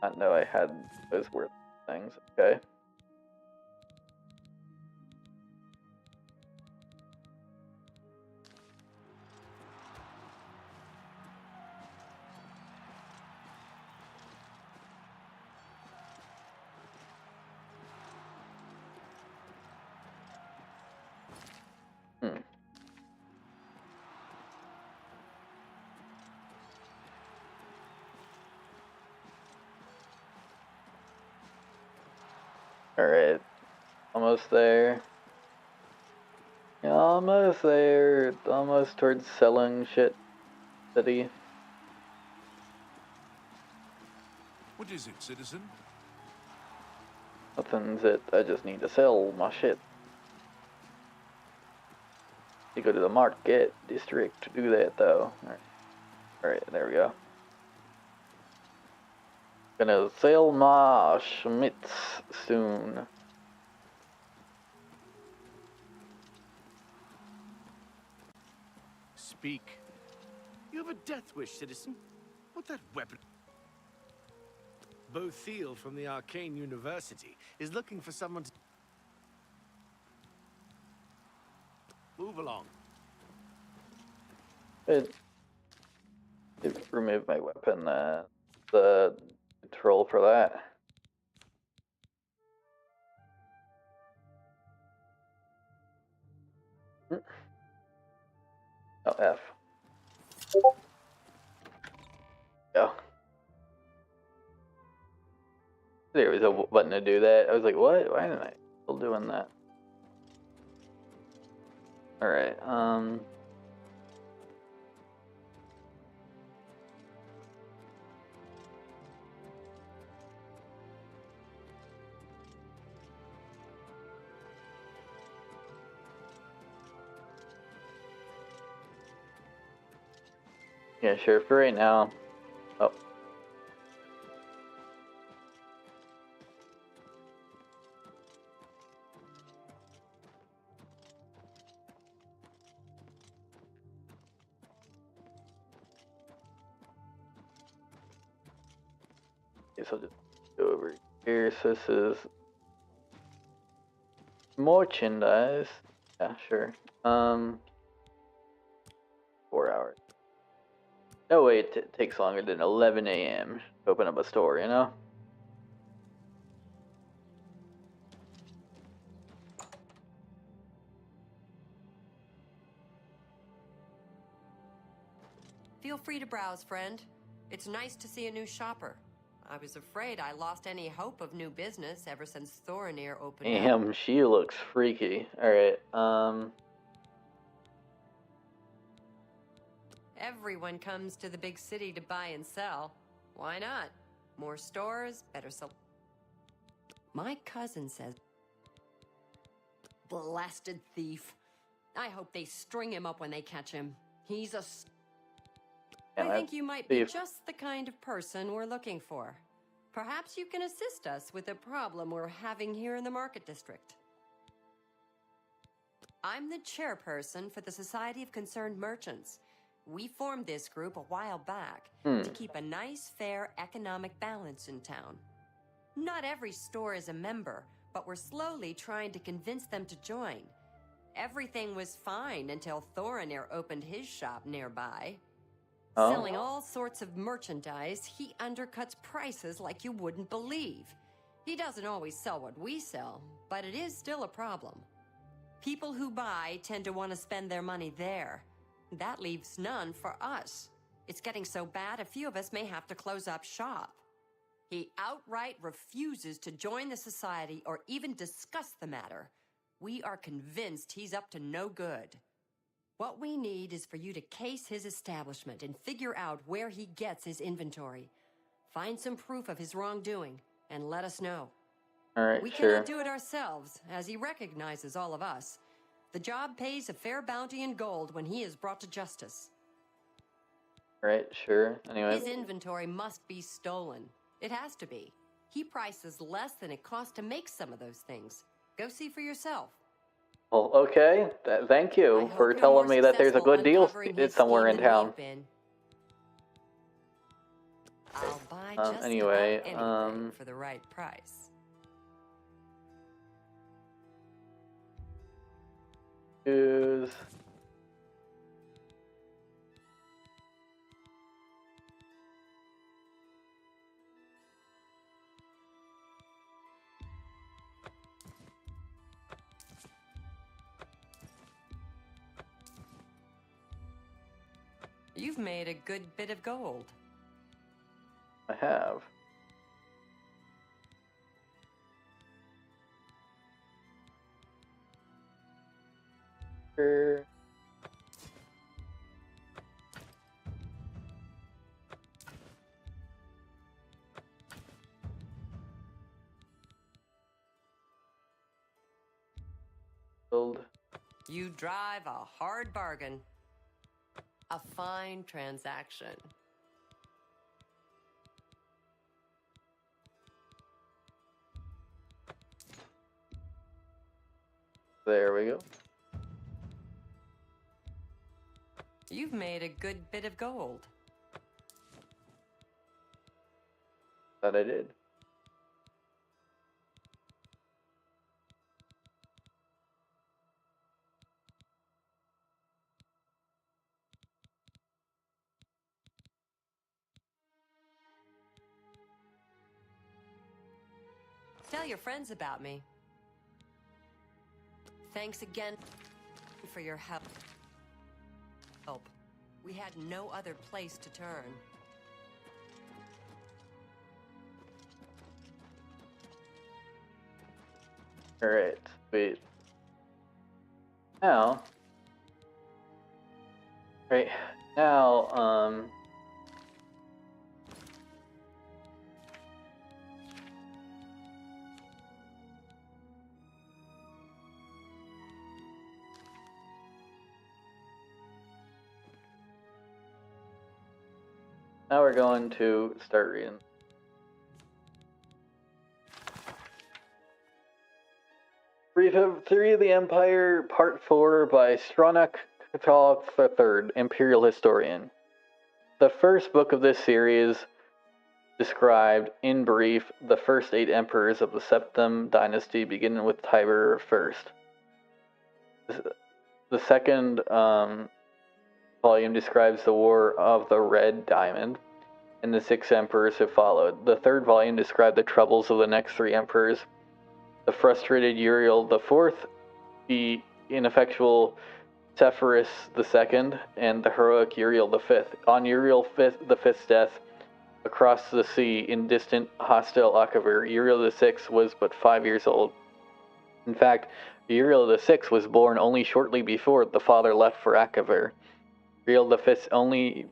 I didn't know I had those worth things. Okay. Alright. Almost there. Almost there. Almost towards selling shit. City. What is it, citizen? Nothing's it. I just need to sell my shit. You go to the market district to do that though. Alright, there we go. Gonna sell my schmitz soon. Speak. You have a death wish, citizen. What that weapon? Bo Thiel from the Arcane University is looking for someone to... Move along. It removed my weapon, the control for that. Oh, F. Yeah. There was a button to do that. I was like, what? Why am I still doing that? Alright, yeah, sure, for right now. Oh. Guess I'll just go over here. So this is merchandise. Yeah, sure. 4 hours. No way it takes longer than 11 a.m. to open up a store, you know? Feel free to browse, friend. It's nice to see a new shopper. I was afraid I lost any hope of new business ever since Thorinir opened up. Damn, she looks freaky. Alright, Everyone comes to the big city to buy and sell. Why not? More stores, better sell. My cousin says... Blasted thief. I hope they string him up when they catch him. He's a... I think you might be just the kind of person we're looking for. Perhaps you can assist us with a problem we're having here in the Market District. I'm the chairperson for the Society of Concerned Merchants. We formed this group a while back to keep a nice, fair economic balance in town. Not every store is a member, but we're slowly trying to convince them to join. Everything was fine until Thorinir opened his shop nearby. Selling all sorts of merchandise, he undercuts prices like you wouldn't believe. He doesn't always sell what we sell, but it is still a problem. People who buy tend to want to spend their money there. That leaves none for us. It's getting so bad a few of us may have to close up shop. He outright refuses to join the society or even discuss the matter. We are convinced he's up to no good. What we need is for you to case his establishment and figure out where he gets his inventory. Find some proof of his wrongdoing and let us know. Alright, we sure. cannot do it ourselves, as he recognizes all of us. The job pays a fair bounty in gold when he is brought to justice. Alright, sure. Anyway. His inventory must be stolen. It has to be. He prices less than it costs to make some of those things. Go see for yourself. Well, okay. Thank you I for hope you're telling more me that there's a successful good deal uncovering his somewhere in scheme than town. we've been. I'll buy just Anyway, about anything for the right price. Choose. You've made a good bit of gold. I have. Sure. You drive a hard bargain. A fine transaction. There we go. You've made a good bit of gold. That I did. Tell your friends about me. Thanks again for your help. We had no other place to turn. Alright, sweet. Now, now we're going to start reading. Theory of the Empire, Part 4 by Stronach Katal III, Imperial Historian. The first book of this series described, in brief, the first 8 emperors of the Septim dynasty, beginning with Tiber I. The second volume describes the War of the Red Diamond and the 6 emperors who followed. The third volume described the troubles of the next 3 emperors: the frustrated Uriel IV, the ineffectual Sepphoris II, and the heroic Uriel V. On Uriel V's death, across the sea in distant hostile Akavir, Uriel VI was but 5 years old. In fact, Uriel VI was born only shortly before the father left for Akavir. Uriel V's only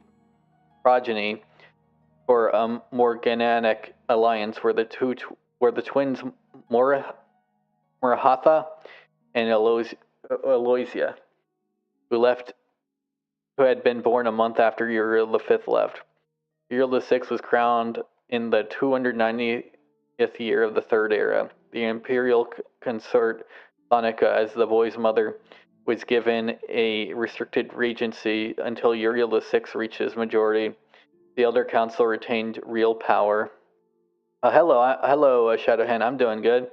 progeny for a morganic alliance were the twins Murahatha and Aloysia, who had been born a month after Uriel V left. Uriel VI was crowned in the 290th year of the Third Era. The imperial consort Sonika, as the boy's mother, was given a restricted regency until Uriel VI reached his majority. The Elder Council retained real power. Hello, Shadowhand. I'm doing good.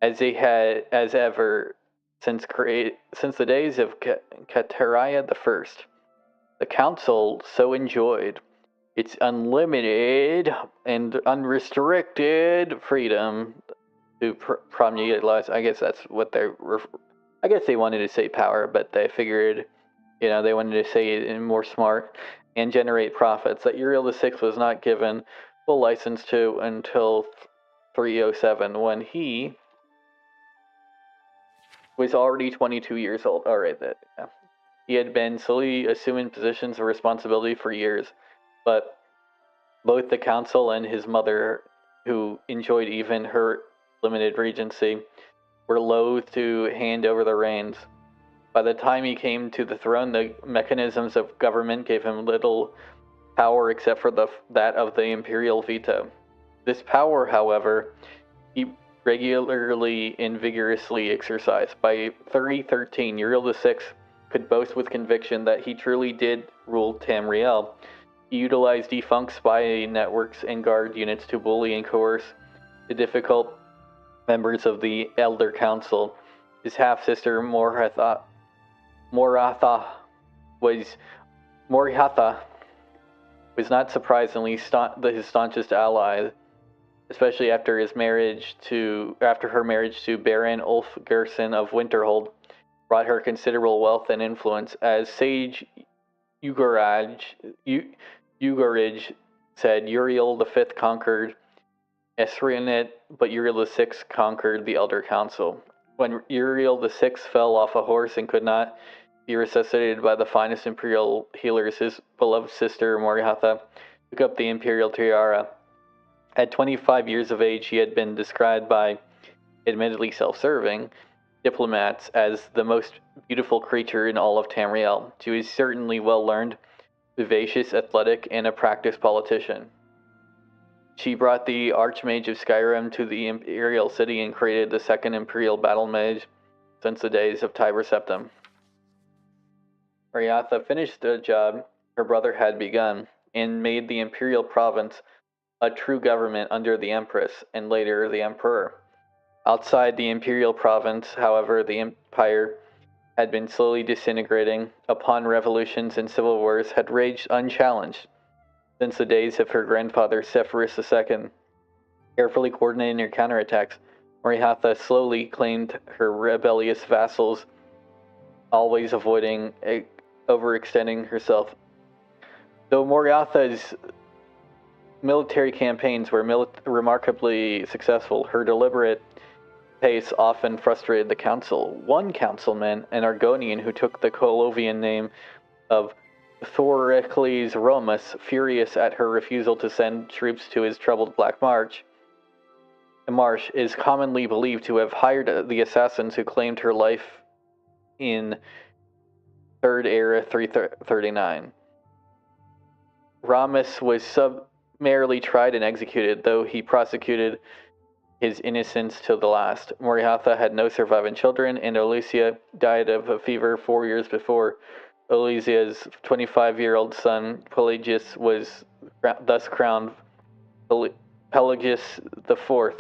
As they had, as ever, since the days of Kateriah I. The Council so enjoyed its unlimited and unrestricted freedom to promulgate laws. I guess that's what I guess they wanted to say power, but they figured, they wanted to say it in more smart and generate profits that Uriel VI was not given full license to until 307, when he was already 22 years old. All right, he had been slowly assuming positions of responsibility for years, but both the council and his mother, who enjoyed even her limited regency, were loath to hand over the reins. By the time he came to the throne, the mechanisms of government gave him little power except for that of the imperial veto. This power, however, he regularly and vigorously exercised. By 3013, Uriel VI could boast with conviction that he truly did rule Tamriel. He utilized defunct spy networks and guard units to bully and coerce the difficult members of the Elder Council. His half-sister Morihatha was not surprisingly his staunchest ally, especially after her marriage to Baron Ulf Gerson of Winterhold brought her considerable wealth and influence. As Sage Ugoraj said, Uriel V conquered Esrianet, but Uriel VI conquered the Elder Council. When Uriel VI fell off a horse and could not be resuscitated by the finest imperial healers, his beloved sister Morihatha took up the imperial tiara. At 25 years of age, he had been described by admittedly self-serving diplomats as the most beautiful creature in all of Tamriel. She was certainly well-learned, vivacious, athletic, and a practiced politician. She brought the Archmage of Skyrim to the Imperial City and created the second Imperial Battle Mage since the days of Tiber Septim. Morihatha finished the job her brother had begun and made the Imperial Province a true government under the Empress and later the Emperor. Outside the Imperial Province, however, the Empire had been slowly disintegrating upon revolutions and civil wars had raged unchallenged since the days of her grandfather Sepphoris II. Carefully coordinating her counterattacks, Morihatha slowly claimed her rebellious vassals, always avoiding overextending herself. Though Morihatha's military campaigns were remarkably successful, her deliberate pace often frustrated the council. One councilman, an Argonian who took the Colovian name of Thoricles Romus, furious at her refusal to send troops to his troubled Black Marsh, is commonly believed to have hired the assassins who claimed her life in Third Era 339. Ramus was summarily tried and executed, though he prosecuted his innocence to the last. Morihatha had no surviving children, and Olesia died of a fever 4 years before. Olesia's 25-year-old son, Pelagius, was thus crowned Pelagius IV.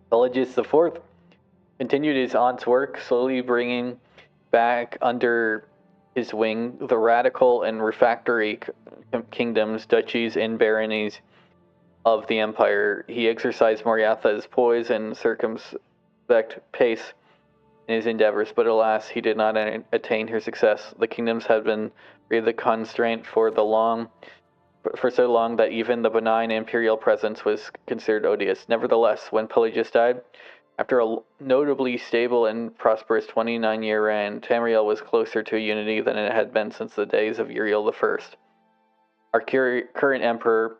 Pelagius IV continued his aunt's work, slowly bringing back under his wing the radical and refractory kingdoms, duchies, and baronies of the empire. He exercised Morihatha's poise and circumspect pace in his endeavors, but alas, he did not attain her success. The kingdoms had been free of the constraint for so long that even the benign imperial presence was considered odious. Nevertheless, when Pelagius died, after a notably stable and prosperous 29-year reign, Tamriel was closer to unity than it had been since the days of Uriel I. Our current emperor,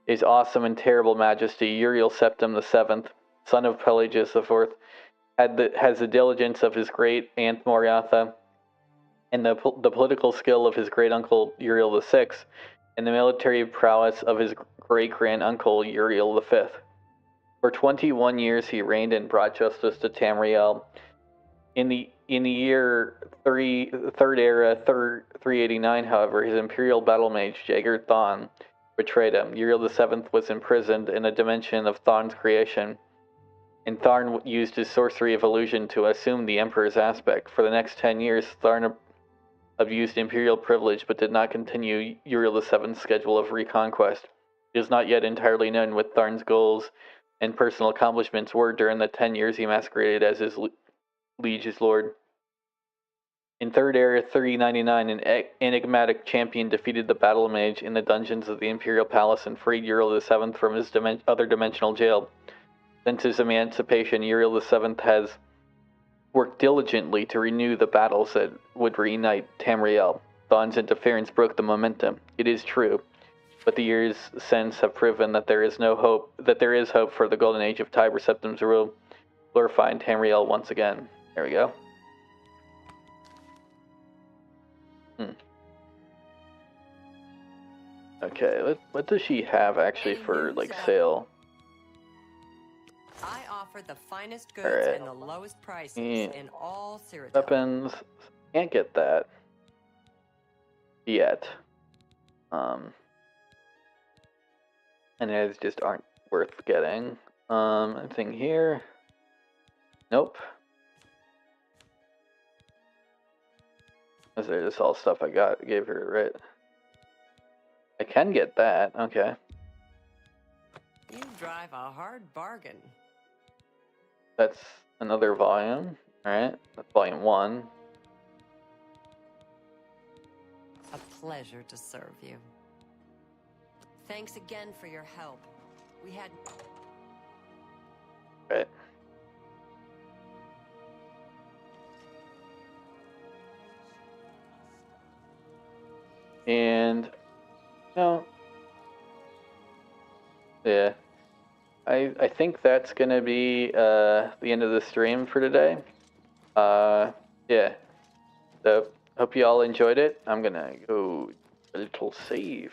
His Awesome and Terrible Majesty Uriel Septim VII, son of Pelagius IV, has the diligence of his great aunt Morihatha, and the political skill of his great uncle Uriel VI, and the military prowess of his great grand uncle Uriel V. For 21 years he reigned and brought justice to Tamriel. In the year Third Era 389, however, his imperial battle mage Jaeger Thon betrayed him. Uriel VII was imprisoned in a dimension of Thon's creation, and Tharn used his sorcery of illusion to assume the Emperor's aspect. For the next 10 years, Tharn abused imperial privilege, but did not continue Uriel VII's schedule of reconquest. It is not yet entirely known what Tharn's goals and personal accomplishments were during the 10 years he masqueraded as his liege's lord. In Third Era 399, an enigmatic champion defeated the battle mage in the dungeons of the Imperial Palace and freed Uriel VII from his other dimensional jail. Since his emancipation, Uriel VII has worked diligently to renew the battles that would reunite Tamriel. Thon's interference broke the momentum. It is true, but the years since have proven that there is hope for the golden age of Tiber Septim's rule, glorifying Tamriel once again. There we go. Okay, what does she have actually for like sale? offer the finest goods Alright. and the lowest prices Yeah. in all Cyrodiil. Weapons. Can't get that yet. And it just aren't worth getting. Anything here? Nope. Is there just all stuff I gave her, right? I can get that, okay. You drive a hard bargain. That's another volume, alright? That's volume 1. A pleasure to serve you. Thanks again for your help. We had... Right. And no. Yeah. I think that's gonna be the end of the stream for today. Yeah. So hope you all enjoyed it. I'm gonna go a little save.